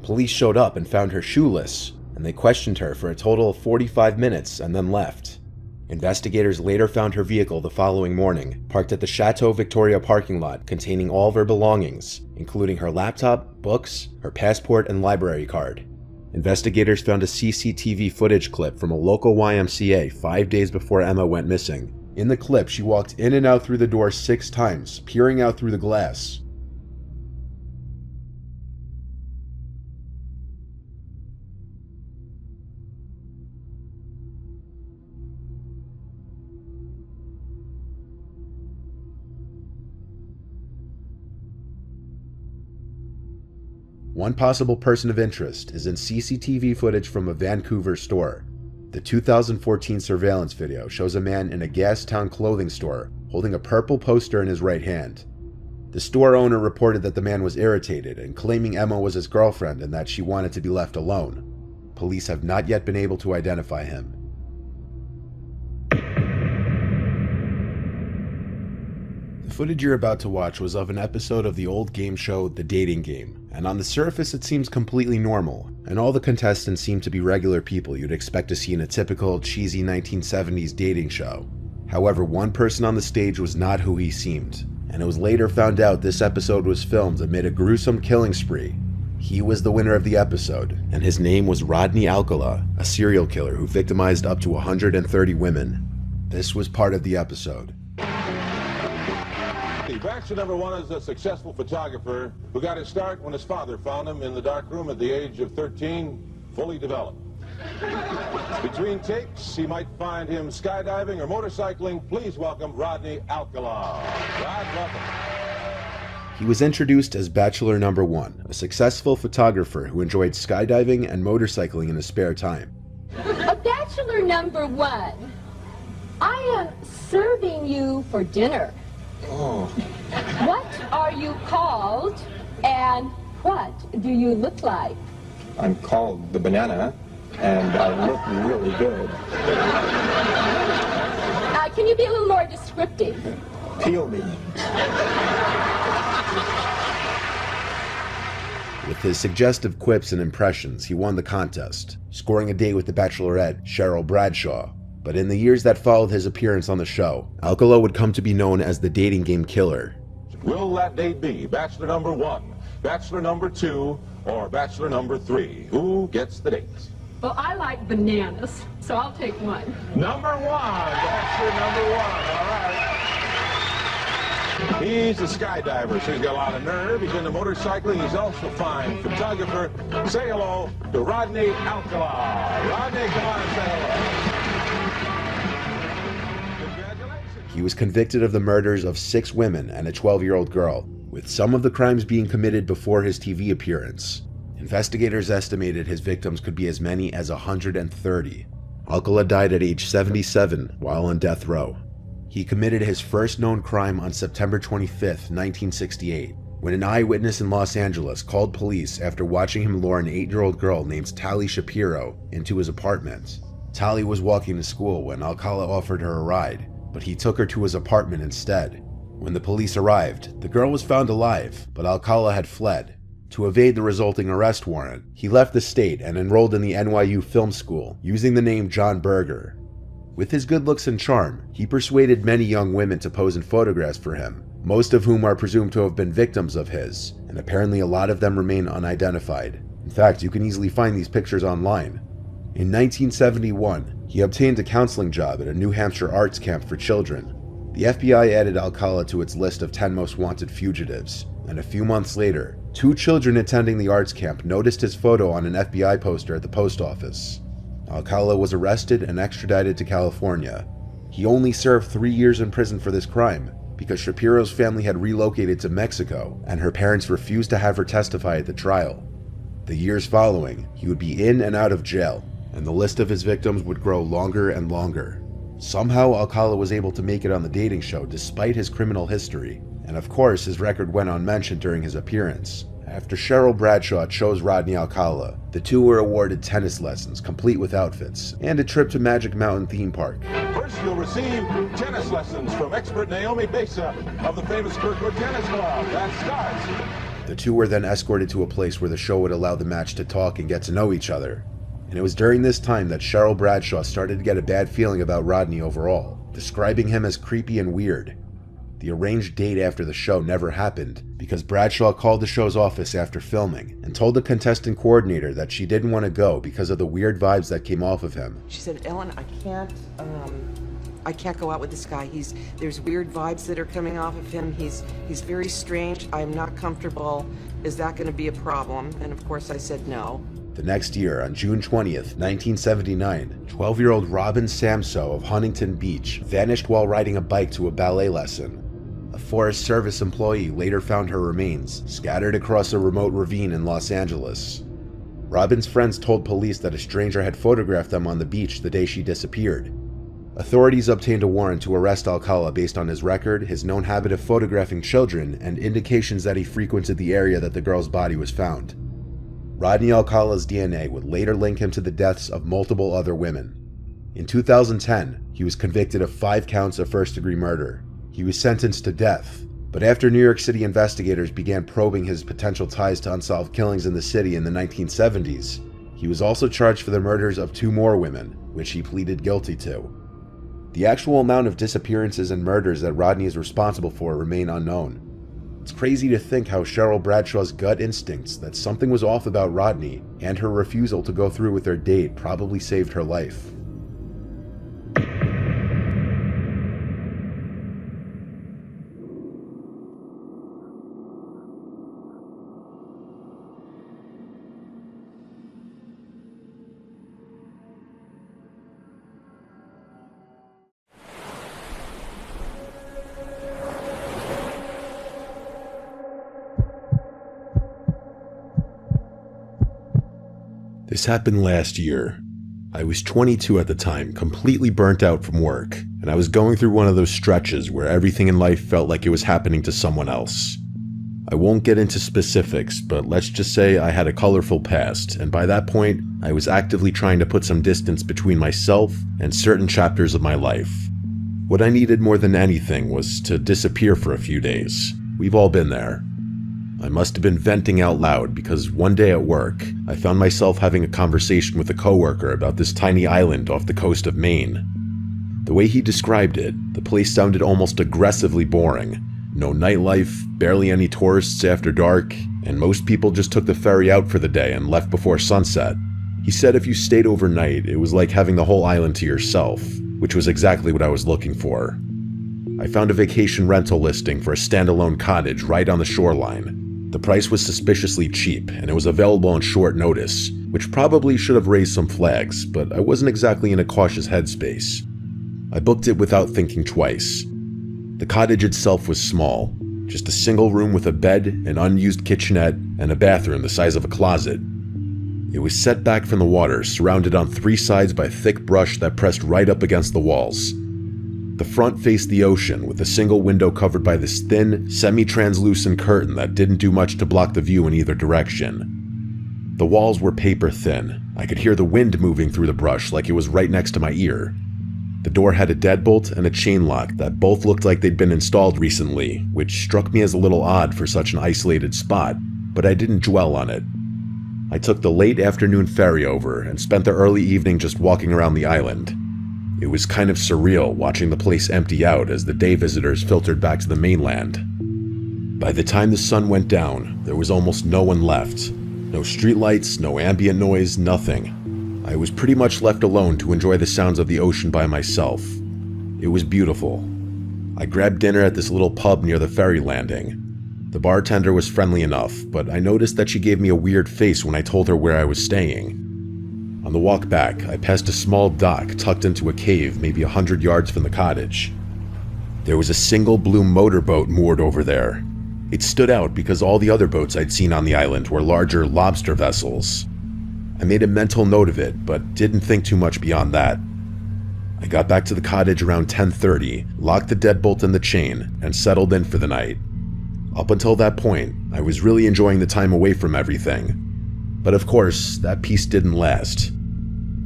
Police showed up and found her shoeless, and they questioned her for a total of 45 minutes and then left. Investigators later found her vehicle the following morning, parked at the Chateau Victoria parking lot, containing all of her belongings, including her laptop, books, her passport, and library card. Investigators found a CCTV footage clip from a local YMCA 5 days before Emma went missing. In the clip, she walked in and out through the door 6 times, peering out through the glass. One possible person of interest is in CCTV footage from a Vancouver store. The 2014 surveillance video shows a man in a Gastown clothing store holding a purple poster in his right hand. The store owner reported that the man was irritated and claiming Emma was his girlfriend and that she wanted to be left alone. Police have not yet been able to identify him. The footage you're about to watch was of an episode of the old game show The Dating Game, and on the surface it seems completely normal, and all the contestants seem to be regular people you'd expect to see in a typical cheesy 1970s dating show. However, one person on the stage was not who he seemed, and it was later found out this episode was filmed amid a gruesome killing spree. He was the winner of the episode, and his name was Rodney Alcala, a serial killer who victimized up to 130 women. This was part of the episode. Bachelor number 1 is a successful photographer who got his start when his father found him in the dark room at the age of 13, fully developed. Between takes, he might find him skydiving or motorcycling. Please welcome Rodney Alcala. Rod, welcome. He was introduced as Bachelor number 1, a successful photographer who enjoyed skydiving and motorcycling in his spare time. A Bachelor number 1, I am serving you for dinner. Oh. What are you called, and what do you look like? I'm called the Banana, and I look really good. Can you be a little more descriptive? Peel me. With his suggestive quips and impressions, he won the contest, scoring a date with the Bachelorette, Cheryl Bradshaw. But in the years that followed his appearance on the show, Alcala would come to be known as the dating game killer. Will that date be Bachelor number 1, Bachelor number 2, or Bachelor number 3? Who gets the dates? Well, I like bananas, so I'll take one. Number 1, Bachelor number 1, all right. He's a skydiver, so he's got a lot of nerve. He's into motorcycling. He's also a fine photographer. Say hello to Rodney Alcala. Rodney, come on, say hello. He was convicted of the murders of 6 women and a 12-year-old girl, with some of the crimes being committed before his TV appearance. Investigators estimated his victims could be as many as 130. Alcala died at age 77 while on death row. He committed his first known crime on September 25, 1968, when an eyewitness in Los Angeles called police after watching him lure an 8-year-old girl named Tali Shapiro into his apartment. Tali was walking to school when Alcala offered her a ride, but he took her to his apartment instead. When the police arrived, the girl was found alive, but Alcala had fled. To evade the resulting arrest warrant, he left the state and enrolled in the NYU Film School, using the name John Berger. With his good looks and charm, he persuaded many young women to pose in photographs for him, most of whom are presumed to have been victims of his, and apparently a lot of them remain unidentified. In fact, you can easily find these pictures online. In 1971, he obtained a counseling job at a New Hampshire arts camp for children. The FBI added Alcala to its list of 10 most wanted fugitives, and a few months later, 2 children attending the arts camp noticed his photo on an FBI poster at the post office. Alcala was arrested and extradited to California. He only served 3 years in prison for this crime, because Shapiro's family had relocated to Mexico, and her parents refused to have her testify at the trial. The years following, he would be in and out of jail, and the list of his victims would grow longer and longer. Somehow, Alcala was able to make it on the dating show despite his criminal history, and of course his record went unmentioned during his appearance. After Cheryl Bradshaw chose Rodney Alcala, the two were awarded tennis lessons, complete with outfits, and a trip to Magic Mountain theme park. First, you'll receive tennis lessons from expert Naomi Besa of the famous Kirkwood Tennis Club. That starts. The two were then escorted to a place where the show would allow the match to talk and get to know each other. And it was during this time that Cheryl Bradshaw started to get a bad feeling about Rodney overall, describing him as creepy and weird. The arranged date after the show never happened because Bradshaw called the show's office after filming and told the contestant coordinator that she didn't want to go because of the weird vibes that came off of him. She said, Ellen, I can't go out with this guy. There's weird vibes that are coming off of him. He's very strange. I'm not comfortable. Is that going to be a problem? And of course I said no. The next year, on June 20th, 1979, 12-year-old Robin Samso of Huntington Beach vanished while riding a bike to a ballet lesson. A Forest Service employee later found her remains, scattered across a remote ravine in Los Angeles. Robin's friends told police that a stranger had photographed them on the beach the day she disappeared. Authorities obtained a warrant to arrest Alcala based on his record, his known habit of photographing children, and indications that he frequented the area that the girl's body was found. Rodney Alcala's DNA would later link him to the deaths of multiple other women. In 2010, he was convicted of 5 counts of first-degree murder. He was sentenced to death, but after New York City investigators began probing his potential ties to unsolved killings in the city in the 1970s, he was also charged for the murders of 2 more women, which he pleaded guilty to. The actual amount of disappearances and murders that Rodney is responsible for remain unknown. It's crazy to think how Cheryl Bradshaw's gut instincts that something was off about Rodney and her refusal to go through with their date probably saved her life. This happened last year. I was 22 at the time, completely burnt out from work, and I was going through one of those stretches where everything in life felt like it was happening to someone else. I won't get into specifics, but let's just say I had a colorful past, and by that point, I was actively trying to put some distance between myself and certain chapters of my life. What I needed more than anything was to disappear for a few days. We've all been there. I must have been venting out loud because one day at work, I found myself having a conversation with a coworker about this tiny island off the coast of Maine. The way he described it, the place sounded almost aggressively boring. No nightlife, barely any tourists after dark, and most people just took the ferry out for the day and left before sunset. He said if you stayed overnight, it was like having the whole island to yourself, which was exactly what I was looking for. I found a vacation rental listing for a standalone cottage right on the shoreline. The price was suspiciously cheap, and it was available on short notice, which probably should have raised some flags, but I wasn't exactly in a cautious headspace. I booked it without thinking twice. The cottage itself was small, just a single room with a bed, an unused kitchenette, and a bathroom the size of a closet. It was set back from the water, surrounded on 3 sides by thick brush that pressed right up against the walls. The front faced the ocean, with a single window covered by this thin, semi-translucent curtain that didn't do much to block the view in either direction. The walls were paper thin. I could hear the wind moving through the brush like it was right next to my ear. The door had a deadbolt and a chain lock that both looked like they'd been installed recently, which struck me as a little odd for such an isolated spot, but I didn't dwell on it. I took the late afternoon ferry over and spent the early evening just walking around the island. It was kind of surreal watching the place empty out as the day visitors filtered back to the mainland. By the time the sun went down, there was almost no one left. No streetlights, no ambient noise, nothing. I was pretty much left alone to enjoy the sounds of the ocean by myself. It was beautiful. I grabbed dinner at this little pub near the ferry landing. The bartender was friendly enough, but I noticed that she gave me a weird face when I told her where I was staying. On the walk back, I passed a small dock tucked into a cave maybe 100 yards from the cottage. There was a single blue motorboat moored over there. It stood out because all the other boats I'd seen on the island were larger lobster vessels. I made a mental note of it, but didn't think too much beyond that. I got back to the cottage around 10:30, locked the deadbolt in the chain, and settled in for the night. Up until that point, I was really enjoying the time away from everything. But of course, that peace didn't last.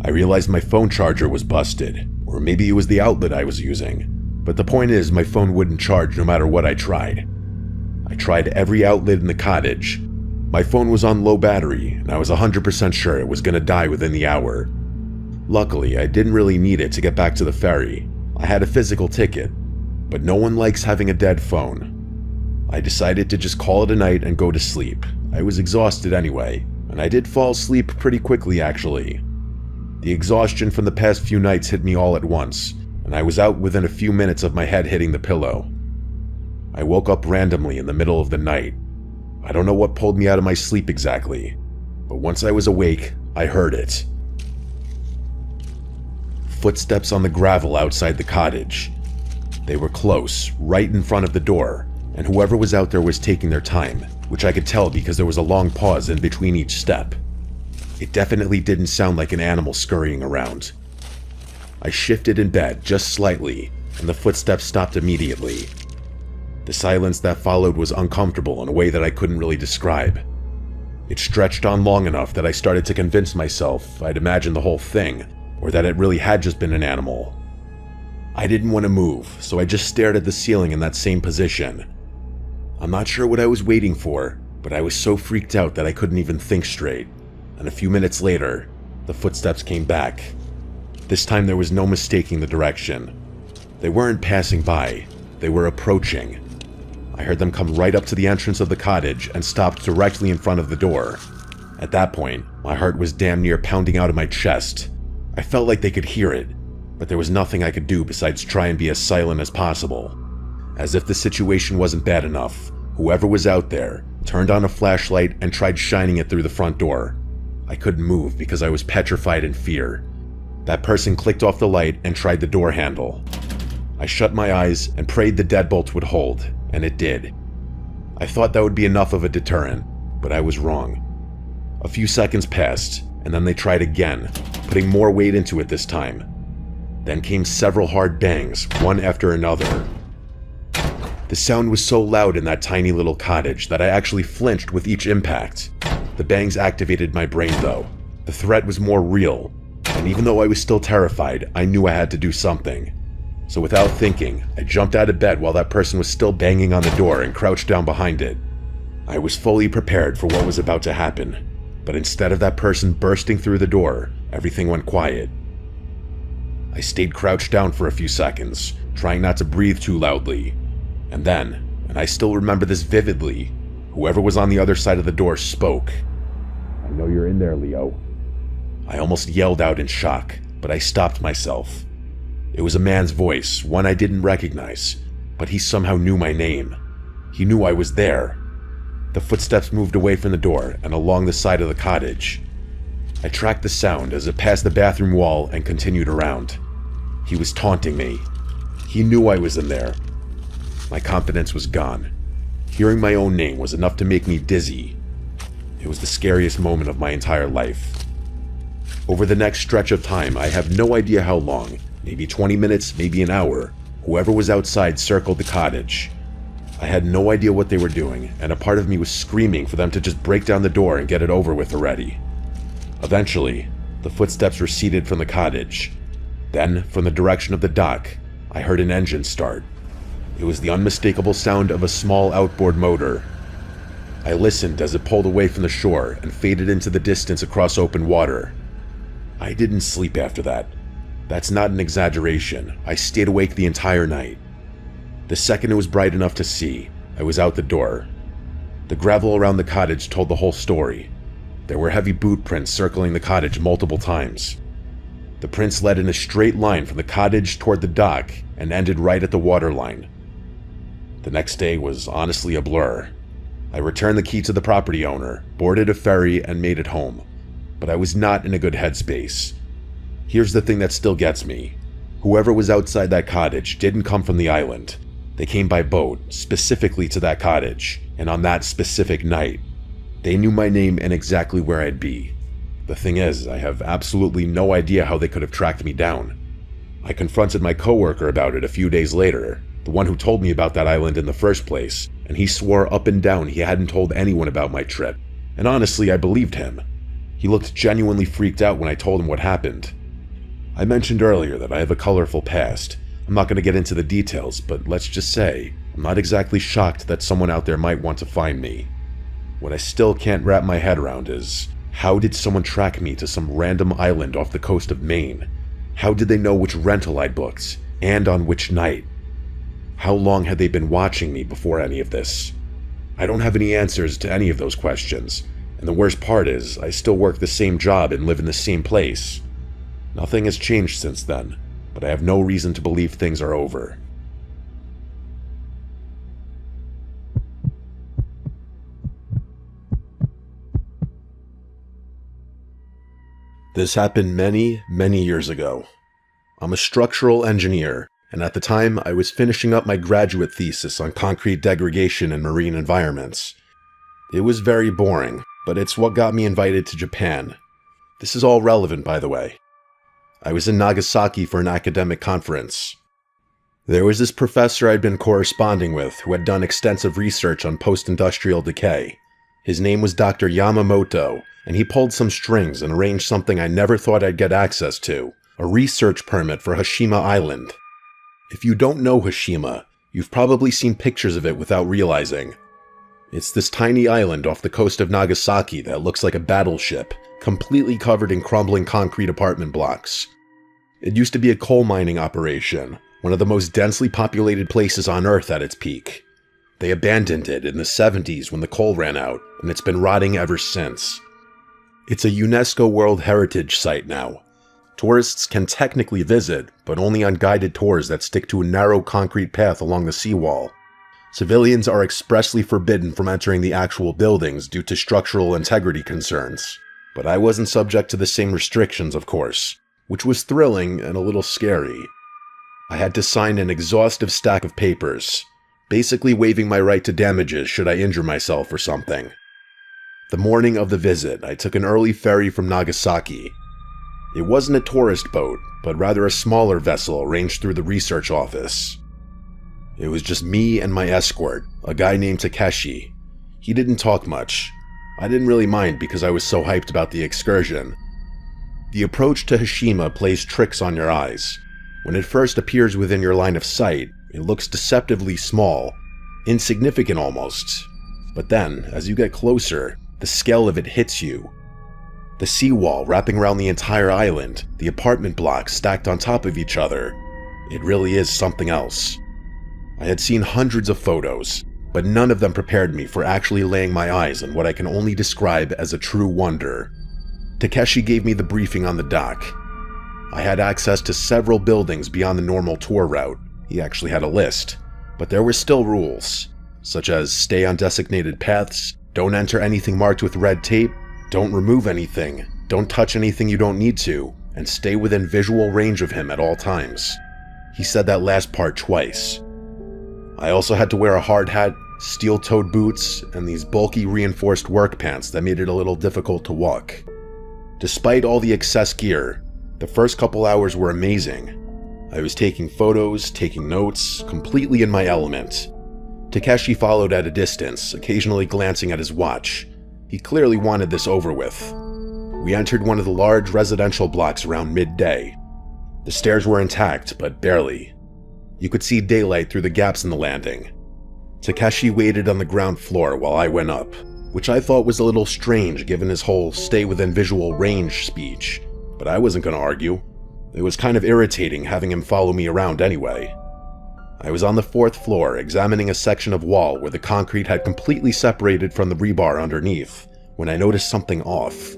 I realized my phone charger was busted, or maybe it was the outlet I was using. But the point is, my phone wouldn't charge no matter what I tried. I tried every outlet in the cottage. My phone was on low battery, and I was 100% sure it was going to die within the hour. Luckily, I didn't really need it to get back to the ferry. I had a physical ticket, but no one likes having a dead phone. I decided to just call it a night and go to sleep. I was exhausted anyway, and I did fall asleep pretty quickly actually. The exhaustion from the past few nights hit me all at once, and I was out within a few minutes of my head hitting the pillow. I woke up randomly in the middle of the night. I don't know what pulled me out of my sleep exactly, but once I was awake, I heard it. Footsteps on the gravel outside the cottage. They were close, right in front of the door, and whoever was out there was taking their time, which I could tell because there was a long pause in between each step. It definitely didn't sound like an animal scurrying around. I shifted in bed just slightly, and the footsteps stopped immediately. The silence that followed was uncomfortable in a way that I couldn't really describe. It stretched on long enough that I started to convince myself I'd imagined the whole thing, or that it really had just been an animal. I didn't want to move, so I just stared at the ceiling in that same position. I'm not sure what I was waiting for, but I was so freaked out that I couldn't even think straight. And a few minutes later, the footsteps came back. This time there was no mistaking the direction. They weren't passing by, they were approaching. I heard them come right up to the entrance of the cottage and stopped directly in front of the door. At that point, my heart was damn near pounding out of my chest. I felt like they could hear it, but there was nothing I could do besides try and be as silent as possible. As if the situation wasn't bad enough, whoever was out there turned on a flashlight and tried shining it through the front door. I couldn't move because I was petrified in fear. That person clicked off the light and tried the door handle. I shut my eyes and prayed the deadbolt would hold, and it did. I thought that would be enough of a deterrent, but I was wrong. A few seconds passed, and then they tried again, putting more weight into it this time. Then came several hard bangs, one after another. The sound was so loud in that tiny little cottage that I actually flinched with each impact. The bangs activated my brain though. The threat was more real, and even though I was still terrified, I knew I had to do something. So without thinking, I jumped out of bed while that person was still banging on the door and crouched down behind it. I was fully prepared for what was about to happen, but instead of that person bursting through the door, everything went quiet. I stayed crouched down for a few seconds, trying not to breathe too loudly. And then, and I still remember this vividly, whoever was on the other side of the door spoke. "I know you're in there, Leo." I almost yelled out in shock, but I stopped myself. It was a man's voice, one I didn't recognize, but he somehow knew my name. He knew I was there. The footsteps moved away from the door and along the side of the cottage. I tracked the sound as it passed the bathroom wall and continued around. He was taunting me. He knew I was in there. My confidence was gone. Hearing my own name was enough to make me dizzy. It was the scariest moment of my entire life. Over the next stretch of time, I have no idea how long, maybe 20 minutes, maybe an hour, whoever was outside circled the cottage. I had no idea what they were doing, and a part of me was screaming for them to just break down the door and get it over with already. Eventually, the footsteps receded from the cottage. Then, from the direction of the dock, I heard an engine start. It was the unmistakable sound of a small outboard motor. I listened as it pulled away from the shore and faded into the distance across open water. I didn't sleep after that. That's not an exaggeration. I stayed awake the entire night. The second it was bright enough to see, I was out the door. The gravel around the cottage told the whole story. There were heavy boot prints circling the cottage multiple times. The prints led in a straight line from the cottage toward the dock and ended right at the waterline. The next day was honestly a blur. I returned the key to the property owner, boarded a ferry, and made it home. But I was not in a good headspace. Here's the thing that still gets me. Whoever was outside that cottage didn't come from the island. They came by boat, specifically to that cottage, and on that specific night. They knew my name and exactly where I'd be. The thing is, I have absolutely no idea how they could have tracked me down. I confronted my coworker about it a few days later, the one who told me about that island in the first place, and he swore up and down he hadn't told anyone about my trip. And honestly, I believed him. He looked genuinely freaked out when I told him what happened. I mentioned earlier that I have a colorful past. I'm not going to get into the details, but let's just say, I'm not exactly shocked that someone out there might want to find me. What I still can't wrap my head around is, how did someone track me to some random island off the coast of Maine? How did they know which rental I'd booked, and on which night? How long had they been watching me before any of this? I don't have any answers to any of those questions, and the worst part is, I still work the same job and live in the same place. Nothing has changed since then, but I have no reason to believe things are over. This happened many, many years ago. I'm a structural engineer, and at the time I was finishing up my graduate thesis on concrete degradation in marine environments. It was very boring, but it's what got me invited to Japan. This is all relevant, by the way. I was in Nagasaki for an academic conference. There was this professor I'd been corresponding with who had done extensive research on post-industrial decay. His name was Dr. Yamamoto, and he pulled some strings and arranged something I never thought I'd get access to, a research permit for Hashima Island. If you don't know Hashima, you've probably seen pictures of it without realizing. It's this tiny island off the coast of Nagasaki that looks like a battleship, completely covered in crumbling concrete apartment blocks. It used to be a coal mining operation, one of the most densely populated places on Earth at its peak. They abandoned it in the 70s when the coal ran out, and it's been rotting ever since. It's a UNESCO World Heritage Site now. Tourists can technically visit, but only on guided tours that stick to a narrow concrete path along the seawall. Civilians are expressly forbidden from entering the actual buildings due to structural integrity concerns. But I wasn't subject to the same restrictions, of course, which was thrilling and a little scary. I had to sign an exhaustive stack of papers, basically waiving my right to damages should I injure myself or something. The morning of the visit, I took an early ferry from Nagasaki. It wasn't a tourist boat, but rather a smaller vessel arranged through the research office. It was just me and my escort, a guy named Takeshi. He didn't talk much. I didn't really mind because I was so hyped about the excursion. The approach to Hashima plays tricks on your eyes. When it first appears within your line of sight, it looks deceptively small, insignificant almost. But then, as you get closer, the scale of it hits you. The seawall wrapping around the entire island, the apartment blocks stacked on top of each other. It really is something else. I had seen hundreds of photos, but none of them prepared me for actually laying my eyes on what I can only describe as a true wonder. Takeshi gave me the briefing on the dock. I had access to several buildings beyond the normal tour route. He actually had a list, but there were still rules, such as stay on designated paths, don't enter anything marked with red tape, don't remove anything, don't touch anything you don't need to, and stay within visual range of him at all times. He said that last part twice. I also had to wear a hard hat, steel-toed boots, and these bulky reinforced work pants that made it a little difficult to walk. Despite all the excess gear, the first couple hours were amazing. I was taking photos, taking notes, completely in my element. Takeshi followed at a distance, occasionally glancing at his watch. He clearly wanted this over with. We entered one of the large residential blocks around midday. The stairs were intact, but barely. You could see daylight through the gaps in the landing. Takeshi waited on the ground floor while I went up, which I thought was a little strange given his whole stay within visual range speech, but I wasn't going to argue. It was kind of irritating having him follow me around anyway. I was on the 4th floor examining a section of wall where the concrete had completely separated from the rebar underneath when I noticed something off.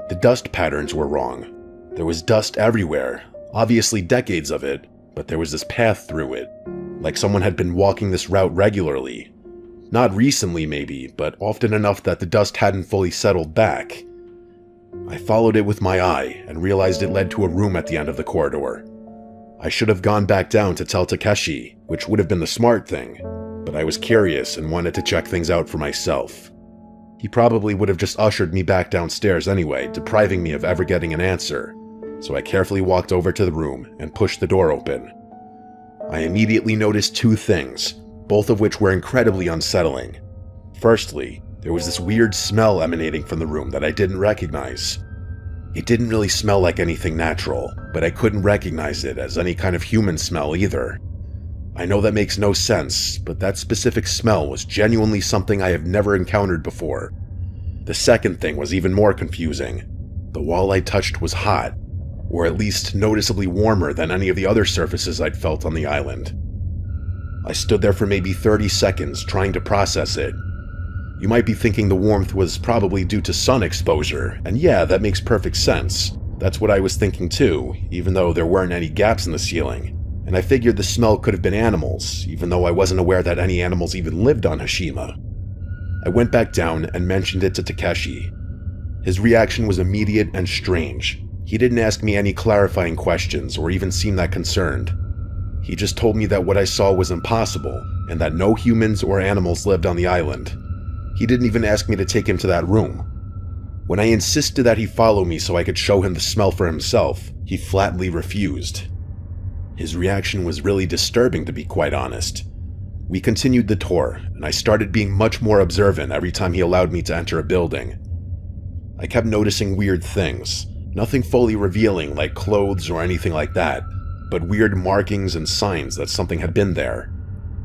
The dust patterns were wrong. There was dust everywhere, obviously decades of it, but there was this path through it, like someone had been walking this route regularly. Not recently maybe, but often enough that the dust hadn't fully settled back. I followed it with my eye and realized it led to a room at the end of the corridor. I should have gone back down to tell Takeshi, which would have been the smart thing, but I was curious and wanted to check things out for myself. He probably would have just ushered me back downstairs anyway, depriving me of ever getting an answer. so I carefully walked over to the room and pushed the door open. I immediately noticed two things, both of which were incredibly unsettling. Firstly, there was this weird smell emanating from the room that I didn't recognize. It didn't really smell like anything natural, but I couldn't recognize it as any kind of human smell either. I know that makes no sense, but that specific smell was genuinely something I have never encountered before. The second thing was even more confusing. The wall I touched was hot, or at least noticeably warmer than any of the other surfaces I'd felt on the island. I stood there for maybe 30 seconds trying to process it. You might be thinking the warmth was probably due to sun exposure, and yeah, that makes perfect sense. That's what I was thinking too, even though there weren't any gaps in the ceiling. And I figured the smell could have been animals, even though I wasn't aware that any animals even lived on Hashima. I went back down and mentioned it to Takeshi. His reaction was immediate and strange. He didn't ask me any clarifying questions or even seem that concerned. He just told me that what I saw was impossible, and that no humans or animals lived on the island. He didn't even ask me to take him to that room. When I insisted that he follow me so I could show him the smell for himself, he flatly refused. His reaction was really disturbing, to be quite honest. We continued the tour, and I started being much more observant every time he allowed me to enter a building. I kept noticing weird things, nothing fully revealing like clothes or anything like that, but weird markings and signs that something had been there.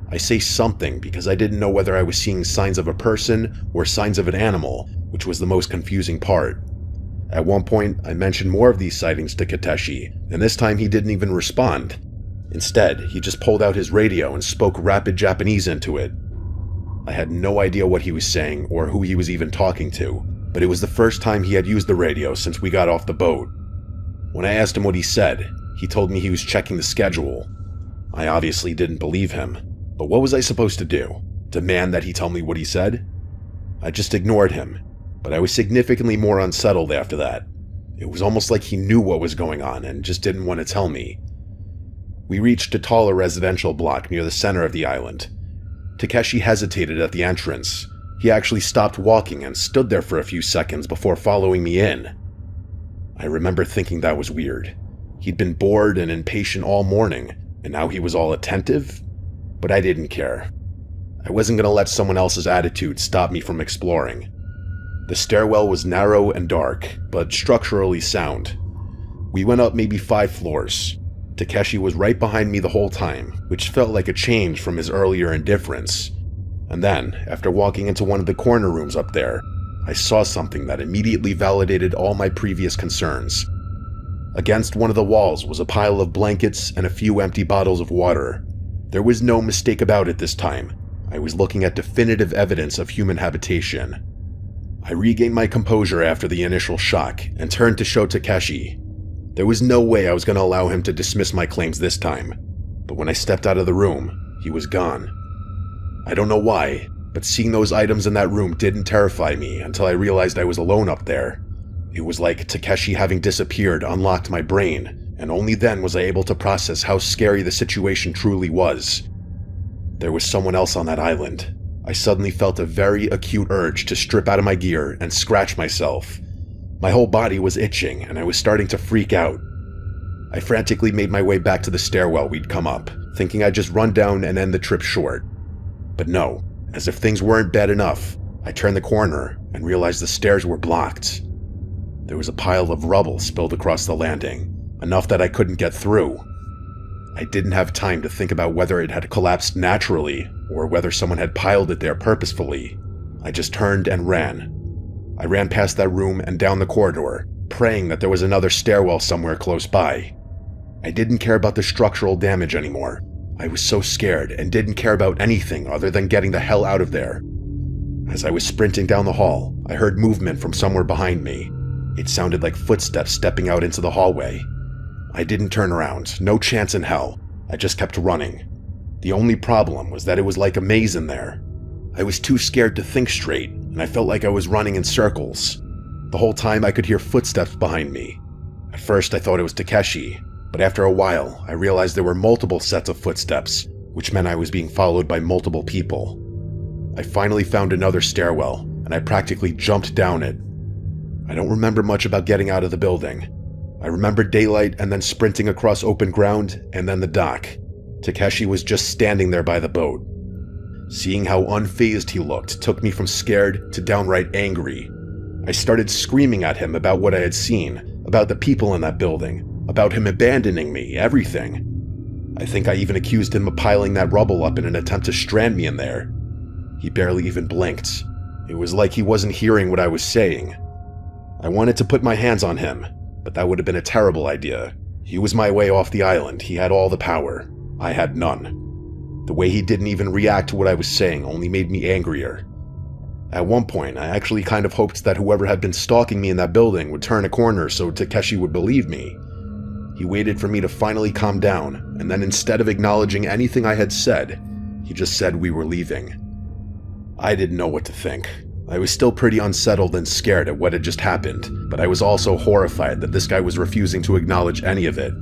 I say something because I didn't know whether I was seeing signs of a person or signs of an animal, which was the most confusing part. At one point, I mentioned more of these sightings to Takeshi, and this time he didn't even respond. Instead, he just pulled out his radio and spoke rapid Japanese into it. I had no idea what he was saying or who he was even talking to, but it was the first time he had used the radio since we got off the boat. When I asked him what he said, he told me he was checking the schedule. I obviously didn't believe him, but what was I supposed to do? Demand that he tell me what he said? I just ignored him, but I was significantly more unsettled after that. It was almost like he knew what was going on and just didn't want to tell me. We reached a taller residential block near the center of the island. Takeshi hesitated at the entrance. He actually stopped walking and stood there for a few seconds before following me in. I remember thinking that was weird. He'd been bored and impatient all morning, and now he was all attentive? But I didn't care. I wasn't going to let someone else's attitude stop me from exploring. The stairwell was narrow and dark, but structurally sound. We went up maybe 5 floors. Takeshi was right behind me the whole time, which felt like a change from his earlier indifference. And then, after walking into one of the corner rooms up there, I saw something that immediately validated all my previous concerns. Against one of the walls was a pile of blankets and a few empty bottles of water. There was no mistake about it this time. I was looking at definitive evidence of human habitation. I regained my composure after the initial shock and turned to show Takeshi. There was no way I was going to allow him to dismiss my claims this time, but when I stepped out of the room, he was gone. I don't know why, but seeing those items in that room didn't terrify me until I realized I was alone up there. It was like Takeshi having disappeared unlocked my brain, and only then was I able to process how scary the situation truly was. There was someone else on that island. I suddenly felt a very acute urge to strip out of my gear and scratch myself. My whole body was itching, and I was starting to freak out. I frantically made my way back to the stairwell we'd come up, thinking I'd just run down and end the trip short. But no, as if things weren't bad enough, I turned the corner and realized the stairs were blocked. There was a pile of rubble spilled across the landing, enough that I couldn't get through. I didn't have time to think about whether it had collapsed naturally or whether someone had piled it there purposefully. I just turned and ran. I ran past that room and down the corridor, praying that there was another stairwell somewhere close by. I didn't care about the structural damage anymore. I was so scared and didn't care about anything other than getting the hell out of there. As I was sprinting down the hall, I heard movement from somewhere behind me. It sounded like footsteps stepping out into the hallway. I didn't turn around, no chance in hell. I just kept running. The only problem was that it was like a maze in there. I was too scared to think straight, and I felt like I was running in circles. The whole time I could hear footsteps behind me. At first I thought it was Takeshi, but after a while I realized there were multiple sets of footsteps, which meant I was being followed by multiple people. I finally found another stairwell, and I practically jumped down it. I don't remember much about getting out of the building. I remember daylight and then sprinting across open ground and then the dock. Takeshi was just standing there by the boat. Seeing how unfazed he looked took me from scared to downright angry. I started screaming at him about what I had seen, about the people in that building, about him abandoning me, everything. I think I even accused him of piling that rubble up in an attempt to strand me in there. He barely even blinked. It was like he wasn't hearing what I was saying. I wanted to put my hands on him, but that would have been a terrible idea. He was my way off the island. He had all the power. I had none. The way he didn't even react to what I was saying only made me angrier. At one point, I actually kind of hoped that whoever had been stalking me in that building would turn a corner so Takeshi would believe me. He waited for me to finally calm down, and then instead of acknowledging anything I had said, he just said we were leaving. I didn't know what to think. I was still pretty unsettled and scared at what had just happened, but I was also horrified that this guy was refusing to acknowledge any of it.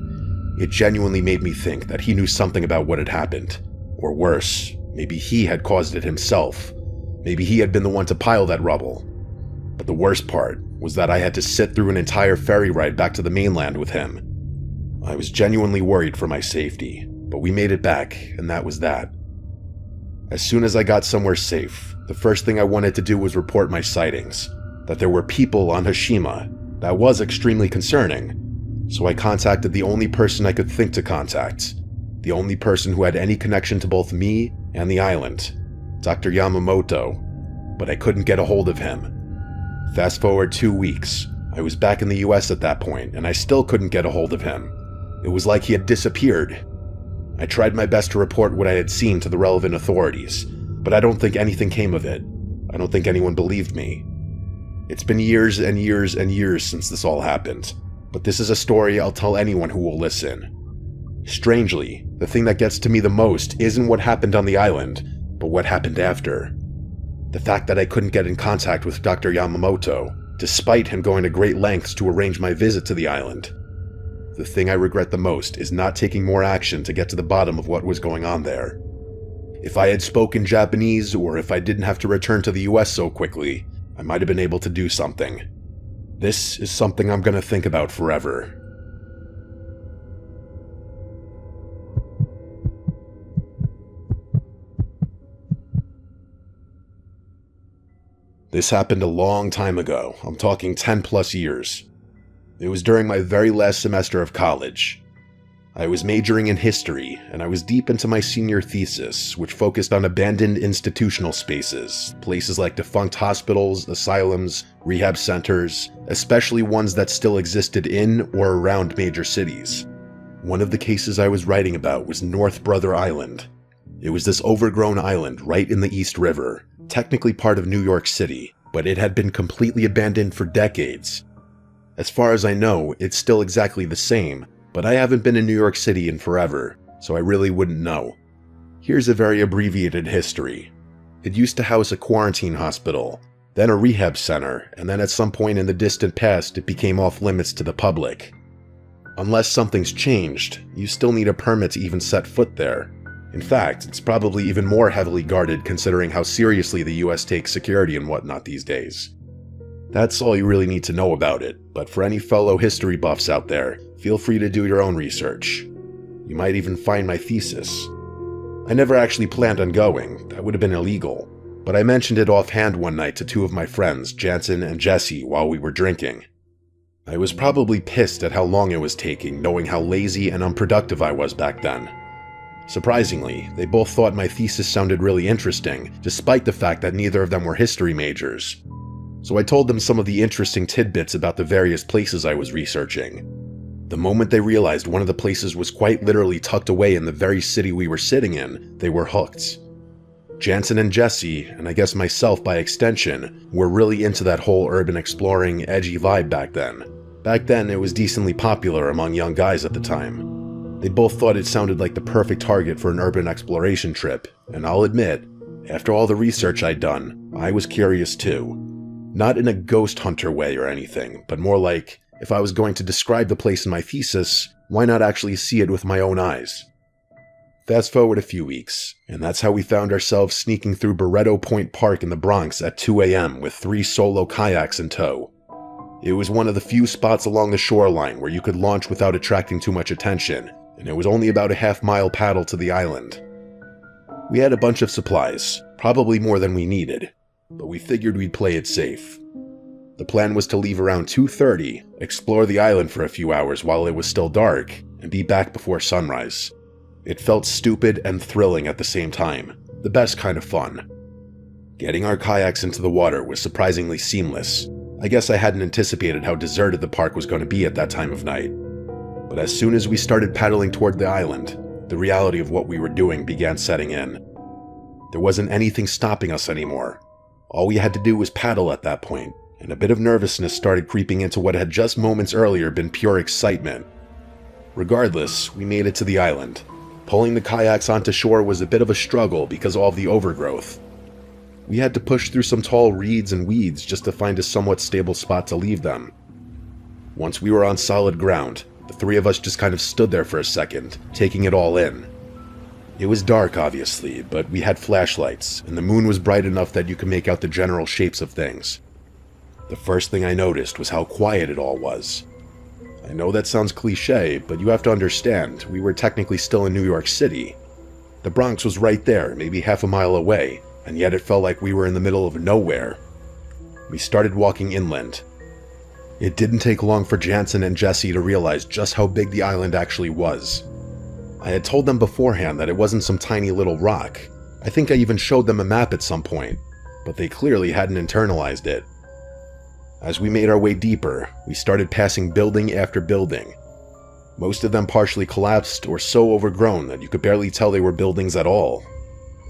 It genuinely made me think that he knew something about what had happened. Or worse, maybe he had caused it himself. Maybe he had been the one to pile that rubble. But the worst part was that I had to sit through an entire ferry ride back to the mainland with him. I was genuinely worried for my safety, but we made it back, and that was that. As soon as I got somewhere safe, the first thing I wanted to do was report my sightings. That there were people on Hashima. That was extremely concerning. So I contacted the only person I could think to contact. The only person who had any connection to both me and the island. Dr. Yamamoto. But I couldn't get a hold of him. Fast forward 2 weeks. I was back in the US at that point, and I still couldn't get a hold of him. It was like he had disappeared. I tried my best to report what I had seen to the relevant authorities, but I don't think anything came of it. I don't think anyone believed me. It's been years and years and years since this all happened, but this is a story I'll tell anyone who will listen. Strangely, the thing that gets to me the most isn't what happened on the island, but what happened after. The fact that I couldn't get in contact with Dr. Yamamoto, despite him going to great lengths to arrange my visit to the island. The thing I regret the most is not taking more action to get to the bottom of what was going on there. If I had spoken Japanese, or if I didn't have to return to the US so quickly, I might have been able to do something. This is something I'm gonna think about forever. This happened a long time ago. I'm talking 10 plus years. It was during my very last semester of college. I was majoring in history, and I was deep into my senior thesis, which focused on abandoned institutional spaces, places like defunct hospitals, asylums, rehab centers, especially ones that still existed in or around major cities. One of the cases I was writing about was North Brother Island. It was this overgrown island right in the East River, technically part of New York City, but it had been completely abandoned for decades. As far as I know, it's still exactly the same, but I haven't been in New York City in forever, so I really wouldn't know. Here's a very abbreviated history. It used to house a quarantine hospital, then a rehab center, and then at some point in the distant past it became off limits to the public. Unless something's changed, you still need a permit to even set foot there. In fact, it's probably even more heavily guarded considering how seriously the US takes security and whatnot these days. That's all you really need to know about it, but for any fellow history buffs out there, feel free to do your own research. You might even find my thesis. I never actually planned on going, that would have been illegal, but I mentioned it offhand one night to two of my friends, Jansen and Jesse, while we were drinking. I was probably pissed at how long it was taking, knowing how lazy and unproductive I was back then. Surprisingly, they both thought my thesis sounded really interesting, despite the fact that neither of them were history majors. So I told them some of the interesting tidbits about the various places I was researching. The moment they realized one of the places was quite literally tucked away in the very city we were sitting in, they were hooked. Jansen and Jesse, and I guess myself by extension, were really into that whole urban exploring, edgy vibe back then. Back then, it was decently popular among young guys at the time. They both thought it sounded like the perfect target for an urban exploration trip, and I'll admit, after all the research I'd done, I was curious too. Not in a ghost hunter way or anything, but more like, if I was going to describe the place in my thesis, why not actually see it with my own eyes? Fast forward a few weeks, and that's how we found ourselves sneaking through Barretto Point Park in the Bronx at 2 a.m. with 3 solo kayaks in tow. It was one of the few spots along the shoreline where you could launch without attracting too much attention, and it was only about a half-mile paddle to the island. We had a bunch of supplies, probably more than we needed, but we figured we'd play it safe. The plan was to leave around 2:30, explore the island for a few hours while it was still dark, and be back before sunrise. It felt stupid and thrilling at the same time, the best kind of fun. Getting our kayaks into the water was surprisingly seamless. I guess I hadn't anticipated how deserted the park was going to be at that time of night. But as soon as we started paddling toward the island, the reality of what we were doing began setting in. There wasn't anything stopping us anymore. All we had to do was paddle at that point, and a bit of nervousness started creeping into what had just moments earlier been pure excitement. Regardless, we made it to the island. Pulling the kayaks onto shore was a bit of a struggle because of all the overgrowth. We had to push through some tall reeds and weeds just to find a somewhat stable spot to leave them. Once we were on solid ground, the three of us just kind of stood there for a second, taking it all in. It was dark, obviously, but we had flashlights, and the moon was bright enough that you could make out the general shapes of things. The first thing I noticed was how quiet it all was. I know that sounds cliche, but you have to understand, we were technically still in New York City. The Bronx was right there, maybe half a mile away, and yet it felt like we were in the middle of nowhere. We started walking inland. It didn't take long for Jansen and Jesse to realize just how big the island actually was. I had told them beforehand that it wasn't some tiny little rock. I think I even showed them a map at some point, but they clearly hadn't internalized it. As we made our way deeper, we started passing building after building. Most of them partially collapsed or so overgrown that you could barely tell they were buildings at all.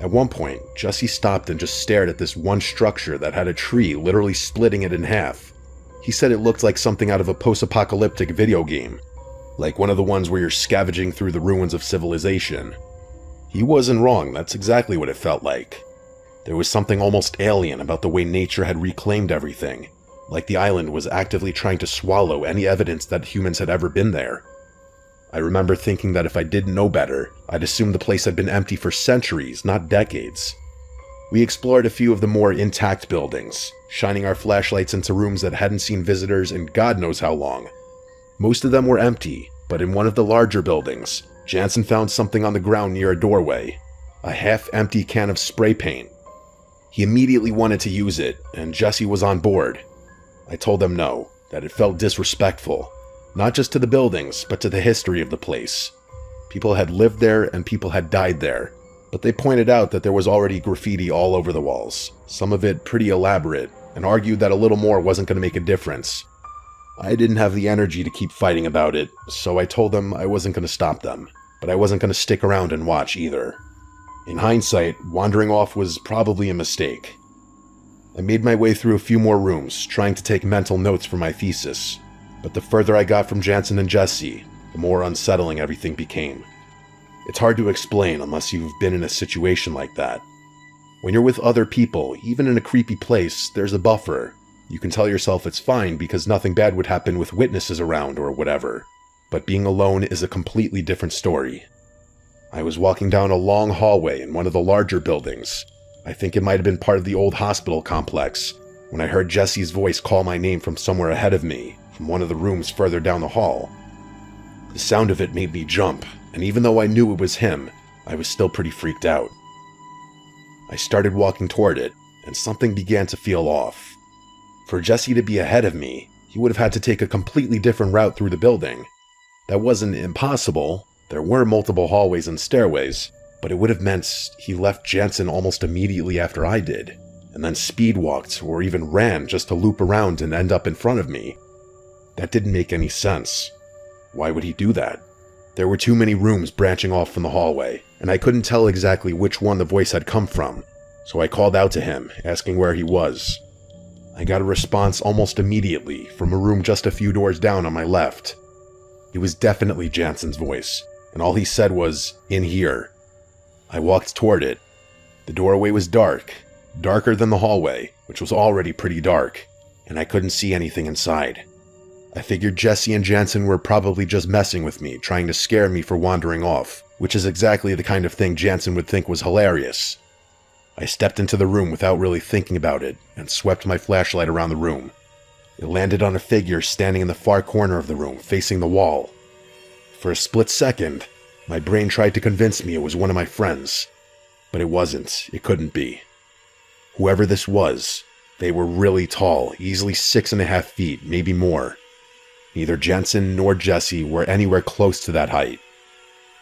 At one point, Jesse stopped and just stared at this one structure that had a tree literally splitting it in half. He said it looked like something out of a post-apocalyptic video game, like one of the ones where you're scavenging through the ruins of civilization. He wasn't wrong, that's exactly what it felt like. There was something almost alien about the way nature had reclaimed everything, like the island was actively trying to swallow any evidence that humans had ever been there. I remember thinking that if I didn't know better, I'd assume the place had been empty for centuries, not decades. We explored a few of the more intact buildings, shining our flashlights into rooms that hadn't seen visitors in God knows how long. Most of them were empty, but in one of the larger buildings, Jansen found something on the ground near a doorway, a half-empty can of spray paint. He immediately wanted to use it, and Jesse was on board. I told them no, that it felt disrespectful. Not just to the buildings, but to the history of the place. People had lived there and people had died there, but they pointed out that there was already graffiti all over the walls, some of it pretty elaborate, and argued that a little more wasn't going to make a difference. I didn't have the energy to keep fighting about it, so I told them I wasn't going to stop them, but I wasn't going to stick around and watch either. In hindsight, wandering off was probably a mistake. I made my way through a few more rooms, trying to take mental notes for my thesis. But the further I got from Jansen and Jesse, the more unsettling everything became. It's hard to explain unless you've been in a situation like that. When you're with other people, even in a creepy place, there's a buffer. You can tell yourself it's fine because nothing bad would happen with witnesses around or whatever. But being alone is a completely different story. I was walking down a long hallway in one of the larger buildings. I think it might have been part of the old hospital complex, when I heard Jesse's voice call my name from somewhere ahead of me, from one of the rooms further down the hall. The sound of it made me jump, and even though I knew it was him, I was still pretty freaked out. I started walking toward it, and something began to feel off. For Jesse to be ahead of me, he would have had to take a completely different route through the building. That wasn't impossible, there were multiple hallways and stairways, but it would have meant he left Jansen almost immediately after I did, and then speed walked or even ran just to loop around and end up in front of me. That didn't make any sense. Why would he do that? There were too many rooms branching off from the hallway, and I couldn't tell exactly which one the voice had come from, so I called out to him, asking where he was. I got a response almost immediately from a room just a few doors down on my left. It was definitely Jansen's voice, and all he said was, "In here." I walked toward it. The doorway was dark, darker than the hallway, which was already pretty dark, and I couldn't see anything inside. I figured Jesse and Jansen were probably just messing with me, trying to scare me for wandering off, which is exactly the kind of thing Jansen would think was hilarious. I stepped into the room without really thinking about it, and swept my flashlight around the room. It landed on a figure standing in the far corner of the room, facing the wall. For a split second, my brain tried to convince me it was one of my friends, but it wasn't. It couldn't be. Whoever this was, they were really tall, easily 6.5 feet, maybe more. Neither Jensen nor Jesse were anywhere close to that height.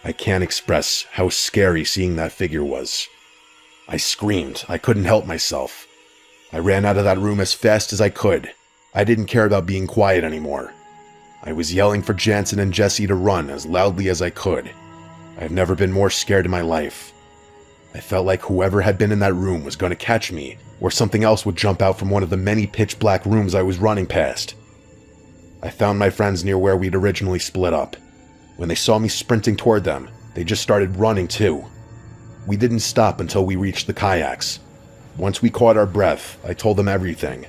I can't express how scary seeing that figure was. I screamed. I couldn't help myself. I ran out of that room as fast as I could. I didn't care about being quiet anymore. I was yelling for Jansen and Jesse to run as loudly as I could. I've never been more scared in my life. I felt like whoever had been in that room was going to catch me, or something else would jump out from one of the many pitch-black rooms I was running past. I found my friends near where we'd originally split up. When they saw me sprinting toward them, they just started running too. We didn't stop until we reached the kayaks. Once we caught our breath, I told them everything.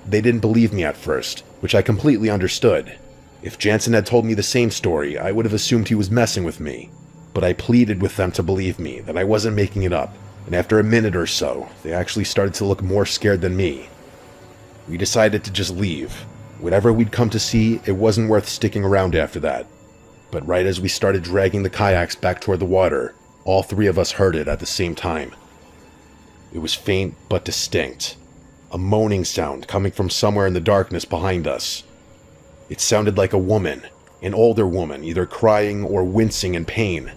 They didn't believe me at first, which I completely understood. If Jansen had told me the same story, I would have assumed he was messing with me. But I pleaded with them to believe me, that I wasn't making it up, and after a minute or so, they actually started to look more scared than me. We decided to just leave. Whatever we'd come to see, it wasn't worth sticking around after that. But right as we started dragging the kayaks back toward the water, all three of us heard it at the same time. It was faint but distinct. A moaning sound coming from somewhere in the darkness behind us. It sounded like a woman, an older woman, either crying or wincing in pain.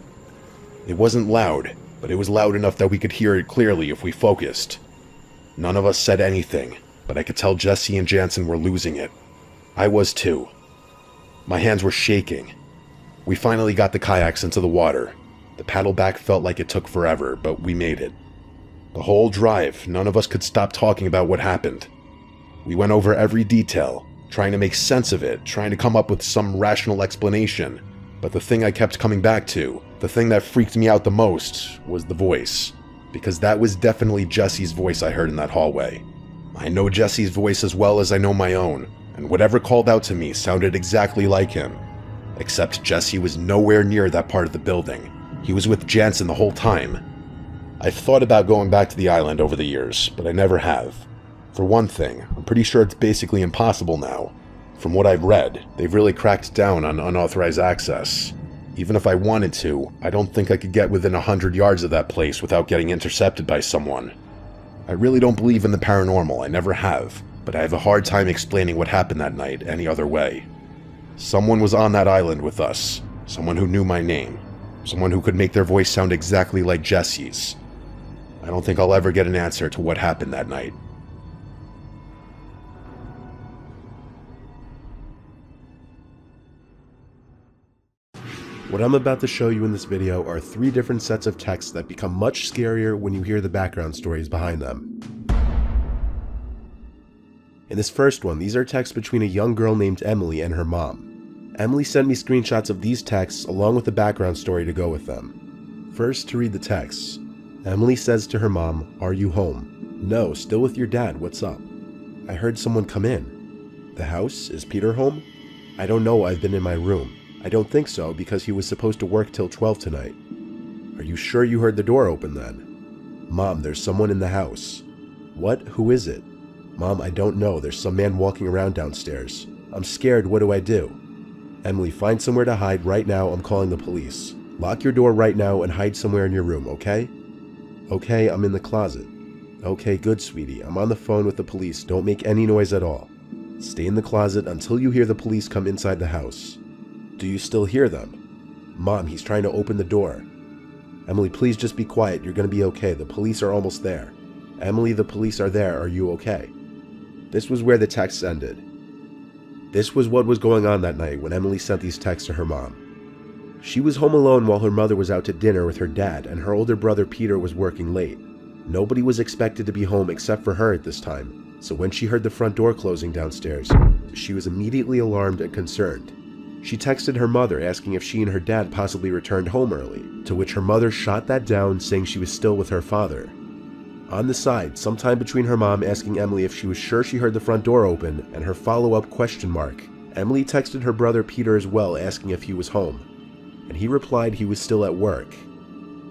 It wasn't loud, but it was loud enough that we could hear it clearly if we focused. None of us said anything, but I could tell Jesse and Jansen were losing it. I was too. My hands were shaking. We finally got the kayaks into the water. The paddle back felt like it took forever, but we made it. The whole drive, none of us could stop talking about what happened. We went over every detail, trying to make sense of it, trying to come up with some rational explanation. But the thing I kept coming back to, the thing that freaked me out the most, was the voice. Because that was definitely Jesse's voice I heard in that hallway. I know Jesse's voice as well as I know my own, and whatever called out to me sounded exactly like him. Except Jesse was nowhere near that part of the building. He was with Jansen the whole time. I've thought about going back to the island over the years, but I never have. For one thing, I'm pretty sure it's basically impossible now. From what I've read, they've really cracked down on unauthorized access. Even if I wanted to, I don't think I could get within 100 yards of that place without getting intercepted by someone. I really don't believe in the paranormal, I never have, but I have a hard time explaining what happened that night any other way. Someone was on that island with us, someone who knew my name, someone who could make their voice sound exactly like Jesse's. I don't think I'll ever get an answer to what happened that night. What I'm about to show you in this video are 3 different sets of texts that become much scarier when you hear the background stories behind them. In this first one, these are texts between a young girl named Emily and her mom. Emily sent me screenshots of these texts along with the background story to go with them. First, to read the texts. Emily says to her mom, "Are you home?" "No, still with your dad, what's up?" "I heard someone come in." "The house? Is Peter home?" "I don't know, I've been in my room." "I don't think so, because he was supposed to work till 12 tonight." "Are you sure you heard the door open then?" "Mom, there's someone in the house." "What? Who is it?" "Mom, I don't know, there's some man walking around downstairs. I'm scared, what do I do?" "Emily, find somewhere to hide right now, I'm calling the police. Lock your door right now and hide somewhere in your room, okay?" "Okay, I'm in the closet." "Okay, good, sweetie, I'm on the phone with the police, don't make any noise at all. Stay in the closet until you hear the police come inside the house." "Do you still hear them?" "Mom, he's trying to open the door." "Emily, please just be quiet, you're gonna be okay, the police are almost there." "Emily, the police are there, are you okay?" This was where the texts ended. This was what was going on that night when Emily sent these texts to her mom. She was home alone while her mother was out to dinner with her dad, and her older brother Peter was working late. Nobody was expected to be home except for her at this time, so when she heard the front door closing downstairs, she was immediately alarmed and concerned. She texted her mother asking if she and her dad possibly returned home early, to which her mother shot that down, saying she was still with her father. On the side, sometime between her mom asking Emily if she was sure she heard the front door open and her follow-up question mark, Emily texted her brother Peter as well asking if he was home, and he replied he was still at work.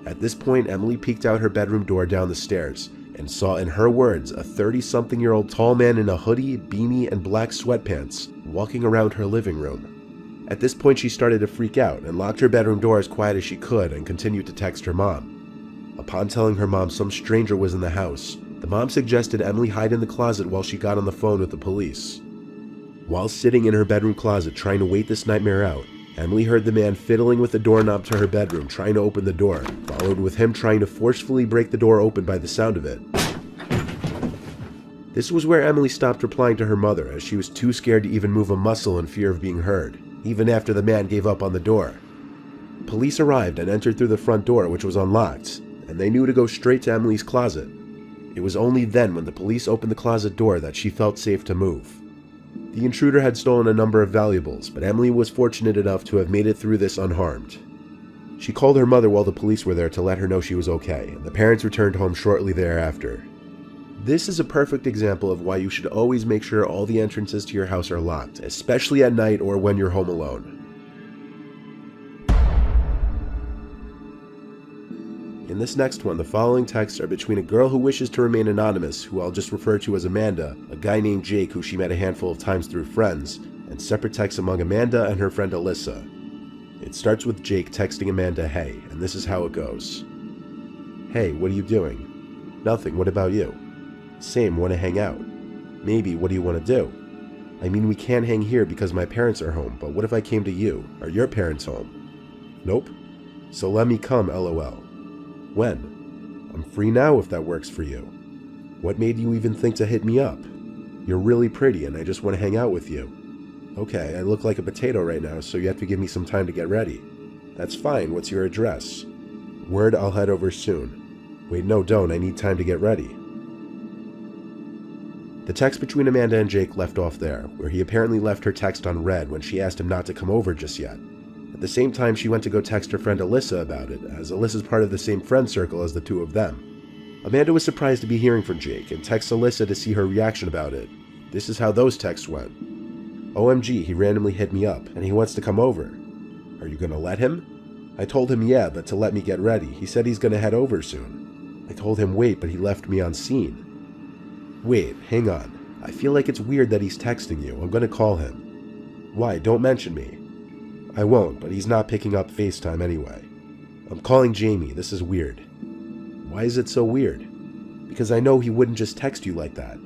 At this point, Emily peeked out her bedroom door down the stairs, and saw, in her words, a 30-something-year-old tall man in a hoodie, beanie, and black sweatpants walking around her living room. At this point, she started to freak out and locked her bedroom door as quiet as she could and continued to text her mom. Upon telling her mom some stranger was in the house, the mom suggested Emily hide in the closet while she got on the phone with the police. While sitting in her bedroom closet trying to wait this nightmare out, Emily heard the man fiddling with the doorknob to her bedroom trying to open the door, followed with him trying to forcefully break the door open by the sound of it. This was where Emily stopped replying to her mother, as she was too scared to even move a muscle in fear of being heard, even after the man gave up on the door. Police arrived and entered through the front door, which was unlocked, and they knew to go straight to Emily's closet. It was only then, when the police opened the closet door, that she felt safe to move. The intruder had stolen a number of valuables, but Emily was fortunate enough to have made it through this unharmed. She called her mother while the police were there to let her know she was okay, and the parents returned home shortly thereafter. This is a perfect example of why you should always make sure all the entrances to your house are locked, especially at night or when you're home alone. In this next one, the following texts are between a girl who wishes to remain anonymous, who I'll just refer to as Amanda, a guy named Jake who she met a handful of times through friends, and separate texts among Amanda and her friend Alyssa. It starts with Jake texting Amanda, "Hey," and this is how it goes. "Hey, what are you doing?" "Nothing, what about you?" "Same, want to hang out." "Maybe, what do you want to do?" "I mean, we can't hang here because my parents are home, but what if I came to you? Are your parents home?" "Nope." "So let me come, lol." "When?" "I'm free now if that works for you." "What made you even think to hit me up?" "You're really pretty and I just want to hang out with you." "Okay, I look like a potato right now, so you have to give me some time to get ready." "That's fine, what's your address?" "Word, I'll head over soon." "Wait, no, don't, I need time to get ready." The text between Amanda and Jake left off there, where he apparently left her text on read when she asked him not to come over just yet. At the same time, she went to go text her friend Alyssa about it, as Alyssa's part of the same friend circle as the two of them. Amanda was surprised to be hearing from Jake and texts Alyssa to see her reaction about it. This is how those texts went. "OMG, he randomly hit me up, and he wants to come over. Are you gonna let him?" "I told him yeah, but to let me get ready. He said he's gonna head over soon." "I told him wait, but he left me on scene." "Wait, hang on. I feel like it's weird that he's texting you. I'm gonna call him." "Why? Don't mention me." "I won't, but he's not picking up FaceTime anyway." "I'm calling Jamie. This is weird." "Why is it so weird?" "Because I know he wouldn't just text you like that."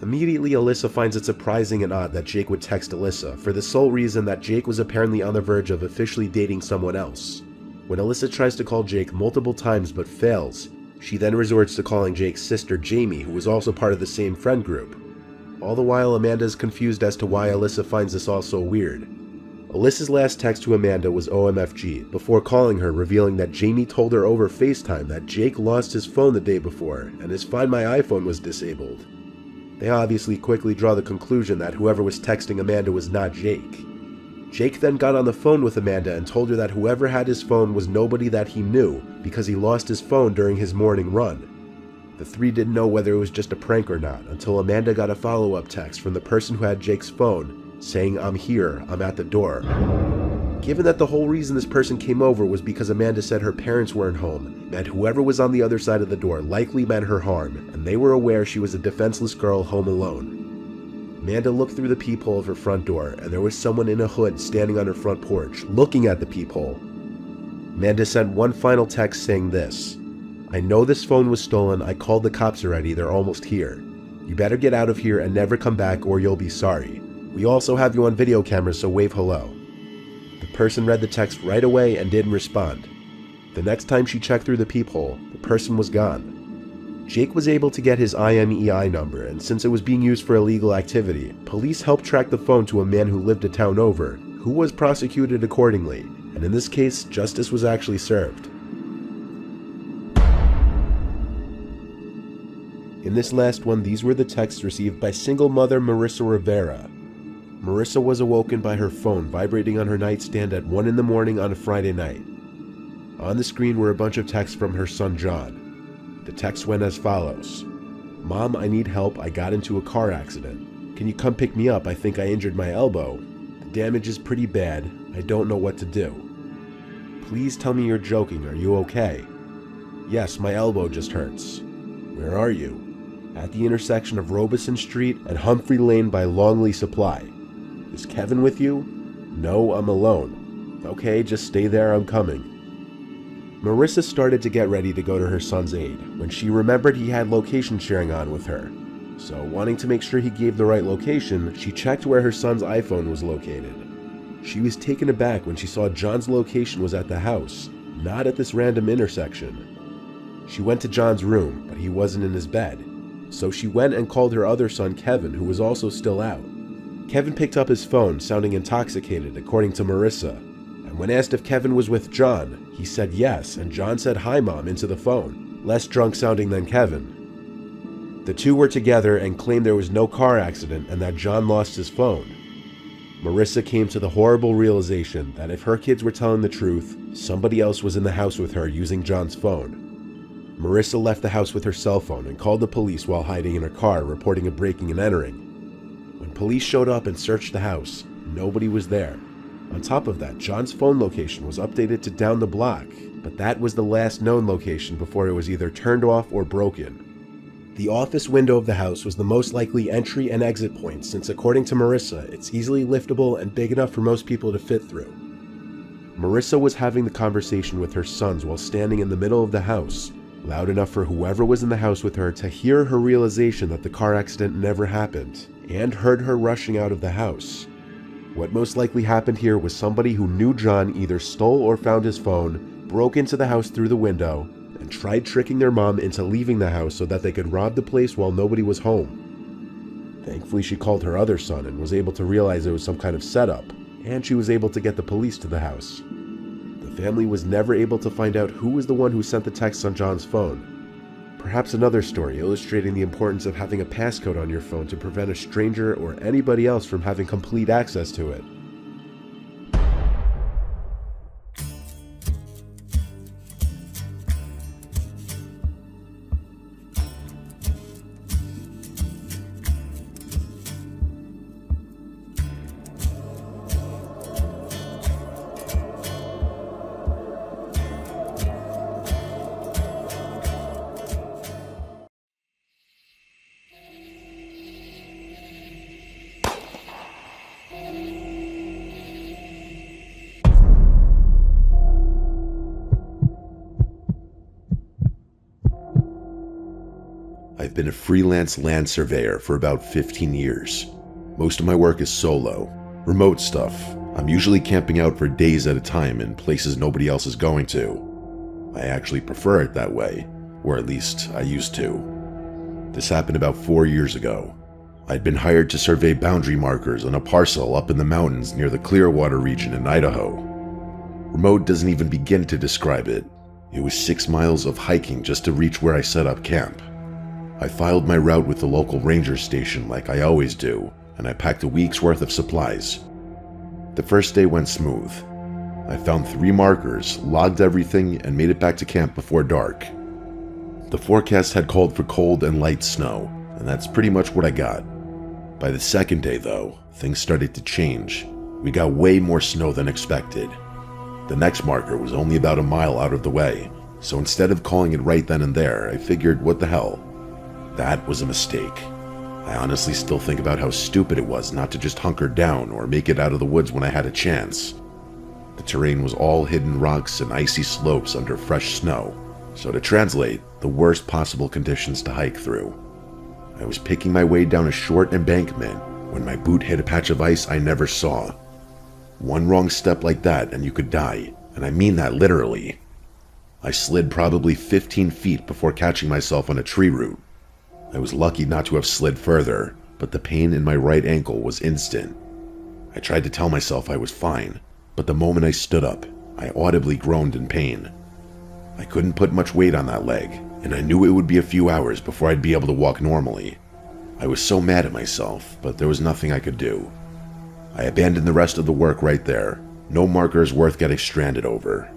Immediately, Alyssa finds it surprising and odd that Jake would text Alyssa, for the sole reason that Jake was apparently on the verge of officially dating someone else. When Alyssa tries to call Jake multiple times but fails, she then resorts to calling Jake's sister Jamie, who was also part of the same friend group. All the while, Amanda is confused as to why Alyssa finds this all so weird. Alyssa's last text to Amanda was OMFG, before calling her, revealing that Jamie told her over FaceTime that Jake lost his phone the day before, and his Find My iPhone was disabled. They obviously quickly draw the conclusion that whoever was texting Amanda was not Jake. Jake then got on the phone with Amanda and told her that whoever had his phone was nobody that he knew, because he lost his phone during his morning run. The three didn't know whether it was just a prank or not, until Amanda got a follow-up text from the person who had Jake's phone, saying, "I'm here, I'm at the door." Given that the whole reason this person came over was because Amanda said her parents weren't home, and whoever was on the other side of the door likely meant her harm, and they were aware she was a defenseless girl home alone. Amanda looked through the peephole of her front door, and there was someone in a hood standing on her front porch, looking at the peephole. Amanda sent one final text saying this: "I know this phone was stolen, I called the cops already, they're almost here. You better get out of here and never come back or you'll be sorry. We also have you on video camera, so wave hello." The person read the text right away and didn't respond. The next time she checked through the peephole, the person was gone. Jake was able to get his IMEI number, and since it was being used for illegal activity, police helped track the phone to a man who lived a town over, who was prosecuted accordingly, and in this case, justice was actually served. In this last one, these were the texts received by single mother Marissa Rivera. Marissa was awoken by her phone vibrating on her nightstand at 1 in the morning on a Friday night. On the screen were a bunch of texts from her son John. The text went as follows: "Mom, I need help. I got into a car accident. Can you come pick me up? I think I injured my elbow. The damage is pretty bad. I don't know what to do. Please tell me you're joking. Are you okay?" "Yes, my elbow just hurts." Where are you? At the intersection of Robeson Street and Humphrey Lane by Longley Supply. Is Kevin with you? No, I'm alone. Okay, just stay there, I'm coming. Marissa started to get ready to go to her son's aid when she remembered he had location sharing on with her. So, wanting to make sure he gave the right location, she checked where her son's iPhone was located. She was taken aback when she saw John's location was at the house, not at this random intersection. She went to John's room, but he wasn't in his bed. So she went and called her other son Kevin, who was also still out. Kevin picked up his phone, sounding intoxicated, according to Marissa. And when asked if Kevin was with John, he said yes, and John said hi mom into the phone, less drunk sounding than Kevin. The two were together and claimed there was no car accident and that John lost his phone. Marissa came to the horrible realization that if her kids were telling the truth, somebody else was in the house with her using John's phone. Marissa left the house with her cell phone and called the police while hiding in her car, reporting a breaking and entering. When police showed up and searched the house, nobody was there. On top of that, John's phone location was updated to down the block, but that was the last known location before it was either turned off or broken. The office window of the house was the most likely entry and exit point since, according to Marissa, it's easily liftable and big enough for most people to fit through. Marissa was having the conversation with her sons while standing in the middle of the house, loud enough for whoever was in the house with her to hear her realization that the car accident never happened, and heard her rushing out of the house. What most likely happened here was somebody who knew John either stole or found his phone, broke into the house through the window, and tried tricking their mom into leaving the house so that they could rob the place while nobody was home. Thankfully, she called her other son and was able to realize it was some kind of setup, and she was able to get the police to the house. The family was never able to find out who was the one who sent the text on John's phone. Perhaps another story illustrating the importance of having a passcode on your phone to prevent a stranger or anybody else from having complete access to it. I've been a freelance land surveyor for about 15 years. Most of my work is solo, remote stuff. I'm usually camping out for days at a time in places nobody else is going to. I actually prefer it that way, or at least I used to. This happened about 4 years ago. I'd been hired to survey boundary markers on a parcel up in the mountains near the Clearwater region in Idaho. Remote doesn't even begin to describe it. It was 6 miles of hiking just to reach where I set up camp. I filed my route with the local ranger station like I always do, and I packed a week's worth of supplies. The first day went smooth. I found 3 markers, logged everything, and made it back to camp before dark. The forecast had called for cold and light snow, and that's pretty much what I got. By the second day, though, things started to change. We got way more snow than expected. The next marker was only about a mile out of the way, so instead of calling it right then and there, I figured, what the hell? That was a mistake. I honestly still think about how stupid it was not to just hunker down or make it out of the woods when I had a chance. The terrain was all hidden rocks and icy slopes under fresh snow, so to translate, the worst possible conditions to hike through. I was picking my way down a short embankment when my boot hit a patch of ice I never saw. One wrong step like that and you could die, and I mean that literally. I slid probably 15 feet before catching myself on a tree root. I was lucky not to have slid further, but the pain in my right ankle was instant. I tried to tell myself I was fine, but the moment I stood up, I audibly groaned in pain. I couldn't put much weight on that leg, and I knew it would be a few hours before I'd be able to walk normally. I was so mad at myself, but there was nothing I could do. I abandoned the rest of the work right there. No markers worth getting stranded over.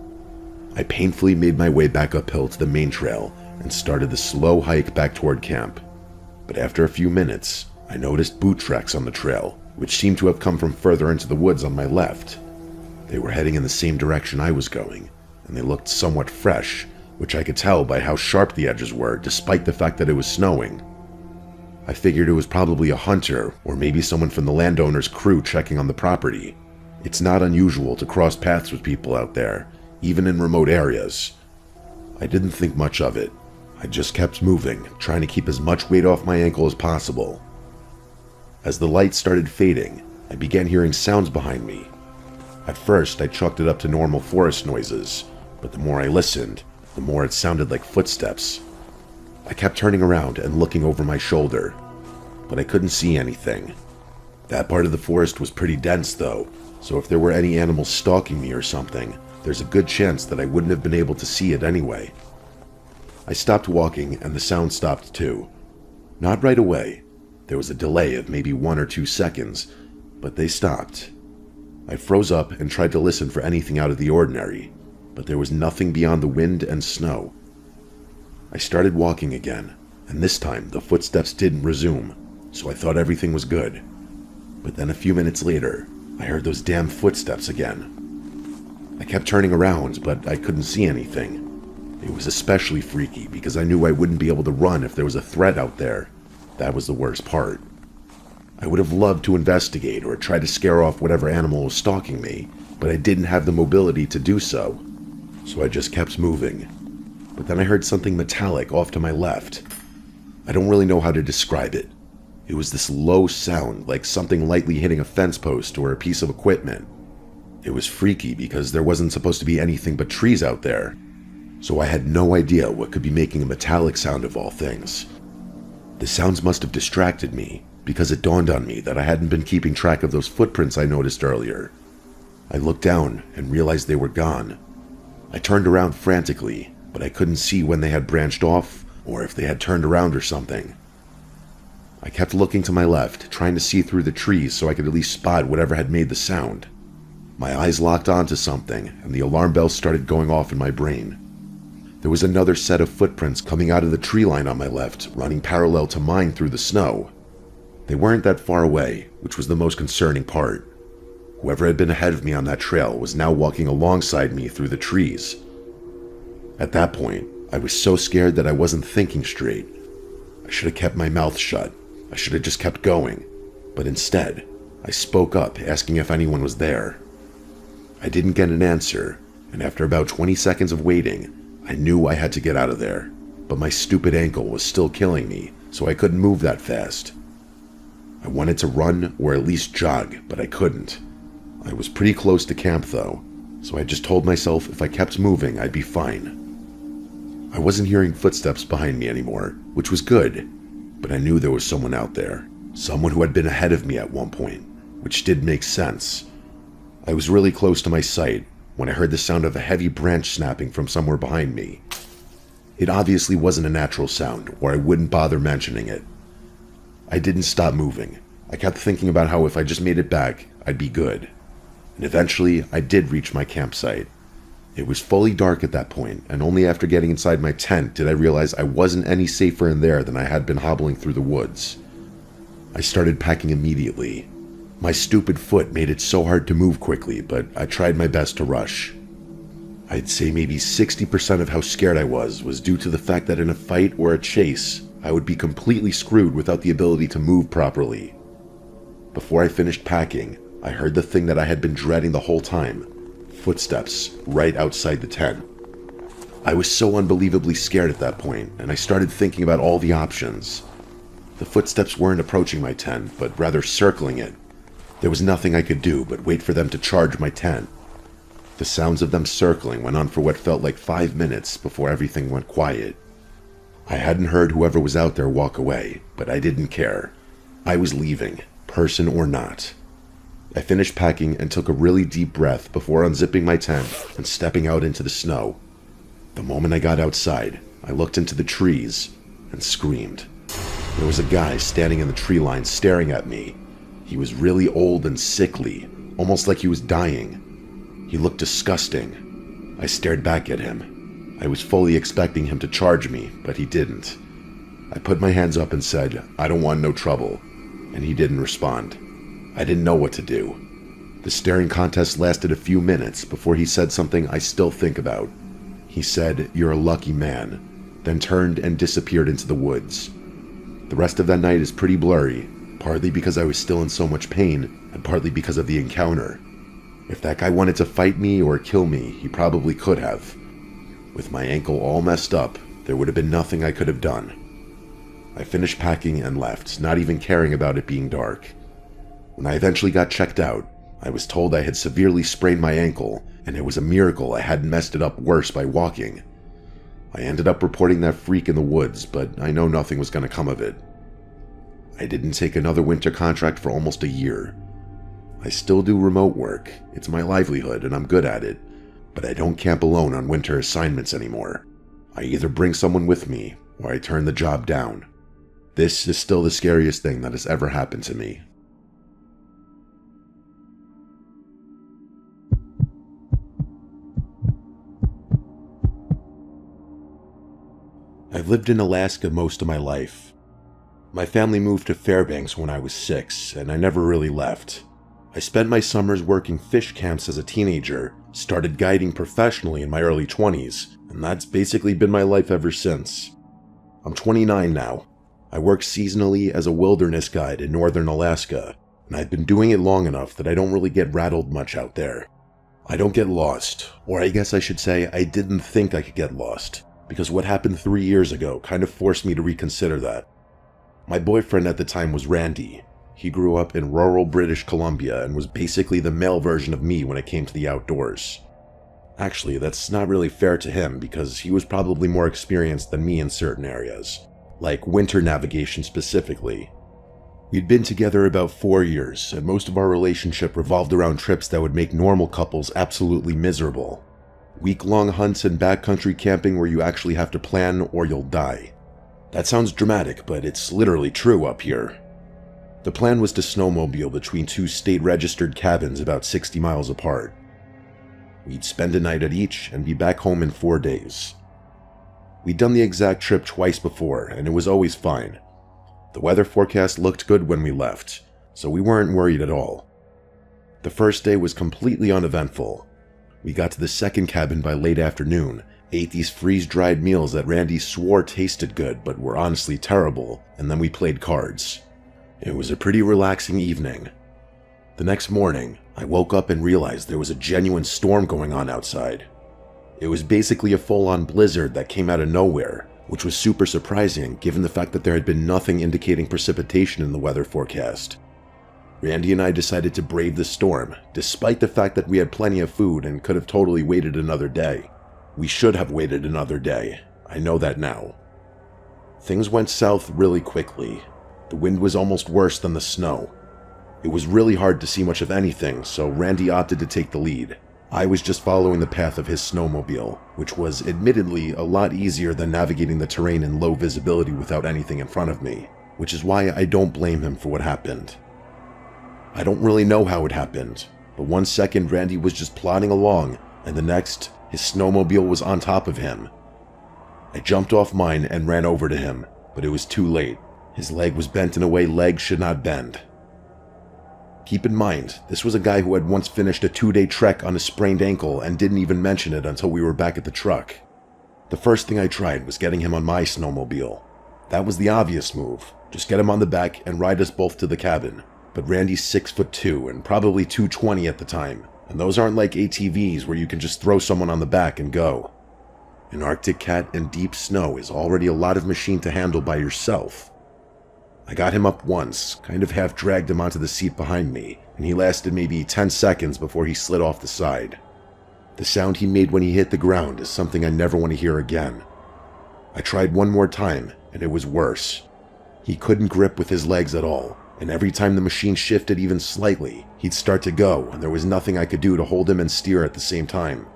I painfully made my way back uphill to the main trail and started the slow hike back toward camp. But after a few minutes, I noticed boot tracks on the trail, which seemed to have come from further into the woods on my left. They were heading in the same direction I was going, and they looked somewhat fresh, which I could tell by how sharp the edges were despite the fact that it was snowing. I figured it was probably a hunter or maybe someone from the landowner's crew checking on the property. It's not unusual to cross paths with people out there, even in remote areas. I didn't think much of it. I just kept moving, trying to keep as much weight off my ankle as possible. As the light started fading, I began hearing sounds behind me. At first, I chalked it up to normal forest noises, but the more I listened, the more it sounded like footsteps. I kept turning around and looking over my shoulder, but I couldn't see anything. That part of the forest was pretty dense though, so if there were any animals stalking me or something, there's a good chance that I wouldn't have been able to see it anyway. I stopped walking and the sound stopped too. Not right away. There was a delay of maybe 1 or 2 seconds, but they stopped. I froze up and tried to listen for anything out of the ordinary, but there was nothing beyond the wind and snow. I started walking again, and this time the footsteps didn't resume, so I thought everything was good. But then a few minutes later, I heard those damn footsteps again. I kept turning around, but I couldn't see anything. It was especially freaky because I knew I wouldn't be able to run if there was a threat out there. That was the worst part. I would have loved to investigate or try to scare off whatever animal was stalking me, but I didn't have the mobility to do so. So I just kept moving. But then I heard something metallic off to my left. I don't really know how to describe it. It was this low sound, like something lightly hitting a fence post or a piece of equipment. It was freaky because there wasn't supposed to be anything but trees out there. So I had no idea what could be making a metallic sound of all things. The sounds must have distracted me, because it dawned on me that I hadn't been keeping track of those footprints I noticed earlier. I looked down and realized they were gone. I turned around frantically, but I couldn't see when they had branched off or if they had turned around or something. I kept looking to my left, trying to see through the trees so I could at least spot whatever had made the sound. My eyes locked onto something, and the alarm bells started going off in my brain. There was another set of footprints coming out of the tree line on my left, running parallel to mine through the snow. They weren't that far away, which was the most concerning part. Whoever had been ahead of me on that trail was now walking alongside me through the trees. At that point, I was so scared that I wasn't thinking straight. I should have kept my mouth shut. I should have just kept going. But instead, I spoke up, asking if anyone was there. I didn't get an answer, and after about 20 seconds of waiting, I knew I had to get out of there. But my stupid ankle was still killing me, so I couldn't move that fast. I wanted to run or at least jog, but I couldn't. I was pretty close to camp though, so I just told myself if I kept moving, I'd be fine. I wasn't hearing footsteps behind me anymore, which was good, but I knew there was someone out there, someone who had been ahead of me at one point, which did make sense. I was really close to my sight when I heard the sound of a heavy branch snapping from somewhere behind me. It obviously wasn't a natural sound, or I wouldn't bother mentioning it. I didn't stop moving. I kept thinking about how if I just made it back, I'd be good. And eventually, I did reach my campsite. It was fully dark at that point, and only after getting inside my tent did I realize I wasn't any safer in there than I had been hobbling through the woods. I started packing immediately. My stupid foot made it so hard to move quickly, but I tried my best to rush. I'd say maybe 60% of how scared I was due to the fact that in a fight or a chase, I would be completely screwed without the ability to move properly. Before I finished packing, I heard the thing that I had been dreading the whole time. Footsteps right outside the tent. I was so unbelievably scared at that point, and I started thinking about all the options. The footsteps weren't approaching my tent, but rather circling it. There was nothing I could do but wait for them to charge my tent. The sounds of them circling went on for what felt like 5 minutes before everything went quiet. I hadn't heard whoever was out there walk away, but I didn't care. I was leaving, person or not. I finished packing and took a really deep breath before unzipping my tent and stepping out into the snow. The moment I got outside, I looked into the trees and screamed. There was a guy standing in the tree line staring at me. He was really old and sickly, almost like he was dying. He looked disgusting. I stared back at him. I was fully expecting him to charge me, but he didn't. I put my hands up and said, "I don't want no trouble," and he didn't respond. I didn't know what to do. The staring contest lasted a few minutes before he said something I still think about. He said, "You're a lucky man," then turned and disappeared into the woods. The rest of that night is pretty blurry, partly because I was still in so much pain, and partly because of the encounter. If that guy wanted to fight me or kill me, he probably could have. With my ankle all messed up, there would have been nothing I could have done. I finished packing and left, not even caring about it being dark. When I eventually got checked out, I was told I had severely sprained my ankle, and it was a miracle I hadn't messed it up worse by walking. I ended up reporting that freak in the woods, but I know nothing was going to come of it. I didn't take another winter contract for almost a year. I still do remote work, it's my livelihood and I'm good at it, but I don't camp alone on winter assignments anymore. I either bring someone with me, or I turn the job down. This is still the scariest thing that has ever happened to me. I've lived in Alaska most of my life. My family moved to Fairbanks when I was 6, and I never really left. I spent my summers working fish camps as a teenager, started guiding professionally in my early 20s, and that's basically been my life ever since. I'm 29 now. I work seasonally as a wilderness guide in northern Alaska, and I've been doing it long enough that I don't really get rattled much out there. I don't get lost, or I guess I should say I didn't think I could get lost, because what happened 3 years ago kind of forced me to reconsider that. My boyfriend at the time was Randy. He grew up in rural British Columbia and was basically the male version of me when it came to the outdoors. Actually, that's not really fair to him because he was probably more experienced than me in certain areas, like winter navigation specifically. We'd been together about 4 years, and most of our relationship revolved around trips that would make normal couples absolutely miserable. Week-long hunts and backcountry camping where you actually have to plan or you'll die. That sounds dramatic, but it's literally true up here. The plan was to snowmobile between 2 state-registered cabins about 60 miles apart. We'd spend a night at each and be back home in 4 days. We'd done the exact trip twice before, and it was always fine. The weather forecast looked good when we left, so we weren't worried at all. The first day was completely uneventful. We got to the second cabin by late afternoon, ate these freeze-dried meals that Randy swore tasted good but were honestly terrible, and then we played cards. It was a pretty relaxing evening. The next morning, I woke up and realized there was a genuine storm going on outside. It was basically a full-on blizzard that came out of nowhere, which was super surprising given the fact that there had been nothing indicating precipitation in the weather forecast. Randy and I decided to brave the storm, despite the fact that we had plenty of food and could have totally waited another day. We should have waited another day. I know that now. Things went south really quickly. The wind was almost worse than the snow. It was really hard to see much of anything, so Randy opted to take the lead. I was just following the path of his snowmobile, which was admittedly a lot easier than navigating the terrain in low visibility without anything in front of me, which is why I don't blame him for what happened. I don't really know how it happened, but 1 second Randy was just plodding along, and the next, his snowmobile was on top of him. I jumped off mine and ran over to him, but it was too late. His leg was bent in a way legs should not bend. Keep in mind, this was a guy who had once finished a 2-day trek on a sprained ankle and didn't even mention it until we were back at the truck. The first thing I tried was getting him on my snowmobile. That was the obvious move, just get him on the back and ride us both to the cabin. But Randy's 6'2" and probably 220 at the time, and those aren't like ATVs where you can just throw someone on the back and go. An Arctic cat in deep snow is already a lot of machine to handle by yourself. I got him up once, kind of half dragged him onto the seat behind me, and he lasted maybe 10 seconds before he slid off the side. The sound he made when he hit the ground is something I never want to hear again. I tried one more time, and it was worse. He couldn't grip with his legs at all, and every time the machine shifted even slightly, he'd start to go, and there was nothing I could do to hold him and steer at the same time.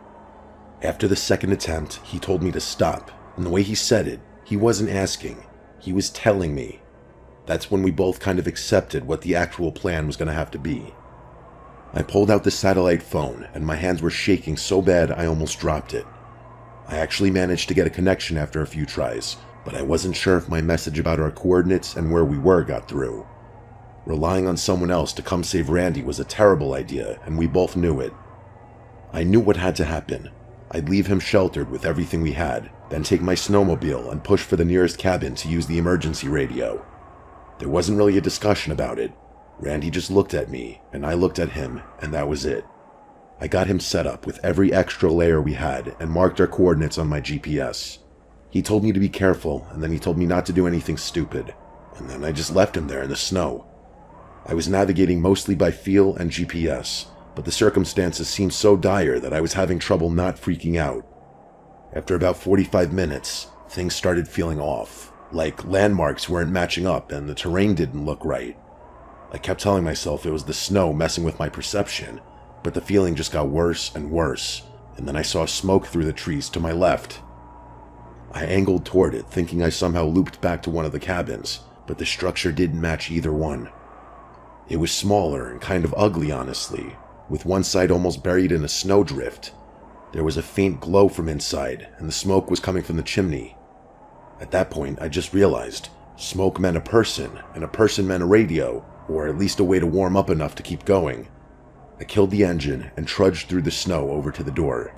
After the second attempt, he told me to stop, and the way he said it, he wasn't asking, he was telling me. That's when we both kind of accepted what the actual plan was going to have to be. I pulled out the satellite phone, and my hands were shaking so bad I almost dropped it. I actually managed to get a connection after a few tries, but I wasn't sure if my message about our coordinates and where we were got through. Relying on someone else to come save Randy was a terrible idea, and we both knew it. I knew what had to happen. I'd leave him sheltered with everything we had, then take my snowmobile and push for the nearest cabin to use the emergency radio. There wasn't really a discussion about it. Randy just looked at me, and I looked at him, and that was it. I got him set up with every extra layer we had and marked our coordinates on my GPS. He told me to be careful, and then he told me not to do anything stupid, and then I just left him there in the snow. I was navigating mostly by feel and GPS, but the circumstances seemed so dire that I was having trouble not freaking out. After about 45 minutes, things started feeling off, like landmarks weren't matching up and the terrain didn't look right. I kept telling myself it was the snow messing with my perception, but the feeling just got worse and worse, and then I saw smoke through the trees to my left. I angled toward it, thinking I somehow looped back to one of the cabins, but the structure didn't match either one. It was smaller and kind of ugly, honestly, with one side almost buried in a snowdrift. There was a faint glow from inside, and the smoke was coming from the chimney. At that point, I just realized smoke meant a person, and a person meant a radio, or at least a way to warm up enough to keep going. I killed the engine and trudged through the snow over to the door.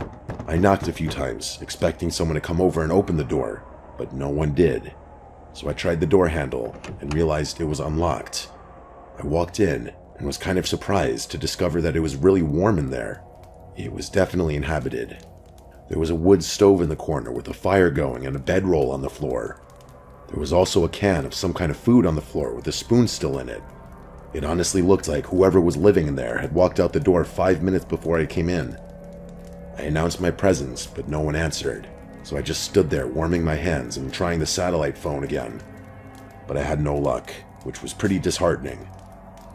I knocked a few times, expecting someone to come over and open the door, but no one did. So I tried the door handle and realized it was unlocked. I walked in and was kind of surprised to discover that it was really warm in there. It was definitely inhabited. There was a wood stove in the corner with a fire going and a bedroll on the floor. There was also a can of some kind of food on the floor with a spoon still in it. It honestly looked like whoever was living in there had walked out the door 5 minutes before I came in. I announced my presence, but no one answered, so I just stood there warming my hands and trying the satellite phone again. But I had no luck, which was pretty disheartening.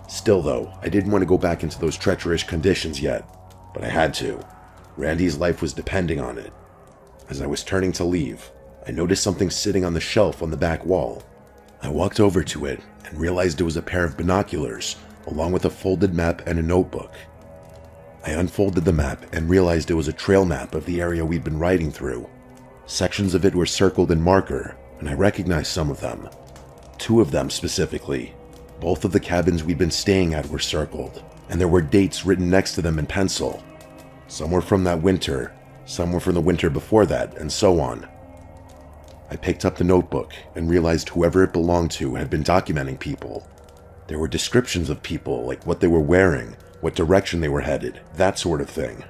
Still though, I didn't want to go back into those treacherous conditions yet, but I had to. Randy's life was depending on it. As I was turning to leave, I noticed something sitting on the shelf on the back wall. I walked over to it and realized it was a pair of binoculars, along with a folded map and a notebook. I unfolded the map and realized it was a trail map of the area we'd been riding through. Sections of it were circled in marker, and I recognized some of them. 2 of them specifically. Both of the cabins we'd been staying at were circled, and there were dates written next to them in pencil. Some were from that winter, some were from the winter before that, and so on. I picked up the notebook and realized whoever it belonged to had been documenting people. There were descriptions of people, like what they were wearing, what direction they were headed, that sort of thing.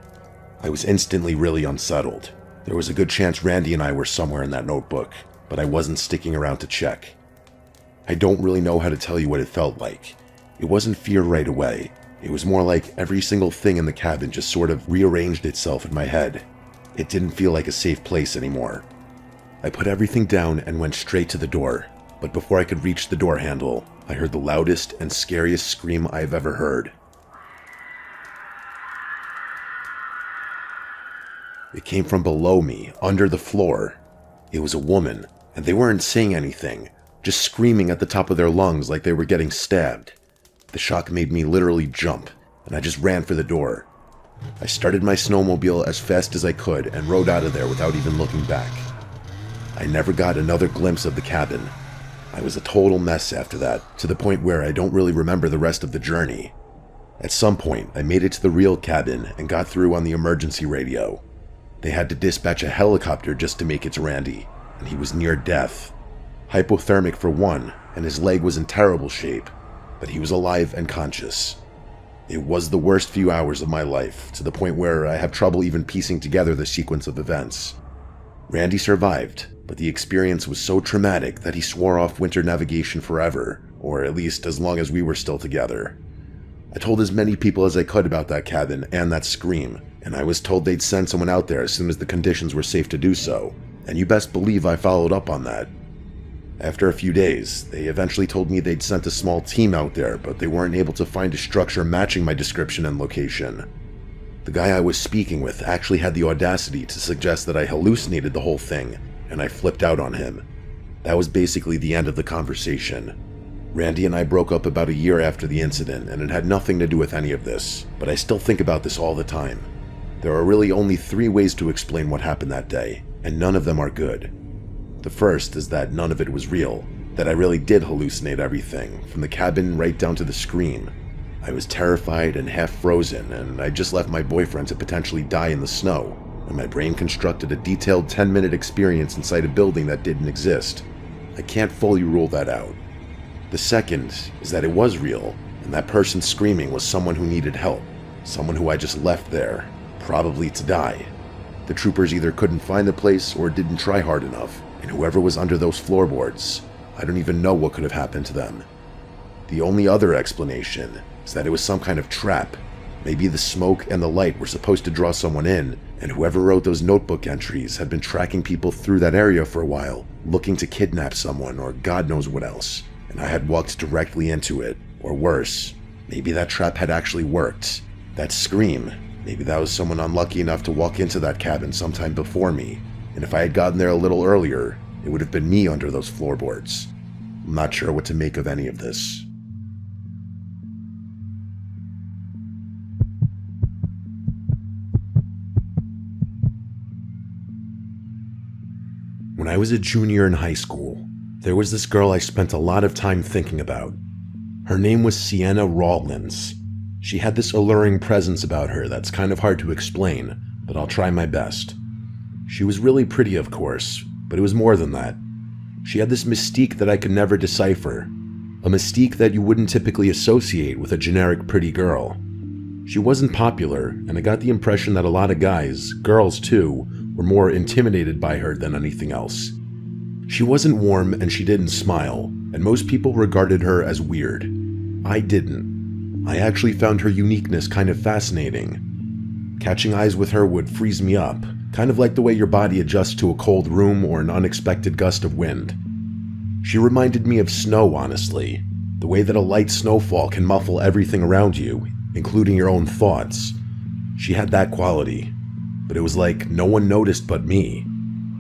I was instantly really unsettled. There was a good chance Randy and I were somewhere in that notebook, but I wasn't sticking around to check. I don't really know how to tell you what it felt like. It wasn't fear right away. It was more like every single thing in the cabin just sort of rearranged itself in my head. It didn't feel like a safe place anymore. I put everything down and went straight to the door, but before I could reach the door handle, I heard the loudest and scariest scream I've ever heard. It came from below me, under the floor. It was a woman, and they weren't saying anything, just screaming at the top of their lungs like they were getting stabbed. The shock made me literally jump, and I just ran for the door. I started my snowmobile as fast as I could and rode out of there without even looking back. I never got another glimpse of the cabin. I was a total mess after that, to the point where I don't really remember the rest of the journey. At some point, I made it to the real cabin and got through on the emergency radio. They had to dispatch a helicopter just to make it to Randy, and he was near death. Hypothermic for one, and his leg was in terrible shape, but he was alive and conscious. It was the worst few hours of my life, to the point where I have trouble even piecing together the sequence of events. Randy survived, but the experience was so traumatic that he swore off winter navigation forever, or at least as long as we were still together. I told as many people as I could about that cabin and that scream, and I was told they'd send someone out there as soon as the conditions were safe to do so, and you best believe I followed up on that. After a few days, they eventually told me they'd sent a small team out there, but they weren't able to find a structure matching my description and location. The guy I was speaking with actually had the audacity to suggest that I hallucinated the whole thing, and I flipped out on him. That was basically the end of the conversation. Randy and I broke up about a year after the incident, and it had nothing to do with any of this, but I still think about this all the time. There are really only 3 ways to explain what happened that day, and none of them are good. The first is that none of it was real, that I really did hallucinate everything, from the cabin right down to the scream. I was terrified and half frozen, and I just left my boyfriend to potentially die in the snow, and my brain constructed a detailed 10-minute experience inside a building that didn't exist. I can't fully rule that out. The second is that it was real, and that person screaming was someone who needed help, someone who I just left there, probably to die. The troopers either couldn't find the place or didn't try hard enough, and whoever was under those floorboards, I don't even know what could have happened to them. The only other explanation is that it was some kind of trap. Maybe the smoke and the light were supposed to draw someone in, and whoever wrote those notebook entries had been tracking people through that area for a while, looking to kidnap someone or God knows what else, and I had walked directly into it. Or worse, maybe that trap had actually worked. That scream, maybe that was someone unlucky enough to walk into that cabin sometime before me, and if I had gotten there a little earlier, it would have been me under those floorboards. I'm not sure what to make of any of this. When I was a junior in high school, there was this girl I spent a lot of time thinking about. Her name was Sienna Rawlins. She had this alluring presence about her that's kind of hard to explain, but I'll try my best. She was really pretty, of course, but it was more than that. She had this mystique that I could never decipher, a mystique that you wouldn't typically associate with a generic pretty girl. She wasn't popular, and I got the impression that a lot of guys, girls too, were more intimidated by her than anything else. She wasn't warm and she didn't smile, and most people regarded her as weird. I didn't. I actually found her uniqueness kind of fascinating. Catching eyes with her would freeze me up, kind of like the way your body adjusts to a cold room or an unexpected gust of wind. She reminded me of snow, honestly, the way that a light snowfall can muffle everything around you, including your own thoughts. She had that quality, but it was like no one noticed but me.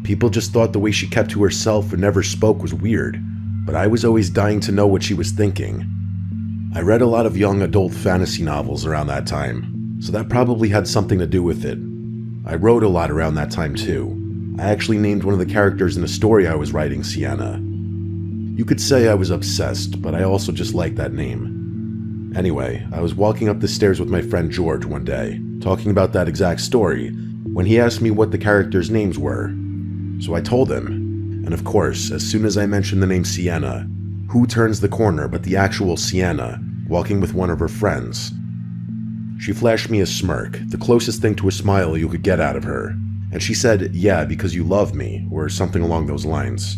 People just thought the way she kept to herself and never spoke was weird, but I was always dying to know what she was thinking. I read a lot of young adult fantasy novels around that time, so that probably had something to do with it. I wrote a lot around that time too. I actually named one of the characters in a story I was writing Sienna. You could say I was obsessed, but I also just liked that name. Anyway, I was walking up the stairs with my friend George one day, talking about that exact story, when he asked me what the characters' names were. So I told him, and of course, as soon as I mentioned the name Sienna, who turns the corner but the actual Sienna, walking with one of her friends? She flashed me a smirk, the closest thing to a smile you could get out of her, and she said, "Yeah, because you love me," or something along those lines.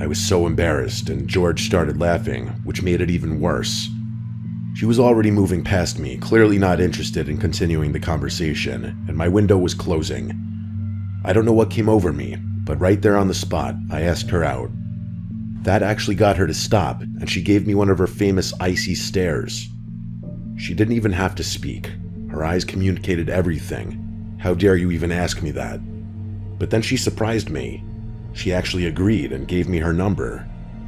I was so embarrassed, and George started laughing, which made it even worse. She was already moving past me, clearly not interested in continuing the conversation, and my window was closing. I don't know what came over me, but right there on the spot, I asked her out. That actually got her to stop, and she gave me one of her famous icy stares. She didn't even have to speak. Her eyes communicated everything. How dare you even ask me that? But then she surprised me. She actually agreed and gave me her number.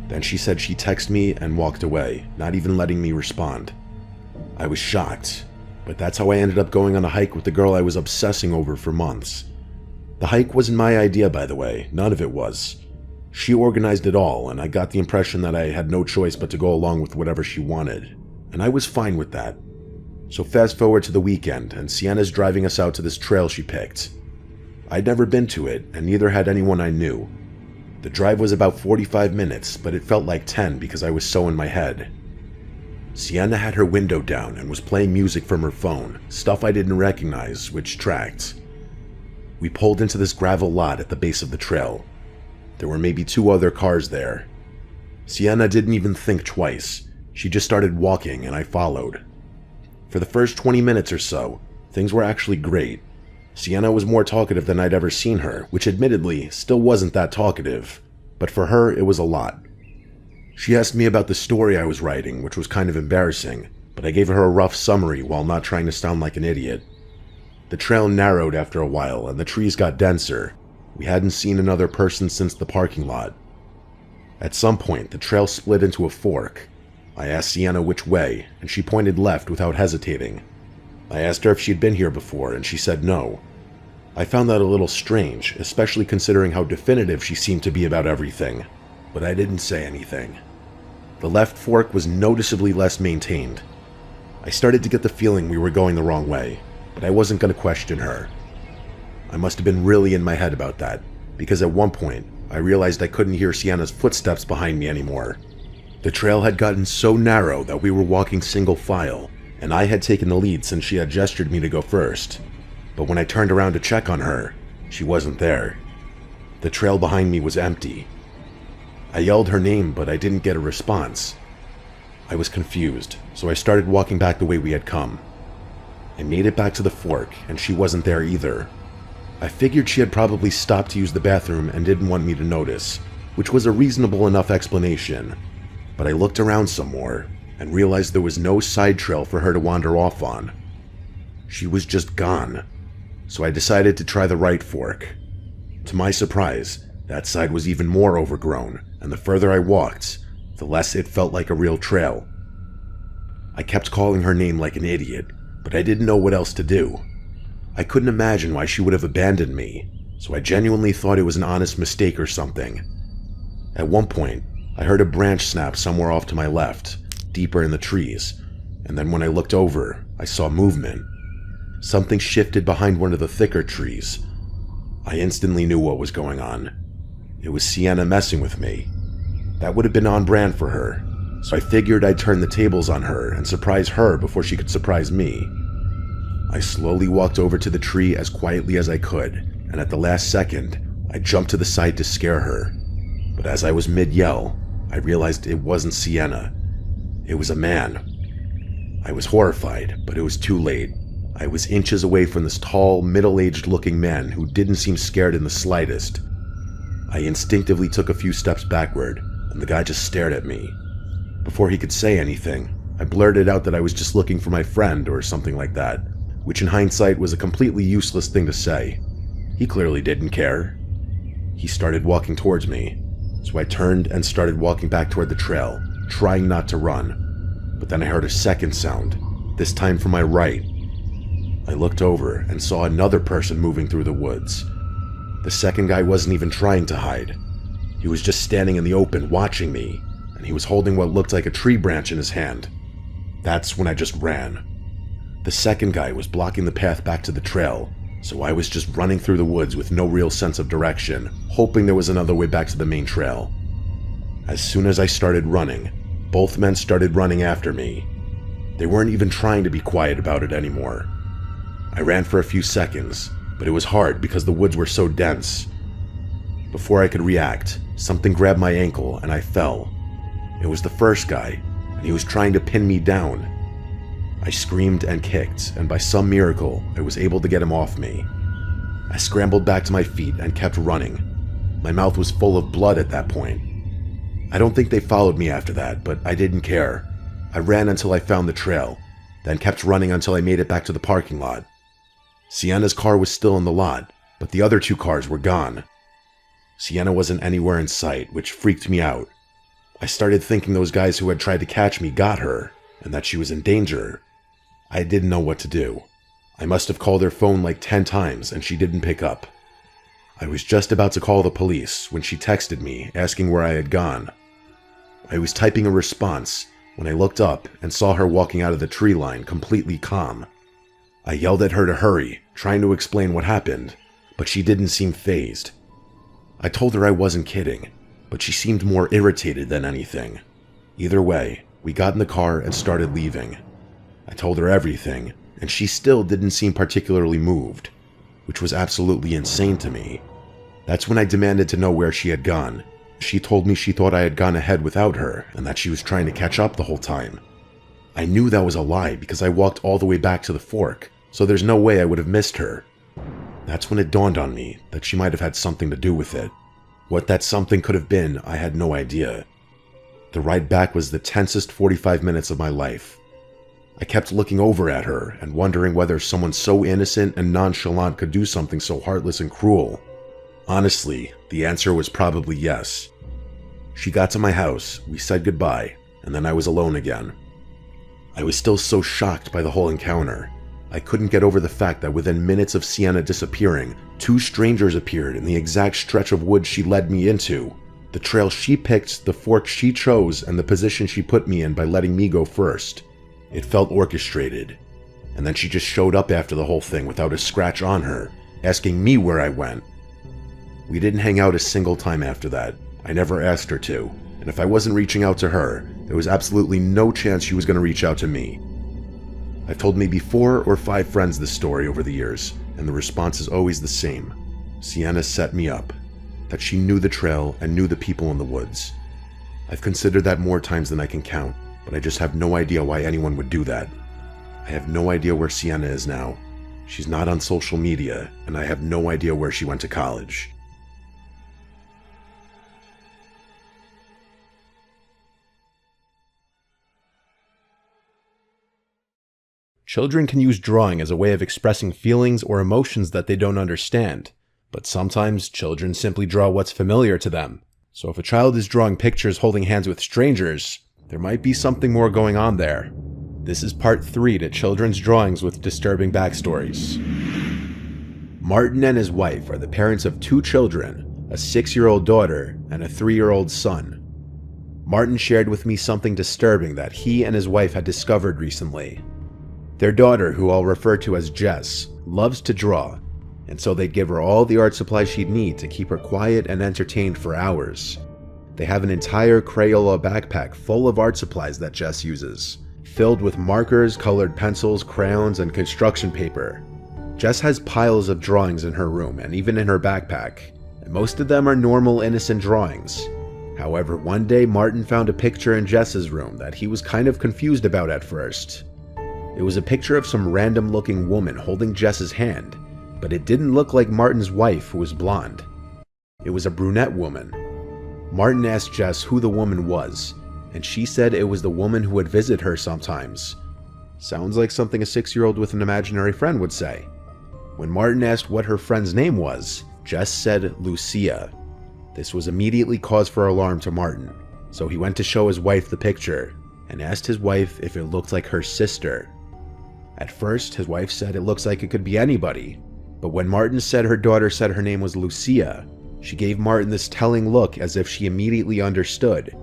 Then she said she'd text me and walked away, not even letting me respond. I was shocked, but that's how I ended up going on a hike with the girl I was obsessing over for months. The hike wasn't my idea, by the way. None of it was. She organized it all, and I got the impression that I had no choice but to go along with whatever she wanted, and I was fine with that. So fast forward to the weekend, and Sienna's driving us out to this trail she picked. I'd never been to it, and neither had anyone I knew. The drive was about 45 minutes, but it felt like 10 because I was so in my head. Sienna had her window down and was playing music from her phone, stuff I didn't recognize, which tracked. We pulled into this gravel lot at the base of the trail. There were maybe 2 other cars there. Sienna didn't even think twice. She just started walking and I followed. For the first 20 minutes or so, things were actually great. Sienna was more talkative than I'd ever seen her, which admittedly still wasn't that talkative, but for her it was a lot. She asked me about the story I was writing, which was kind of embarrassing, but I gave her a rough summary while not trying to sound like an idiot. The trail narrowed after a while and the trees got denser. We hadn't seen another person since the parking lot. At some point, the trail split into a fork. I asked Sienna which way, and she pointed left without hesitating. I asked her if she'd been here before, and she said no. I found that a little strange, especially considering how definitive she seemed to be about everything, but I didn't say anything. The left fork was noticeably less maintained. I started to get the feeling we were going the wrong way, but I wasn't going to question her. I must have been really in my head about that, because at one point, I realized I couldn't hear Sienna's footsteps behind me anymore. The trail had gotten so narrow that we were walking single file, and I had taken the lead since she had gestured me to go first. But when I turned around to check on her, she wasn't there. The trail behind me was empty. I yelled her name, but I didn't get a response. I was confused, so I started walking back the way we had come. I made it back to the fork, and she wasn't there either. I figured she had probably stopped to use the bathroom and didn't want me to notice, which was a reasonable enough explanation. But I looked around some more and realized there was no side trail for her to wander off on. She was just gone, so I decided to try the right fork. To my surprise, that side was even more overgrown, and the further I walked, the less it felt like a real trail. I kept calling her name like an idiot, but I didn't know what else to do. I couldn't imagine why she would have abandoned me, so I genuinely thought it was an honest mistake or something. At one point, I heard a branch snap somewhere off to my left, deeper in the trees, and then when I looked over, I saw movement. Something shifted behind one of the thicker trees. I instantly knew what was going on. It was Sienna messing with me. That would have been on brand for her, so I figured I'd turn the tables on her and surprise her before she could surprise me. I slowly walked over to the tree as quietly as I could, and at the last second, I jumped to the side to scare her. But as I was mid-yell, I realized it wasn't Sienna. It was a man. I was horrified, but it was too late. I was inches away from this tall, middle-aged looking man who didn't seem scared in the slightest. I instinctively took a few steps backward, and the guy just stared at me. Before he could say anything, I blurted out that I was just looking for my friend or something like that, which in hindsight was a completely useless thing to say. He clearly didn't care. He started walking towards me, so I turned and started walking back toward the trail, trying not to run. But then I heard a second sound, this time from my right. I looked over and saw another person moving through the woods. The second guy wasn't even trying to hide. He was just standing in the open watching me, and he was holding what looked like a tree branch in his hand. That's when I just ran. The second guy was blocking the path back to the trail, so I was just running through the woods with no real sense of direction, hoping there was another way back to the main trail. As soon as I started running, both men started running after me. They weren't even trying to be quiet about it anymore. I ran for a few seconds, but it was hard because the woods were so dense. Before I could react, something grabbed my ankle and I fell. It was the first guy, and he was trying to pin me down. I screamed and kicked, and by some miracle, I was able to get him off me. I scrambled back to my feet and kept running. My mouth was full of blood at that point. I don't think they followed me after that, but I didn't care. I ran until I found the trail, then kept running until I made it back to the parking lot. Sienna's car was still in the lot, but the other two cars were gone. Sienna wasn't anywhere in sight, which freaked me out. I started thinking those guys who had tried to catch me got her, and that she was in danger. I didn't know what to do. I must have called her phone like 10 times and she didn't pick up. I was just about to call the police when she texted me asking where I had gone. I was typing a response when I looked up and saw her walking out of the tree line completely calm. I yelled at her to hurry, trying to explain what happened, but she didn't seem fazed. I told her I wasn't kidding, but she seemed more irritated than anything. Either way, we got in the car and started leaving. I told her everything, and she still didn't seem particularly moved, which was absolutely insane to me. That's when I demanded to know where she had gone. She told me she thought I had gone ahead without her, and that she was trying to catch up the whole time. I knew that was a lie because I walked all the way back to the fork, so there's no way I would have missed her. That's when it dawned on me that she might have had something to do with it. What that something could have been, I had no idea. The ride back was the tensest 45 minutes of my life. I kept looking over at her and wondering whether someone so innocent and nonchalant could do something so heartless and cruel. Honestly, the answer was probably yes. She got to my house, we said goodbye, and then I was alone again. I was still so shocked by the whole encounter. I couldn't get over the fact that within minutes of Sienna disappearing, two strangers appeared in the exact stretch of woods she led me into. The trail she picked, the fork she chose, and the position she put me in by letting me go first. It felt orchestrated. And then she just showed up after the whole thing without a scratch on her, asking me where I went. We didn't hang out a single time after that. I never asked her to, and if I wasn't reaching out to her, there was absolutely no chance she was going to reach out to me. I've told maybe 4 or 5 friends this story over the years, and the response is always the same. Sienna set me up. That she knew the trail and knew the people in the woods. I've considered that more times than I can count, but I just have no idea why anyone would do that. I have no idea where Sienna is now. She's not on social media, and I have no idea where she went to college. Children can use drawing as a way of expressing feelings or emotions that they don't understand, but sometimes children simply draw what's familiar to them. So if a child is drawing pictures holding hands with strangers, there might be something more going on there. This is part 3 to children's drawings with disturbing backstories. Martin and his wife are the parents of 2 children, a 6-year-old daughter and a 3-year-old son. Martin shared with me something disturbing that he and his wife had discovered recently. Their daughter, who I'll refer to as Jess, loves to draw, and so they'd give her all the art supplies she'd need to keep her quiet and entertained for hours. They have an entire Crayola backpack full of art supplies that Jess uses, filled with markers, colored pencils, crayons, and construction paper. Jess has piles of drawings in her room and even in her backpack, and most of them are normal, innocent drawings. However, one day Martin found a picture in Jess's room that he was kind of confused about at first. It was a picture of some random-looking woman holding Jess's hand, but it didn't look like Martin's wife, who was blonde. It was a brunette woman. Martin asked Jess who the woman was, and she said it was the woman who would visit her sometimes. Sounds like something a 6-year-old with an imaginary friend would say. When Martin asked what her friend's name was, Jess said Lucia. This was immediately cause for alarm to Martin, so he went to show his wife the picture, and asked his wife if it looked like her sister. At first, his wife said it looks like it could be anybody, but when Martin said her daughter said her name was Lucia, she gave Martin this telling look as if she immediately understood.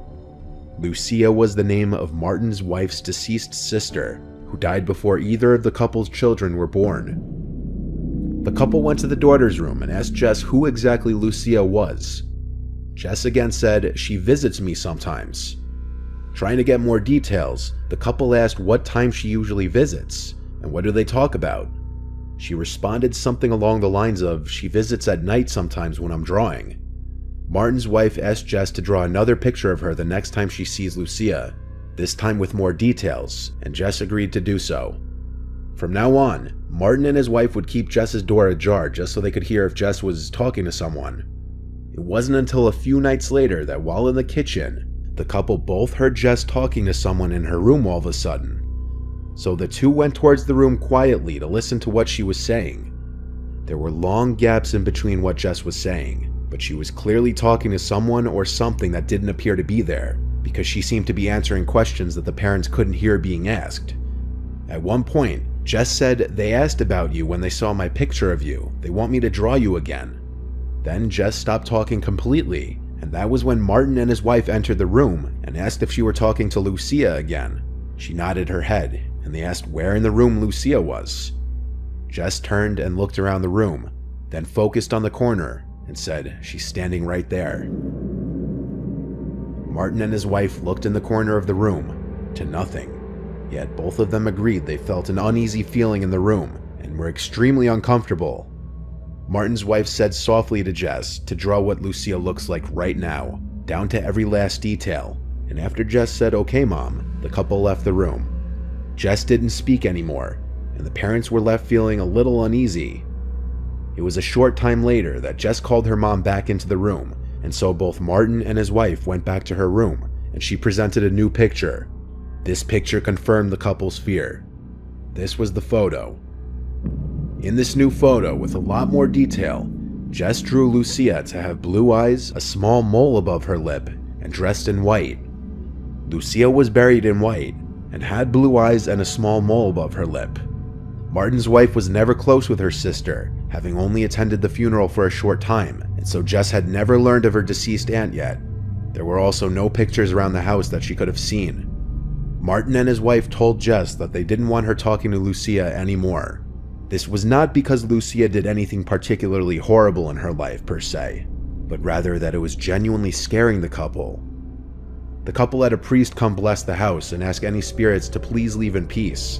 Lucia was the name of Martin's wife's deceased sister, who died before either of the couple's children were born. The couple went to the daughter's room and asked Jess who exactly Lucia was. Jess again said, "She visits me sometimes." Trying to get more details, the couple asked what time she usually visits, and what do they talk about. She responded something along the lines of, "She visits at night sometimes when I'm drawing." Martin's wife asked Jess to draw another picture of her the next time she sees Lucia, this time with more details, and Jess agreed to do so. From now on, Martin and his wife would keep Jess's door ajar just so they could hear if Jess was talking to someone. It wasn't until a few nights later that while in the kitchen, the couple both heard Jess talking to someone in her room all of a sudden. So the two went towards the room quietly to listen to what she was saying. There were long gaps in between what Jess was saying, but she was clearly talking to someone or something that didn't appear to be there, because she seemed to be answering questions that the parents couldn't hear being asked. At one point, Jess said, "They asked about you when they saw my picture of you. They want me to draw you again." Then Jess stopped talking completely, and that was when Martin and his wife entered the room and asked if she were talking to Lucia again. She nodded her head, and they asked where in the room Lucia was. Jess turned and looked around the room, then focused on the corner and said, "She's standing right there." Martin and his wife looked in the corner of the room, to nothing. Yet both of them agreed they felt an uneasy feeling in the room and were extremely uncomfortable. Martin's wife said softly to Jess to draw what Lucia looks like right now, down to every last detail, and after Jess said, "Okay, Mom," the couple left the room. Jess didn't speak anymore, and the parents were left feeling a little uneasy. It was a short time later that Jess called her mom back into the room, and so both Martin and his wife went back to her room, and she presented a new picture. This picture confirmed the couple's fear. This was the photo. In this new photo, with a lot more detail, Jess drew Lucia to have blue eyes, a small mole above her lip, and dressed in white. Lucia was buried in white, and had blue eyes and a small mole above her lip. Martin's wife was never close with her sister, having only attended the funeral for a short time, and so Jess had never learned of her deceased aunt yet. There were also no pictures around the house that she could have seen. Martin and his wife told Jess that they didn't want her talking to Lucia anymore. This was not because Lucia did anything particularly horrible in her life per se, but rather that it was genuinely scaring the couple. The couple had a priest come bless the house and ask any spirits to please leave in peace.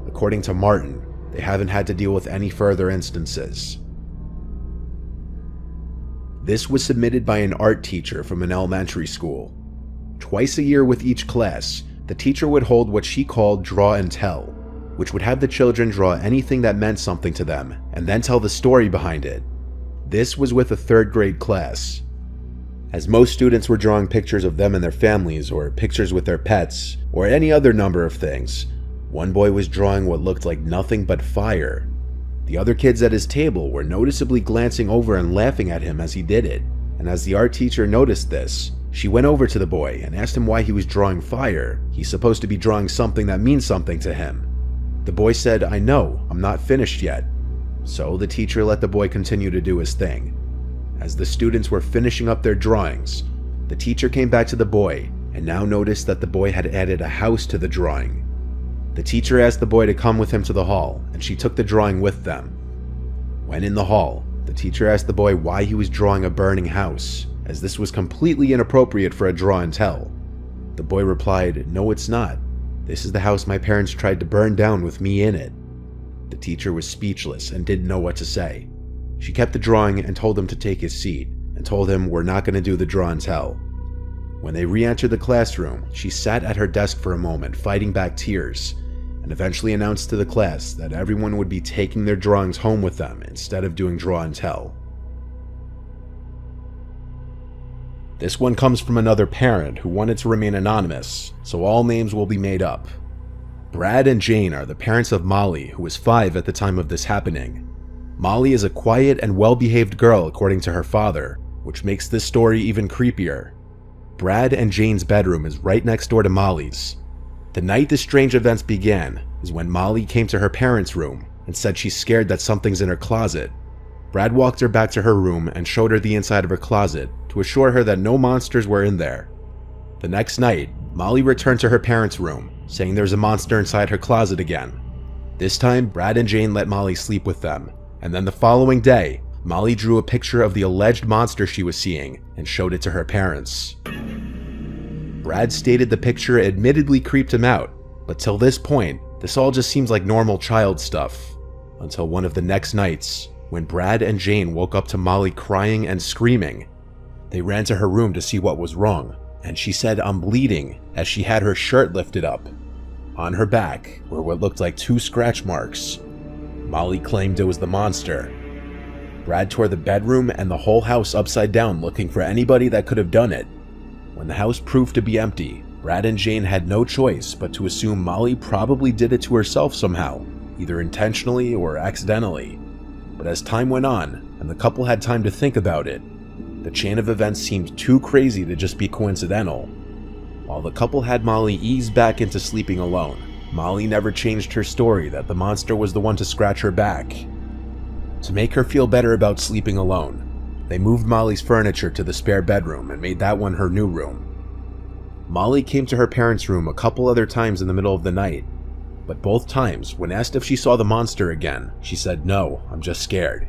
According to Martin, they haven't had to deal with any further instances. This was submitted by an art teacher from an elementary school. Twice a year with each class, the teacher would hold what she called draw and tell, which would have the children draw anything that meant something to them and then tell the story behind it. This was with a 3rd grade class. As most students were drawing pictures of them and their families, or pictures with their pets, or any other number of things, one boy was drawing what looked like nothing but fire. The other kids at his table were noticeably glancing over and laughing at him as he did it, and as the art teacher noticed this, she went over to the boy and asked him why he was drawing fire. He's supposed to be drawing something that means something to him. The boy said, "I know, I'm not finished yet." So the teacher let the boy continue to do his thing. As the students were finishing up their drawings, the teacher came back to the boy and now noticed that the boy had added a house to the drawing. The teacher asked the boy to come with him to the hall, and she took the drawing with them. When in the hall, the teacher asked the boy why he was drawing a burning house, as this was completely inappropriate for a draw and tell. The boy replied, "No, it's not. This is the house my parents tried to burn down with me in it." The teacher was speechless and didn't know what to say. She kept the drawing and told him to take his seat, and told him we're not going to do the draw and tell. When they re-entered the classroom, she sat at her desk for a moment, fighting back tears, and eventually announced to the class that everyone would be taking their drawings home with them instead of doing draw and tell. This one comes from another parent who wanted to remain anonymous, so all names will be made up. Brad and Jane are the parents of Molly, who was 5 at the time of this happening. Molly is a quiet and well-behaved girl according to her father, which makes this story even creepier. Brad and Jane's bedroom is right next door to Molly's. The night the strange events began is when Molly came to her parents' room and said she's scared that something's in her closet. Brad walked her back to her room and showed her the inside of her closet to assure her that no monsters were in there. The next night, Molly returned to her parents' room, saying there's a monster inside her closet again. This time, Brad and Jane let Molly sleep with them, and then the following day, Molly drew a picture of the alleged monster she was seeing and showed it to her parents. Brad stated the picture admittedly creeped him out, but till this point, this all just seems like normal child stuff. Until one of the next nights, when Brad and Jane woke up to Molly crying and screaming. They ran to her room to see what was wrong, and she said, "I'm bleeding," as she had her shirt lifted up. On her back were what looked like 2 scratch marks. Molly claimed it was the monster. Brad tore the bedroom and the whole house upside down looking for anybody that could have done it. When the house proved to be empty, Brad and Jane had no choice but to assume Molly probably did it to herself somehow, either intentionally or accidentally. But as time went on, and the couple had time to think about it, the chain of events seemed too crazy to just be coincidental. While the couple had Molly ease back into sleeping alone, Molly never changed her story that the monster was the one to scratch her back. To make her feel better about sleeping alone, they moved Molly's furniture to the spare bedroom and made that one her new room. Molly came to her parents' room a couple other times in the middle of the night, but both times, when asked if she saw the monster again, she said, "No, I'm just scared."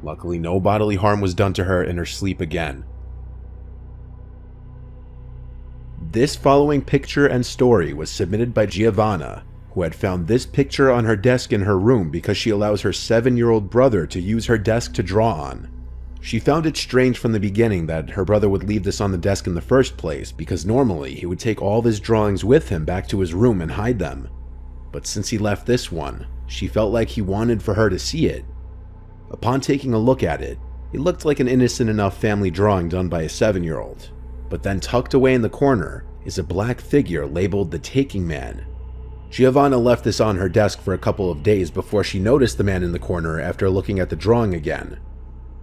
Luckily, no bodily harm was done to her in her sleep again. This following picture and story was submitted by Giovanna, who had found this picture on her desk in her room because she allows her 7-year-old brother to use her desk to draw on. She found it strange from the beginning that her brother would leave this on the desk in the first place, because normally he would take all of his drawings with him back to his room and hide them. But since he left this one, she felt like he wanted for her to see it. Upon taking a look at it, it looked like an innocent enough family drawing done by a 7-year-old. But then tucked away in the corner is a black figure labeled the Taking Man. Giovanna left this on her desk for a couple of days before she noticed the man in the corner after looking at the drawing again.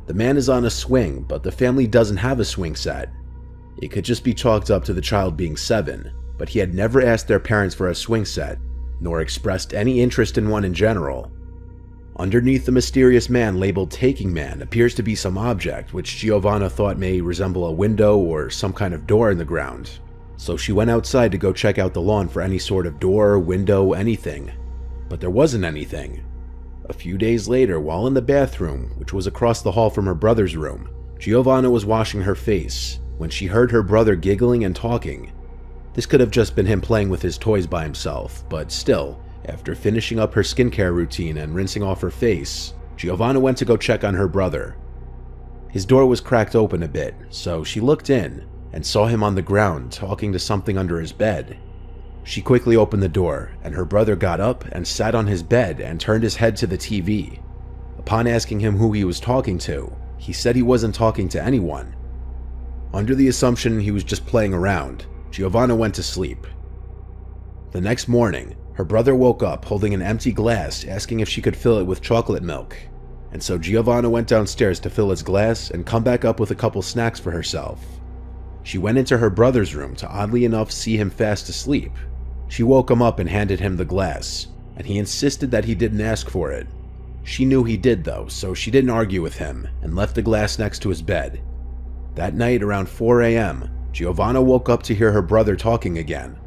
The man is on a swing, but the family doesn't have a swing set. It could just be chalked up to the child being 7, but he had never asked their parents for a swing set, nor expressed any interest in one in general. Underneath the mysterious man labeled Taking Man appears to be some object which Giovanna thought may resemble a window or some kind of door in the ground. So she went outside to go check out the lawn for any sort of door, window, anything. But there wasn't anything. A few days later, while in the bathroom, which was across the hall from her brother's room, Giovanna was washing her face when she heard her brother giggling and talking. This could have just been him playing with his toys by himself, but still, after finishing up her skincare routine and rinsing off her face, Giovanna went to go check on her brother. His door was cracked open a bit, so she looked in and saw him on the ground talking to something under his bed. She quickly opened the door, and her brother got up and sat on his bed and turned his head to the TV. Upon asking him who he was talking to, he said he wasn't talking to anyone. Under the assumption he was just playing around, Giovanna went to sleep. The next morning, her brother woke up holding an empty glass, asking if she could fill it with chocolate milk. And so Giovanna went downstairs to fill his glass and come back up with a couple snacks for herself. She went into her brother's room to oddly enough see him fast asleep. She woke him up and handed him the glass, and he insisted that he didn't ask for it. She knew he did though, so she didn't argue with him and left the glass next to his bed. That night around 4 a.m., Giovanna woke up to hear her brother talking again.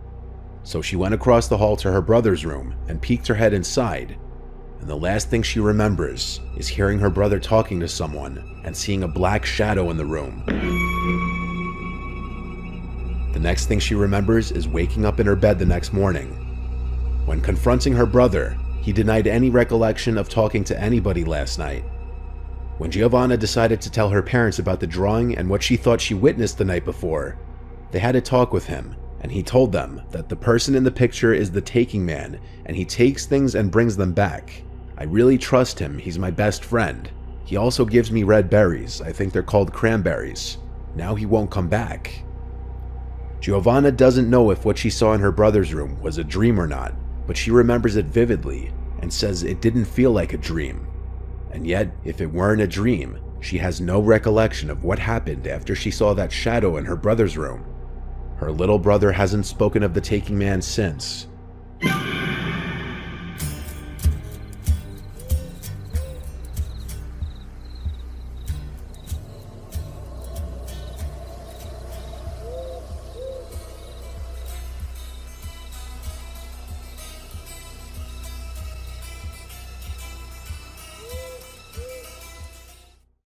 So she went across the hall to her brother's room and peeked her head inside. And the last thing she remembers is hearing her brother talking to someone and seeing a black shadow in the room. The next thing she remembers is waking up in her bed the next morning. When confronting her brother, he denied any recollection of talking to anybody last night. When Giovanna decided to tell her parents about the drawing and what she thought she witnessed the night before, they had a talk with him, and he told them that the person in the picture is the taking man, and he takes things and brings them back. I really trust him, he's my best friend. He also gives me red berries, I think they're called cranberries. Now he won't come back. Giovanna doesn't know if what she saw in her brother's room was a dream or not, but she remembers it vividly and says it didn't feel like a dream. And yet, if it weren't a dream, she has no recollection of what happened after she saw that shadow in her brother's room. Her little brother hasn't spoken of the taking man since.